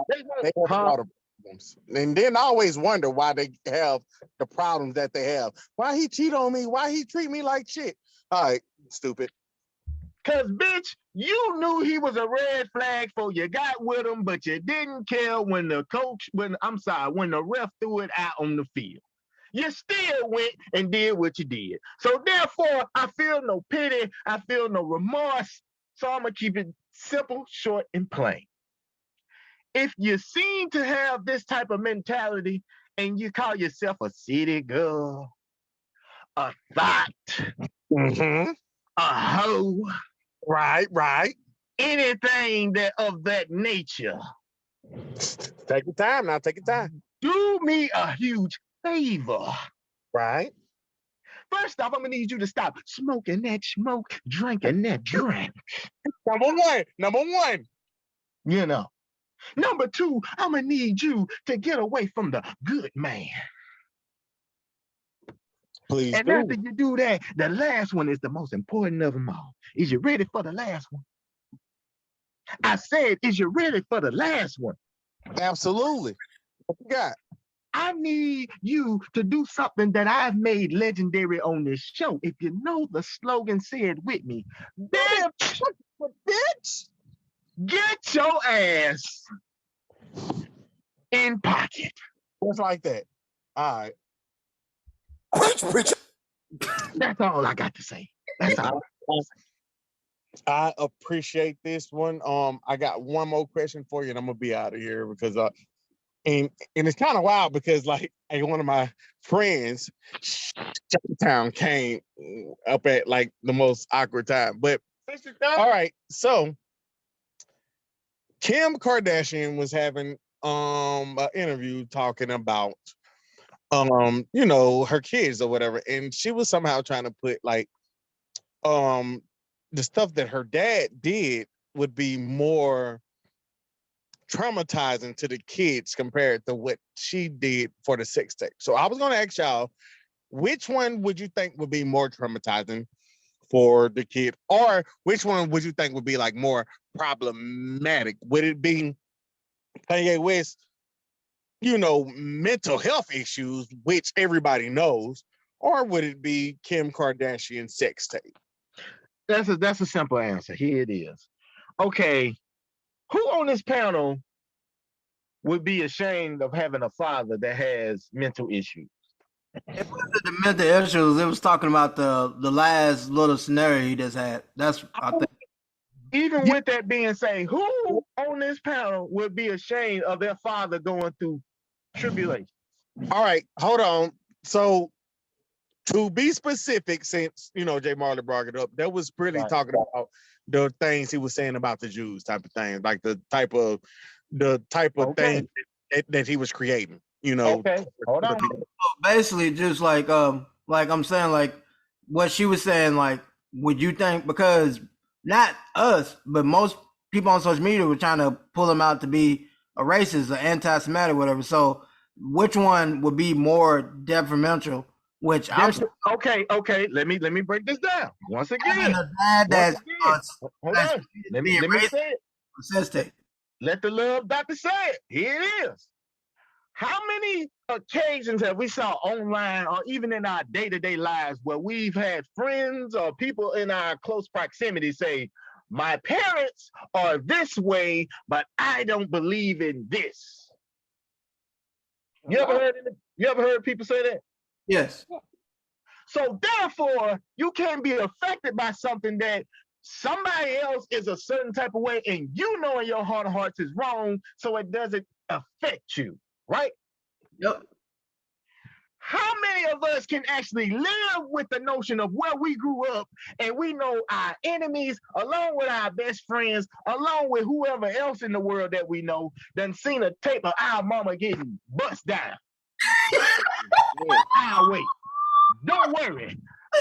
they have a lot of problems. And then I always wonder why they have the problems that they have. Why he cheat on me? Why he treat me like shit? All right, stupid. Cause bitch, you knew he was a red flag for you got with him, but you didn't care when the when the ref threw it out on the field. You still went and did what you did. So therefore, I feel no pity, I feel no remorse. So I'm gonna keep it simple, short, and plain. If you seem to have this type of mentality and you call yourself a city girl, a thought, a hoe, Right. anything that of that nature, Take your time now. Take your time. do me a huge favor. Right. First off, I'm gonna need you to stop smoking that smoke, drinking that drink. Number one. You know. Number two, I'm gonna need you to get away from the good man. Please And do. after you do that, the last one is the most important of them all. Is you ready for the last one? I said, is you ready for the last one? Absolutely. What you got? I need you to do something that I've made legendary on this show. If you know the slogan, say it with me. Bitch, get your ass in pocket. Just like that. All right. Preach. That's all I got to say. That's all. I appreciate this one. I got one more question for you, and I'm gonna be out of here because and it's kind of wild because like one of my friends, Town came up at like the most awkward time. But all right, so Kim Kardashian was having an interview talking about you know, her kids or whatever, and she was somehow trying to put like the stuff that her dad did would be more traumatizing to the kids compared to what she did for the sex tape. So I was going to ask y'all, which one would you think would be more traumatizing for the kid, or which one would you think would be like more problematic? Would it be Kanye West, you know, mental health issues, which everybody knows, or would it be Kim Kardashian sex tape? That's a simple answer. Here it is. Okay, who on this panel would be ashamed of having a father that has mental issues? It wasn't the mental issues. It was talking about the last little scenario he just had. That's I think. Even with that being said, who on this panel would be ashamed of their father going through tribulation? All right, hold on. So to be specific, since you know Jay Marley brought it up, that was really talking about the things he was saying about the Jews, type of thing, like the type of thing that he was creating. You know. Okay. Hold on. Basically, just like I'm saying, like what she was saying, like, would you think, because not us, but most people on social media were trying to pull him out to be a racist or anti-Semitic, whatever. So which one would be more detrimental? Which I'm okay. Let me break this down once again. hold on. Let me say it. Let the love doctor say it. Here it is. How many occasions have we saw online or even in our day-to-day lives where we've had friends or people in our close proximity say, my parents are this way, but I don't believe in this. You ever heard people say that? Yes. So therefore, you can't be affected by something that somebody else is a certain type of way, and you know in your heart of hearts is wrong, so it doesn't affect you, right? Yep. How many of us can actually live with the notion of where we grew up and we know our enemies, along with our best friends, along with whoever else in the world that we know, done seen a tape of our mama getting bust down? I'll wait. Don't worry.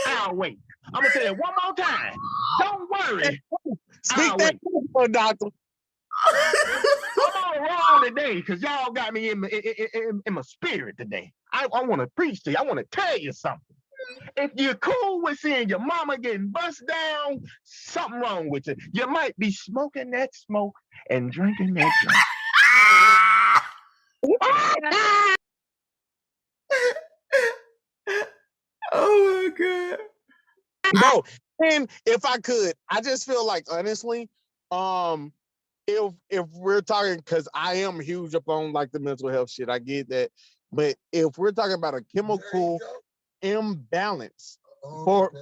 I'll wait. I'm going to say it one more time. Don't worry. Speak I'll that, wait. doctor. I'm on the road today because y'all got me in my spirit today. I want to preach to you. I want to tell you something. If you're cool with seeing your mama getting bust down, something wrong with you. You might be smoking that smoke and drinking that drink. Oh my God. Bro, and if I could, I just feel like honestly, if we're talking, because I am huge upon like the mental health shit, I get that. But if we're talking about a chemical imbalance for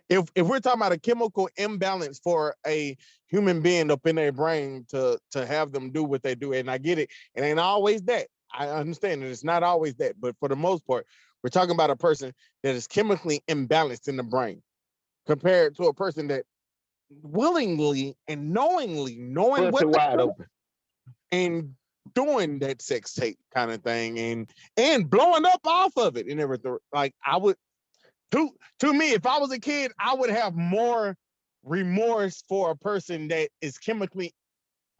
if we're talking about a chemical imbalance for a human being up in their brain to have them do what they do, and I get it, it ain't always that. I understand that it's not always that, but for the most part, we're talking about a person that is chemically imbalanced in the brain compared to a person that willingly and knowingly knowing what wide open and doing that sex tape kind of thing and blowing up off of it and everything. Like I would, to me, if I was a kid, I would have more remorse for a person that is chemically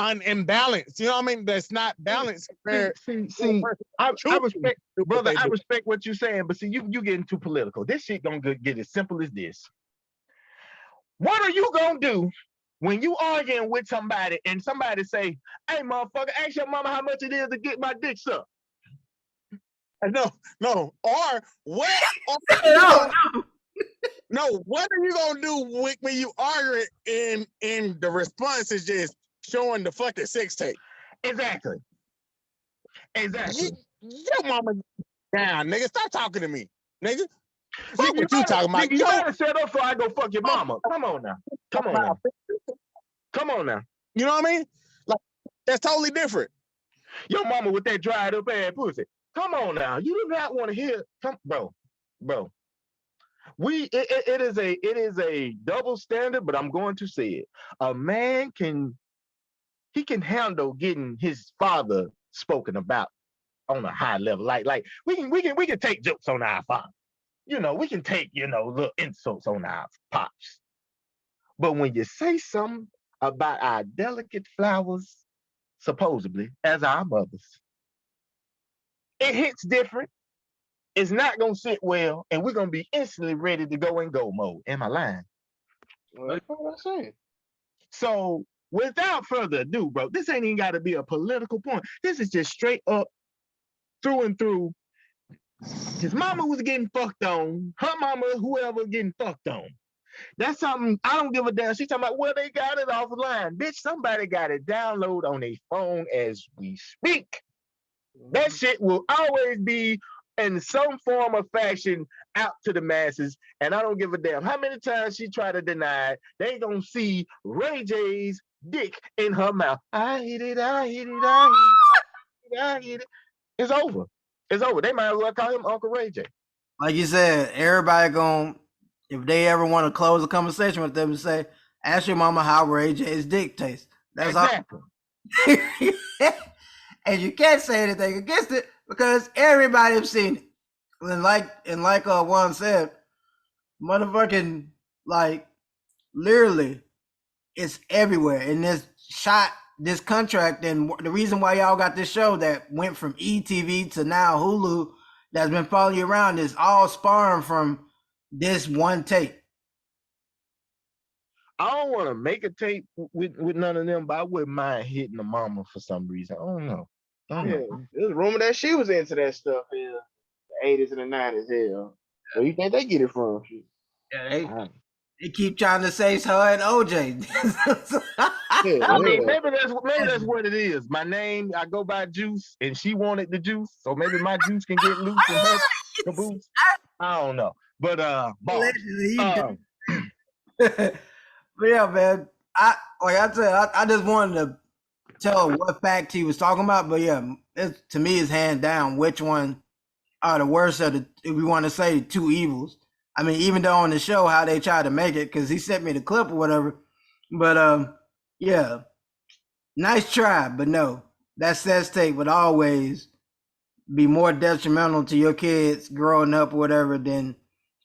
unimbalanced. You know what I mean? That's not balanced. See, I respect, brother. I respect what you're saying, but see, you getting too political. This shit gonna get as simple as this. What are you gonna do when you arguing with somebody and somebody say, "Hey, motherfucker, ask your mama how much it is to get my dick sucked"? No. Or what? No, what are you gonna do when you argue and the response is just showing the fucking sex tape? Exactly. Your mama down, nigga. Stop talking to me, nigga. Fuck You what you talking about. You better set up so I go fuck your mama. Come on now. Come on now. You know what I mean? Like that's totally different. Your mama with that dried up ass pussy. Come on now. You do not want to hear. Bro. It is a double standard, but I'm going to say it. A man can handle getting his father spoken about on a high level. Like we can take jokes on our father. You know, we can take, little insults on our pops. But when you say something about our delicate flowers, supposedly, as our mothers, it hits different. It's not going to sit well, and we're going to be instantly ready to go in go mode. Am I lying? Well, that's what I'm saying. So, without further ado, bro, this ain't even got to be a political point. This is just straight up, through and through. His mama was getting fucked on. Her mama, whoever, getting fucked on. That's something I don't give a damn. She's talking about, well, they got it offline. Bitch, somebody got it download on their phone as we speak. That shit will always be in some form or fashion out to the masses, and I don't give a damn how many times she try to deny it. They gonna see Ray J's dick in her mouth. I hit it. It's over. They might as well call him Uncle Ray J. Like you said, everybody gonna, if they ever want to close a conversation with them and say, ask your mama how Ray J's dick tastes. That's exactly. All. And you can't say anything against it because everybody have seen it. And like Juan said, motherfucking, like, literally, it's everywhere. And this contract, and the reason why y'all got this show that went from ETV to now Hulu that's been following you around is all spawned from this one tape. I don't want to make a tape with none of them, but I wouldn't mind hitting the mama for some reason. I don't know. There's a rumor that she was into that stuff in the 80s and the 90s. Hell, where you think they get it from? Yeah, They keep trying to say it's her and OJ. I mean, maybe that's what it is. My name, I go by Juice, and she wanted the juice, so maybe my juice can get loose in her caboose. I don't know, but boss. But yeah, man. I just wanted to tell what fact he was talking about, but yeah, to me, it's hands down which one are the worst of the. If we want to say two evils, I mean, even though on the show how they tried to make it, because he sent me the clip or whatever, but yeah, nice try, but no, that sex tape would always be more detrimental to your kids growing up or whatever than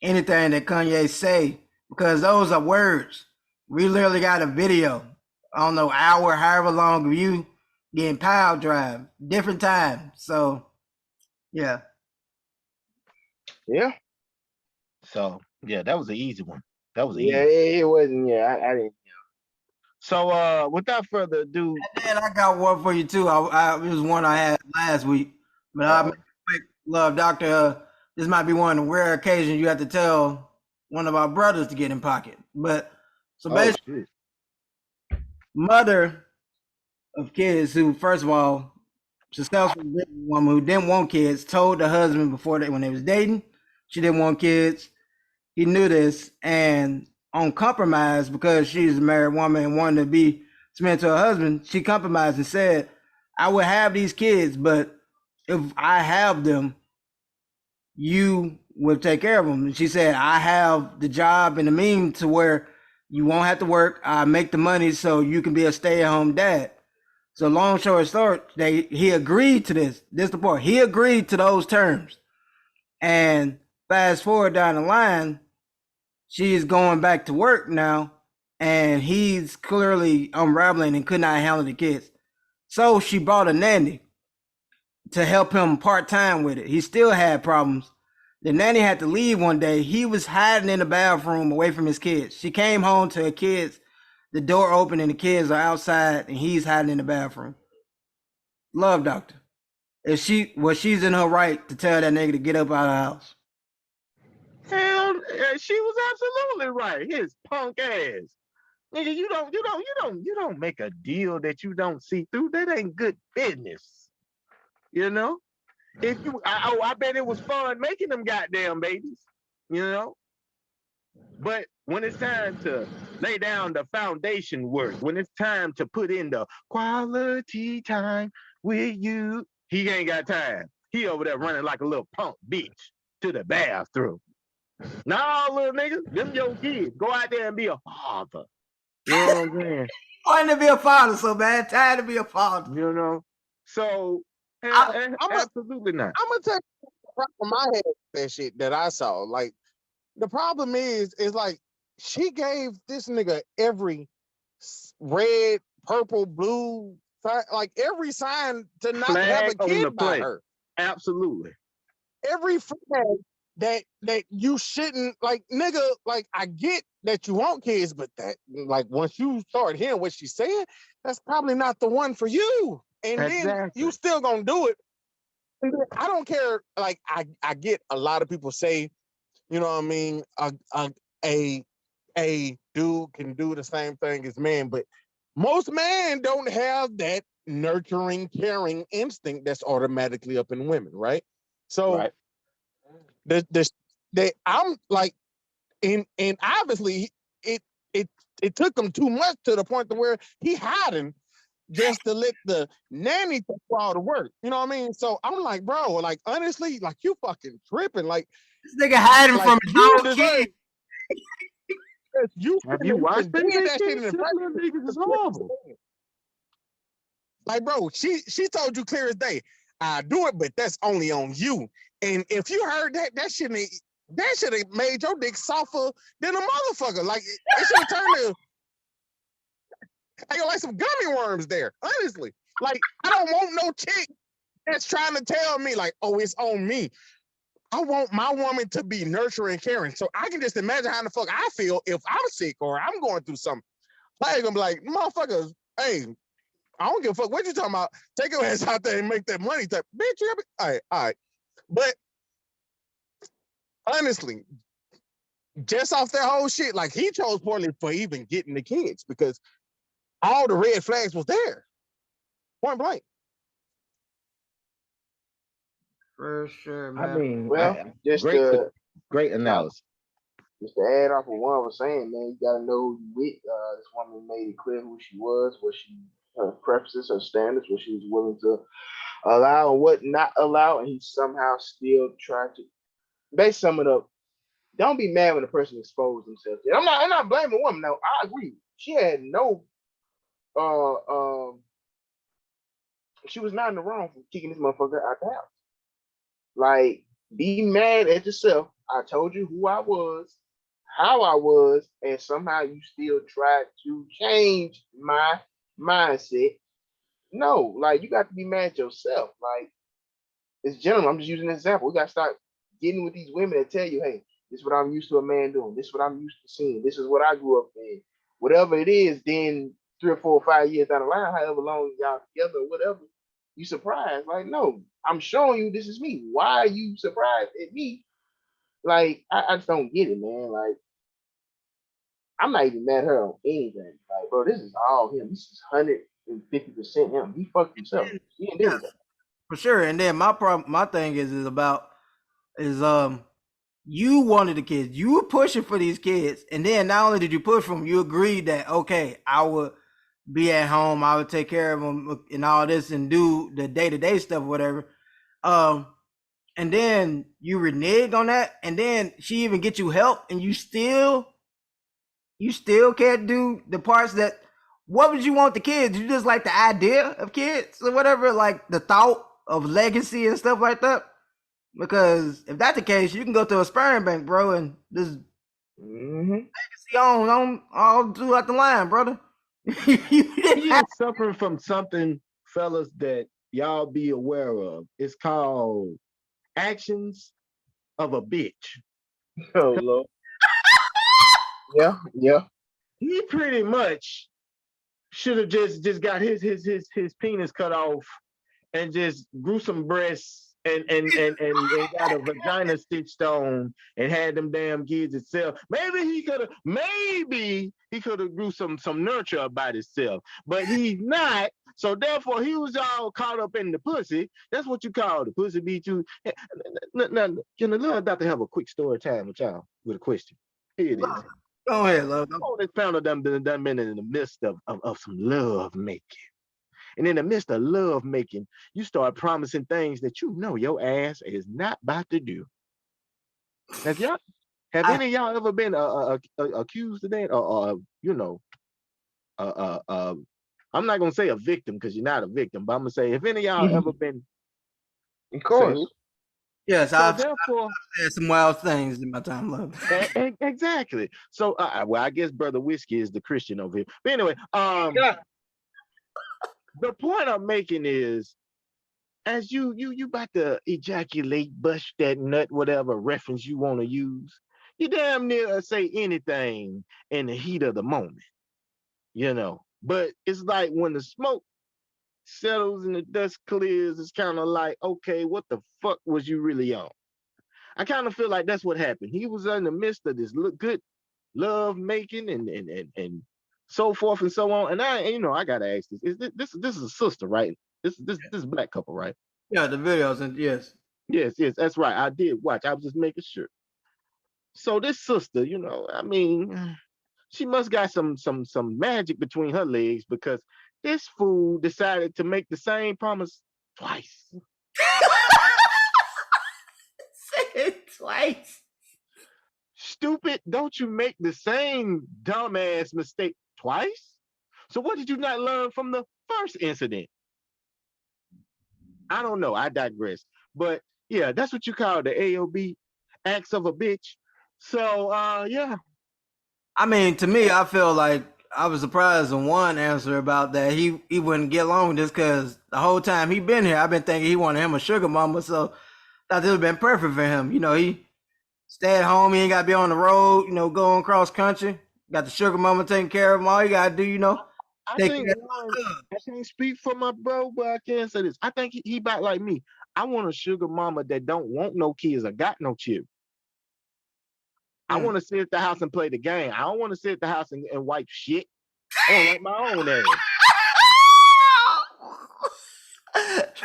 anything that Kanye say, because those are words. We literally got a video, I don't know, hour, however long of you getting power drive, different time. So, yeah. Yeah. So, yeah, that was an easy one. That was Yeah, easy. it wasn't. Yeah, I didn't. So, without further ado, And I got one for you too. It was one I had last week, but I make a quick love, Doctor. This might be one of the rare occasions you have to tell one of our brothers to get in pocket. But so basically, mother of kids who, first of all, successful woman who didn't want kids, told the husband before when they was dating, she didn't want kids. He knew this, and on compromise, because she's a married woman and wanted to be submitted to her husband, she compromised and said, I would have these kids, but if I have them, you will take care of them. And she said, I have the job and the means to where you won't have to work. I make the money so you can be a stay-at-home dad. So long story short, he agreed to this. This is the part. He agreed to those terms. And fast forward down the line, she's going back to work now, and he's clearly unraveling and could not handle the kids. So she brought a nanny to help him part-time with it. He still had problems. The nanny had to leave one day. He was hiding in the bathroom away from his kids. She came home to her kids, the door open and the kids are outside and he's hiding in the bathroom. Love doctor. She's in her right to tell that nigga to get up out of the house. hell, she was absolutely right. His punk ass. Nigga, you don't make a deal that you don't see through. That ain't good business. You know? I bet it was fun making them goddamn babies. You know? But when it's time to lay down the foundation work, when it's time to put in the quality time with you, he ain't got time. He over there running like a little punk bitch to the bathroom. Nah, little niggas, them your kids. Go out there and be a father. You know what I'm saying? Wanting to be a father so bad, tired to be a father. You know? So, absolutely not. I'm gonna tell you the problem I had with that shit that I saw. Like, the problem is like she gave this nigga every red, purple, blue, like every sign to not have a kid by her. Absolutely. Every flag that you shouldn't, like, nigga, like, I get that you want kids, but that, like, once you start hearing what she's saying, that's probably not the one for you. And then you still gonna do it. I don't care. Like, I get a lot of people say, you know what I mean, a dude can do the same thing as man, but most men don't have that nurturing, caring instinct that's automatically up in women, right? So I'm like, and obviously it took him too much to the point to where he hiding just to let the nanny do all the work. You know what I mean? So I'm like, bro, like, honestly, like, you fucking tripping. Like, this nigga hiding from his own kid. Have you watched that shit in the niggas is horrible. Like, bro, she told you clear as day, I do it, but that's only on you. And if you heard that should have made your dick softer than a motherfucker. Like, it should have turned to like some gummy worms there, honestly. Like, I don't want no chick that's trying to tell me, like, oh, it's on me. I want my woman to be nurturing and caring. So I can just imagine how the fuck I feel if I'm sick or I'm going through something. Like, I'm like, motherfuckers, hey, I don't give a fuck what you talking about. Take your ass out there and make that money. Type, bitch, all right. But honestly, just off that whole shit, like he chose poorly for even getting the kids because all the red flags was there. Point blank. For sure, I man. mean, Well, just great analysis. just to add off of what I was saying, man, you gotta know who you with. This woman made it clear who she was, her preferences, her standards, what she was willing to allow and what not allow, and he somehow still tried to. They sum it up. Don't be mad when a person exposed themselves. I'm not blaming a woman. No, I agree. She had no she was not in the wrong for kicking this motherfucker out the house. Like, be mad at yourself. I told you who I was, how I was, and somehow you still tried to change my mindset. No, like you got to be mad at yourself. Like, it's general. I'm just using an example. We got to start getting with these women that tell you, hey, this is what I'm used to a man doing. This is what I'm used to seeing. This is what I grew up in. Whatever it is, then 3 or 4 or 5 years down the line, however long y'all together or whatever, you surprised. Like, no, I'm showing you this is me. Why are you surprised at me? Like, I just don't get it, man. Like, I'm not even mad at her on anything. Like, bro, this is all him. This is 150% him. He fucked himself. He didn't do anything. For sure. And then my thing is you wanted the kids. You were pushing for these kids, and then not only did you push for them, you agreed that okay, I would be at home, I would take care of them and all this, and do the day-to-day stuff, whatever. And then you reneged on that, and then she even get you help, and you still can't do the parts that. What would you want the kids? You just like the idea of kids or whatever, like the thought of legacy and stuff like that. Because if that's the case, you can go to a sperm bank, bro, and just legacy on all throughout the line, brother. He is suffering from something, fellas, that y'all be aware of. It's called actions of a bitch. Oh Lord. Yeah. He pretty much should have just got his penis cut off and just grew some breasts and got a vagina stitched on and had them damn kids itself. Maybe he could have grew some nurture about himself, but he's not. So therefore, he was all caught up in the pussy. That's what you call the pussy beat you. Now, can the Lord Doctor have a quick story time with y'all with a question? Here it is. Go ahead, love. Oh, this founder done been in the midst of some love making. And in the midst of love making, you start promising things that you know your ass is not about to do. Have any of y'all ever been accused of that? Or I'm not gonna say a victim because you're not a victim, but I'm gonna say if any of y'all ever been. Of course. Yes, so I've therefore, had some wild things in my time, love. Exactly. So, well, I guess Brother Whiskey is the Christian over here. But anyway, the point I'm making is, as you about to ejaculate, bust that nut, whatever reference you want to use, you damn near say anything in the heat of the moment, But it's like when the smoke settles and the dust clears, it's kind of like, okay, what the fuck was you really on? I kind of feel like that's what happened. He was in the midst of this good love making and so forth and so on. And I gotta ask this is a sister, right? This is black couple, right? Yeah, the videos, and yes, that's right. I did watch. I was just making sure. So this sister, she must got some magic between her legs because this fool decided to make the same promise twice. Say it twice. Stupid, don't you make the same dumbass mistake twice? So what did you not learn from the first incident? I don't know. I digress. But yeah, that's what you call the AOB, acts of a bitch. So yeah. I mean, to me, I feel like I was surprised in one answer about that he wouldn't get along with this because the whole time he been here, I've been thinking he wanted him a sugar mama, so thought this would have been perfect for him. He stay at home, he ain't gotta be on the road, going cross country. Got the sugar mama taking care of him. All you gotta do, I take think care I can't speak for my bro, but I can say this. I think he about like me. I want a sugar mama that don't want no kids or got no children. I want to sit at the house and play the game. I don't want to sit at the house and wipe shit. I want to wipe my own ass.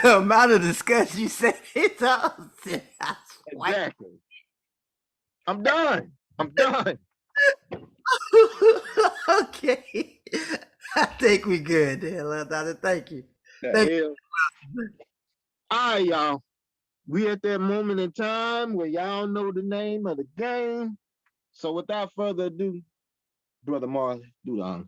The amount of disgust you said it all. Exactly. I'm done. I'm done. Okay. I think we good there, Lil. Thank you. Thank you. All right, y'all. We at that moment in time where y'all know the name of the game. So without further ado, Brother Marley, do the honors.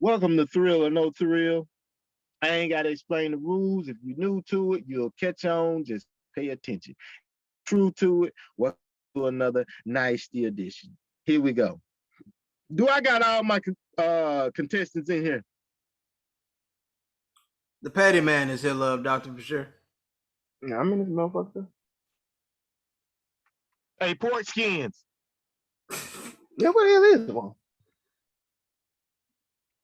Welcome to Thrill or No Thrill. I ain't got to explain the rules. If you're new to it, you'll catch on. Just pay attention. True to it, welcome to another nasty edition. Here we go. Do I got all my contestants in here? The Patty Man is here, love, Dr. For sure. Yeah, I'm in this motherfucker. Hey, pork skins. Yeah, what the hell is one?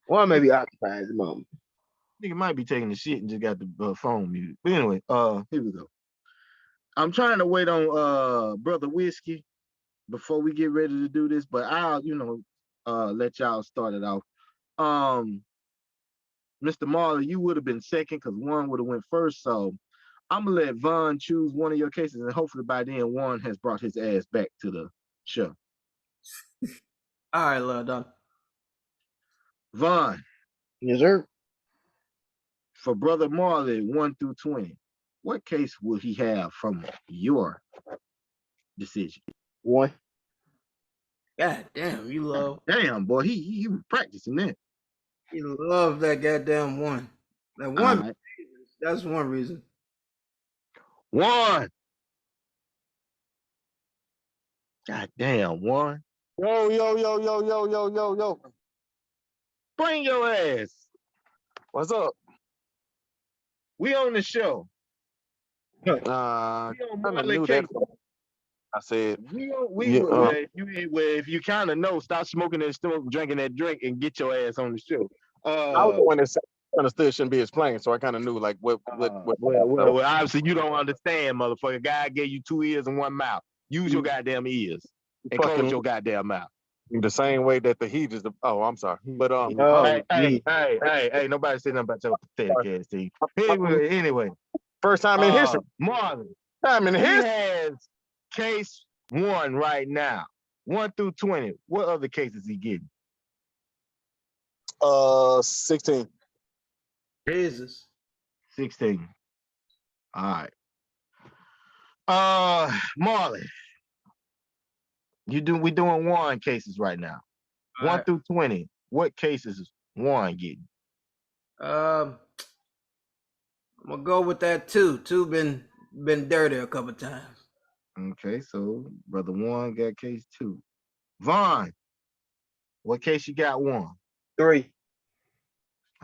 One may be occupied at the moment. Nigga might be taking the shit and just got the phone muted. But anyway, here we go. I'm trying to wait on Brother Whiskey before we get ready to do this, but I'll, let y'all start it off. Mr. Marley, you would have been second because one would have went first. So I'm gonna let Vaughn choose one of your cases, and hopefully by then one has brought his ass back to the show. All right, love, done. Vaughn. Yes, sir. For Brother Marley, 1 through 20, what case will he have from your decision? 1. God damn, you love. Damn, boy, he was practicing that. You love that goddamn one. That one. Right. That's one reason. 1. God damn, 1. Yo. Bring your ass. What's up? We on the show. I kind of knew that. I said, if you kind of know, stop smoking that smoke, drinking that drink, and get your ass on the show. I was the one that understood shouldn't be explained, so I kind of knew like what. Well, obviously you don't understand, motherfucker. God gave you 2 ears and 1 mouth. Use your goddamn ears and close your goddamn mouth. The same way that the heat is the. Oh, I'm sorry, but hey, nobody said nothing about your pathetic ass team. Anyway, first time in history, Marlon. Time in history. He has case 1 right now, 1 through 20. What other cases he getting? 16. Jesus. 16. All right. Marley. We doing 1 cases right now. All 1 through 20. What cases is 1 getting? I'm gonna go with that 2. 2 been dirty a couple times. Okay, so Brother 1 got case 2. Vaughn, what case you got? 1? 3.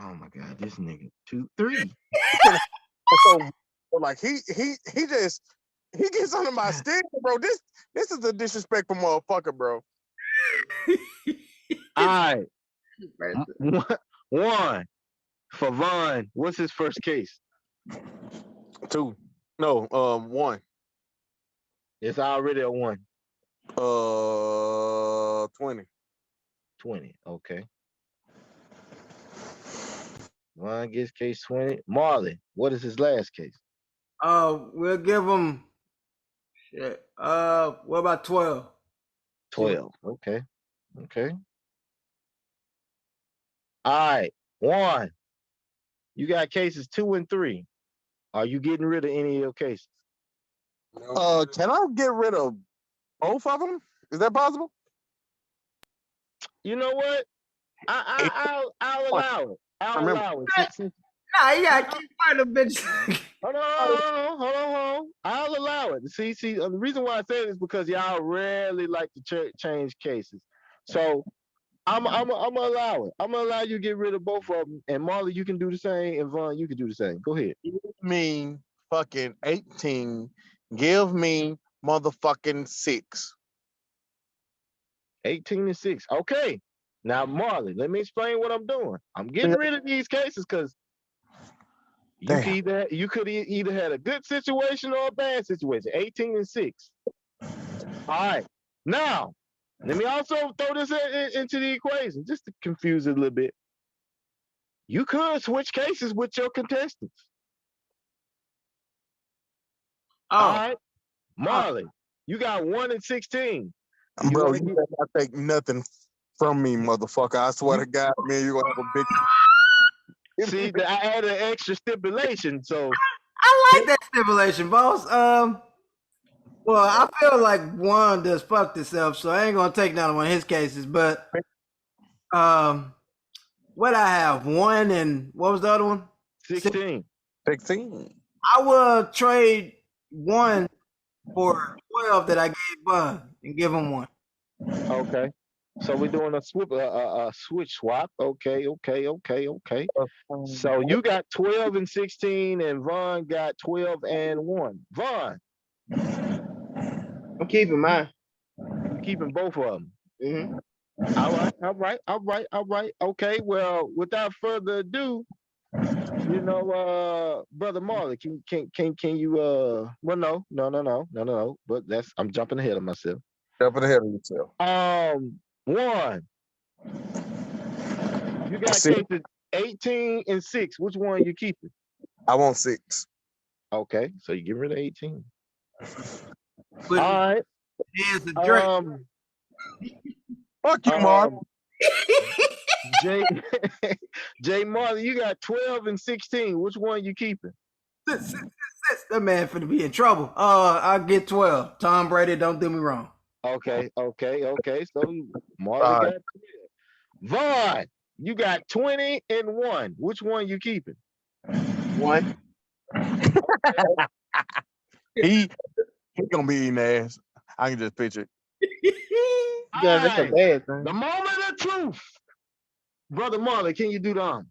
Oh my God, this nigga 2, 3. So like he gets under my skin, bro. This is a disrespectful motherfucker, bro. All right. 1 for Vaughn. What's his first case? 2. No, 1. It's already a 1. 20. 20. Okay. Vaughn gets case 20. Marley, what is his last case? We'll give him. Shit. What about 12? 12. Okay. All right. 1. You got cases 2 and 3. Are you getting rid of any of your cases? Can I get rid of both of them? Is that possible? You know what? I'll allow it. I'll allow it. Nah, you gotta keep fighting, bitch. Hold on. I'll allow it. See, the reason why I say it is because y'all rarely like to change cases. So I'm gonna allow it. I'm gonna allow you to get rid of both of them. And Marley, you can do the same, and Vaughn, you can do the same. Go ahead. Give me fucking 18. Give me motherfucking 6. 18 and 6. Okay. Now, Marley, let me explain what I'm doing. I'm getting rid of these cases because you could either had a good situation or a bad situation. 18 and 6. All right. Now, let me also throw this into the equation just to confuse it a little bit. You could switch cases with your contestants. All right. Marley, you got 1 and 16. Bro, you better not take nothing from me, motherfucker. I swear to God, man, you're gonna have a big. See, I added an extra stipulation, so I like that stipulation, boss. Well, I feel like one just fucked itself, so I ain't gonna take down one of his cases. But what I have 1 and what was the other one? 16. 16. I will trade 1 for 12 that I gave Bun and give him 1. Okay. So we're doing a switch swap. Okay. So you got 12 and 16, and Vaughn got 12 and 1. Vaughn, I'm keeping mine. you keeping both of them. Mm-hmm. All right. Okay. Well, without further ado, Brother Marley, can you well no. But I'm jumping ahead of myself. Jumping ahead of yourself. 1. You got cases 18 and 6. Which one you keeping? I want 6. Okay, so you get rid of 18. All right. Here's the drink. Fuck you, Mark. Jay Marley, you got 12 and 16. Which one you keeping? That man finna be in trouble. I'll get 12. Tom Brady, don't do me wrong. Okay. So Marley got 12. Vaughn, you got 20 and 1. Which one you keeping? 1. He gonna be eating ass. I can just picture it. Yeah, that's a bad thing. The moment of truth. Brother Marley, can you do the honors?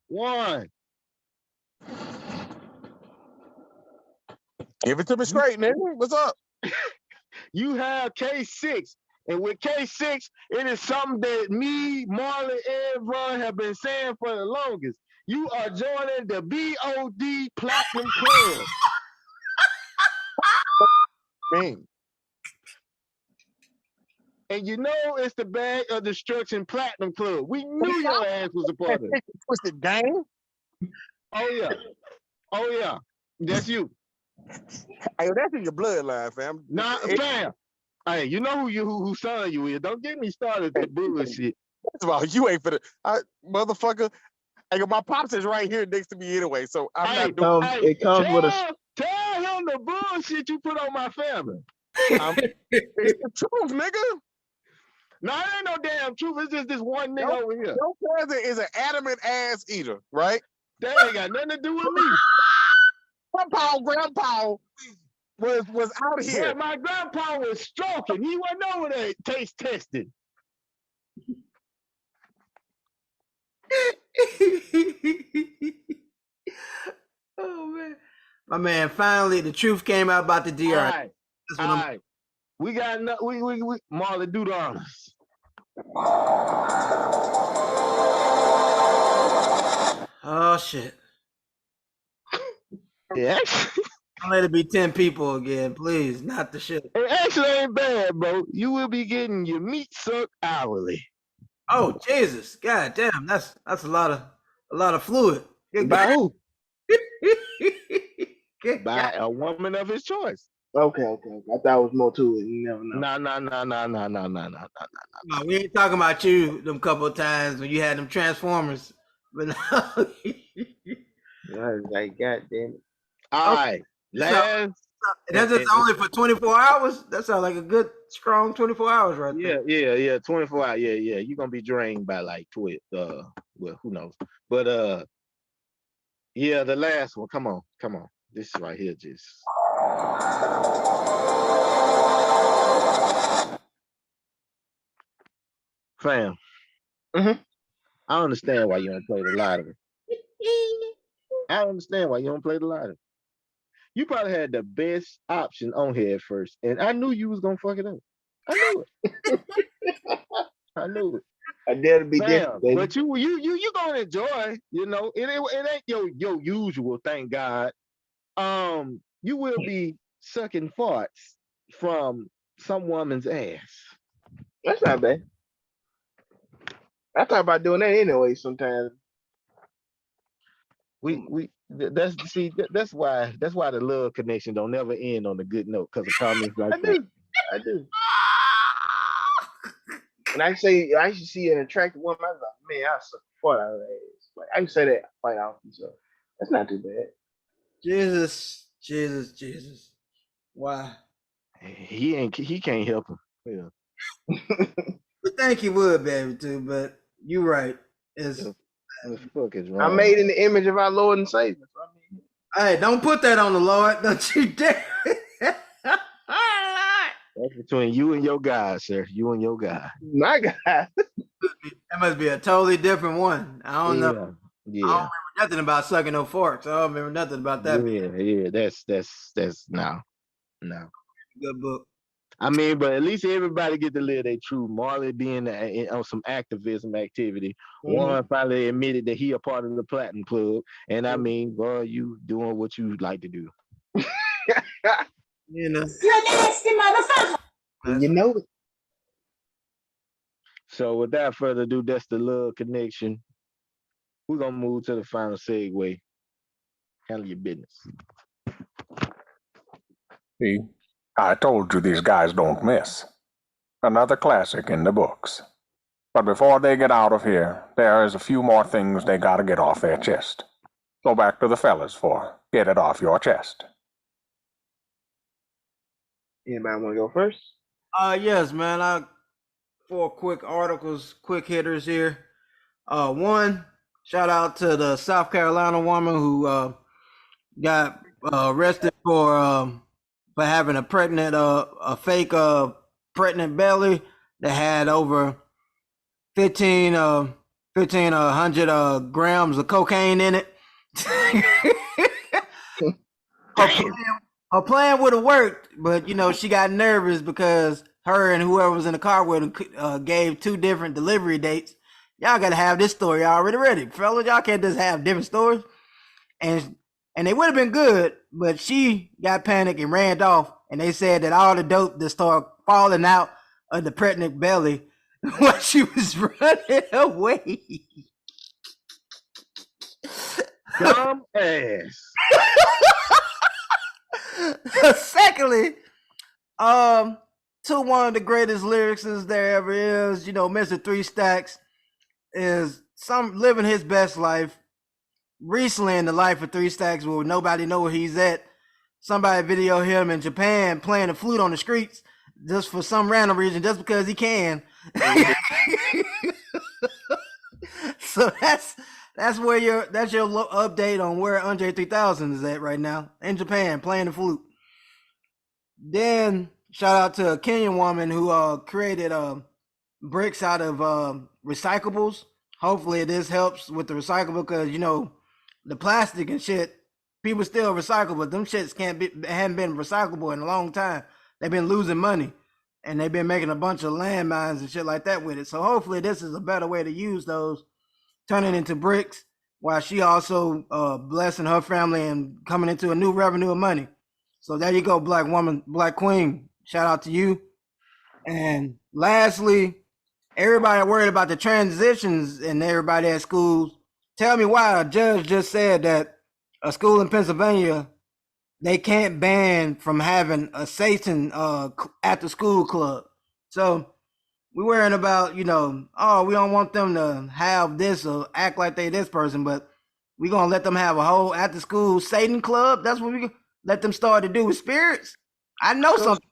1. Give it to me straight, nigga. What's up? You have K6. And with K6, it is something that me, Marley, and Ron have been saying for the longest. You are joining the BOD Platinum Club. Man. And you know it's the Bag of Destruction Platinum Club. We knew your ass was a part of it. Twisted gang. Oh yeah. That's you. Hey, that's in your bloodline, fam. Nah, fam. Hey, you know who son you is. Don't get me started with that bullshit. First of all, you ain't for the motherfucker. Hey, my pops is right here next to me anyway, so I'm not doing it comes with a. Tell him the bullshit you put on my family. It's the truth, nigga. No, it ain't no damn truth. It's just this one nigga over here. Your cousin is an adamant ass eater, right? That ain't got nothing to do with me. Grandpa was out here. Yeah, my grandpa was stroking. He wasn't over there taste testing. Oh man. My man, finally the truth came out about the DR. All right. We got we Marley, do the honors. Oh shit. Yeah. Don't let it be 10 people again, please. Not the shit. It actually ain't bad, bro. You will be getting your meat sucked hourly. Oh Jesus. God damn, that's a lot of fluid. By who? By a woman of his choice. Okay. I thought it was more to it. You never know. No. No, we ain't talking about you them couple of times when you had them Transformers. But no. I was like, God damn it. All right. Last. That's just only for 24 hours? That sounds like a good, strong 24 hours right there. Yeah. 24 hours. Yeah. You're going to be drained by like 12. Well, who knows? But, yeah, the last one. Come on. This right here just. Fam. Mm-hmm. I understand why you don't play the lottery. I understand why you don't play the lottery. You probably had the best option on here at first, and I knew you was gonna fuck it up. I knew it. I knew it. I dare to be Bam. different, baby. But you gonna enjoy. You know, it ain't your usual. Thank God. You will be sucking farts from some woman's ass. That's not bad. I thought about doing that anyway sometimes. That's why the love connection don't never end on a good note because of comments like that. I do. And I used to see an attractive woman, I was like, man, I'll suck the fart out of her ass. Like, I used to say that quite often, so that's not too bad. Jesus. Why? He can't help him. Yeah. I think he would be able to, but you're right. What the fuck is wrong? I'm made in the image of our Lord and Savior. So hey, don't put that on the Lord. Don't you dare. That's between you and your God, sir. You and your God. My God. That must be a totally different one. I don't know. Yeah. I don't remember nothing about sucking no forks. I don't remember nothing about that. Yeah. That's no. Good book. I mean, but at least everybody get to live their truth. Marley being on some activism activity. Mm-hmm. Warren finally admitted that he a part of the Platinum Club. And I mean, well, you doing what you like to do. You know. You nasty motherfucker. You know it. So without further ado, that's the love connection. We're gonna move to the final segue. Handle your business. See, I told you these guys don't miss. Another classic in the books. But before they get out of here, there's a few more things they gotta get off their chest. So back to the fellas for Get It Off Your Chest. Anybody want to go first? Yes, man. Four quick articles, quick hitters here. One, shout out to the South Carolina woman who got arrested for having a fake pregnant belly that had over 1,500 grams of cocaine in it. Her plan would have worked, but she got nervous because her and whoever was in the car with her gave two different delivery dates. Y'all gotta have this story already ready, fellas. Y'all can't just have different stories. And they would have been good, but she got panicked and ran off. And they said that all the dope just started falling out of the pregnant belly while she was running away. Dumb ass. Secondly, to one of the greatest lyricists there ever is, Mr. Three Stacks is living his best life. Recently in the life of Three Stacks, where nobody know where he's at, somebody video him in Japan playing the flute on the streets just for some random reason, just because he can. So that's your update on where Andre 3000 is at right now, in Japan playing the flute. Then shout out to a Kenyan woman who created bricks out of recyclables. Hopefully this helps with the recyclable, because the plastic and shit, people still recycle, but them shits haven't been recyclable in a long time. They've been losing money, and they've been making a bunch of landmines and shit like that with it. So hopefully this is a better way to use those, turn it into bricks, while she also blessing her family and coming into a new revenue of money. So there you go, black woman, black queen. Shout out to you. And lastly, everybody worried about the transitions and everybody at schools. Tell me why a judge just said that a school in Pennsylvania, they can't ban from having a Satan after school club. So we worrying about, we don't want them to have this or act like they this person, but we gonna let them have a whole after school Satan club. That's what we let them start to do with spirits. I know something.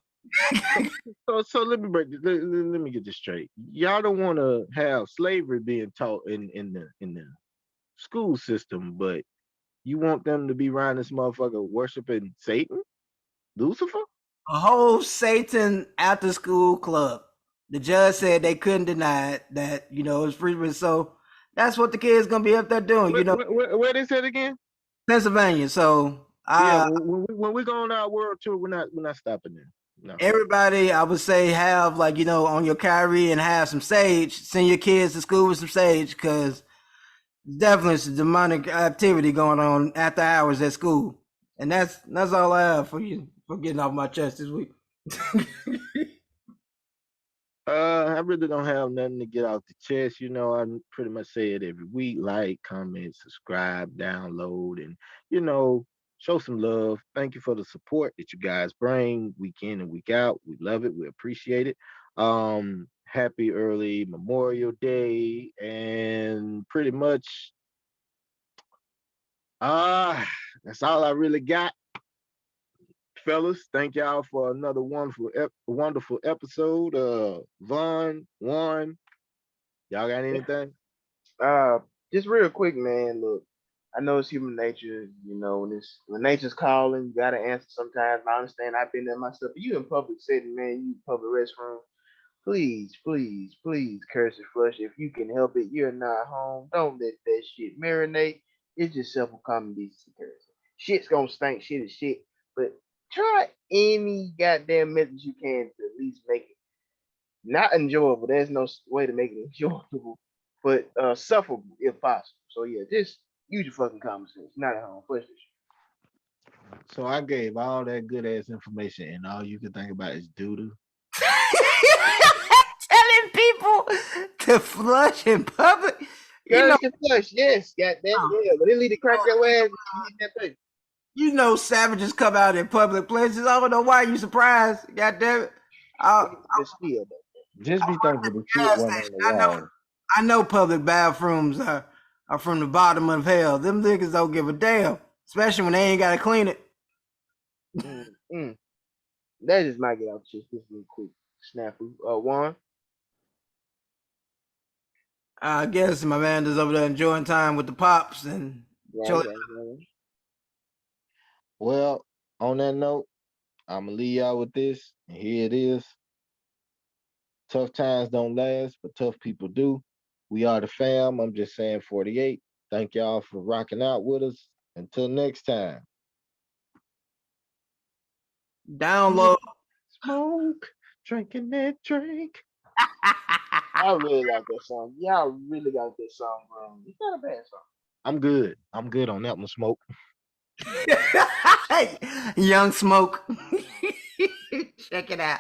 So let me get this straight. Y'all don't want to have slavery being taught in the school system, but you want them to be around this motherfucker worshiping Satan, Lucifer? A whole Satan after school club. The judge said they couldn't deny it, that it's free. So that's what the kids gonna be up there doing. Where they said again? Pennsylvania. So Yeah, Uh, when we go on our world tour, we're not stopping there. No. everybody, I would say, have like on your Kyrie and have some sage. Send your kids to school with some sage because definitely some demonic activity going on after hours at school, and that's all I have for you for getting off my chest this week. I really don't have nothing to get off the chest. You know, I pretty much say it every week. Like, comment, subscribe, download, and you know, show some love. Thank you for the support that you guys bring week in and week out. We love it. We appreciate it. Happy early Memorial Day, and pretty much, that's all I really got. Fellas, thank y'all for another wonderful episode. Vaughn, Warren, y'all got anything? Just real quick, man. Look, I know it's human nature. You know, when nature's calling, you gotta answer sometimes. I understand. I've been there myself. But you in public setting, man. You public restroom. Please, please, please, curse and flush if you can help it. You're not home. Don't let that shit marinate. It's just simple common decency curse. Shit's gonna stink. Shit is shit. But try any goddamn method you can to at least make it not enjoyable. There's no way to make it enjoyable, but sufferable if possible. So yeah, just use your fucking common sense. Not at home. Flush this shit. So I gave all that good ass information, and all you can think about is doo doo. Telling people to flush in public. Girls can flush, yes, goddamn yeah. But they leave to crack your ass. You that thing. You know, savages come out in public places. I don't know why you surprised. God damn it. Just be thankful the shit went on the wall. I know public bathrooms are from the bottom of hell. Them niggas don't give a damn, especially when they ain't got to clean it. That just might get out just this real quick. Snafu. Juan? I guess my man is over there enjoying time with the pops and chilling. Well, on that note, I'm gonna leave y'all with this, and here it is. Tough times don't last, but tough people do. We are the fam. I'm just saying 48. Thank y'all for rocking out with us. Until next time. Download. Smoke. Drinking that drink. I really like that song. Y'all really got that song, bro. It's not a bad song. I'm good. I'm good on that one, Smoke. Young Smoke. Check it out.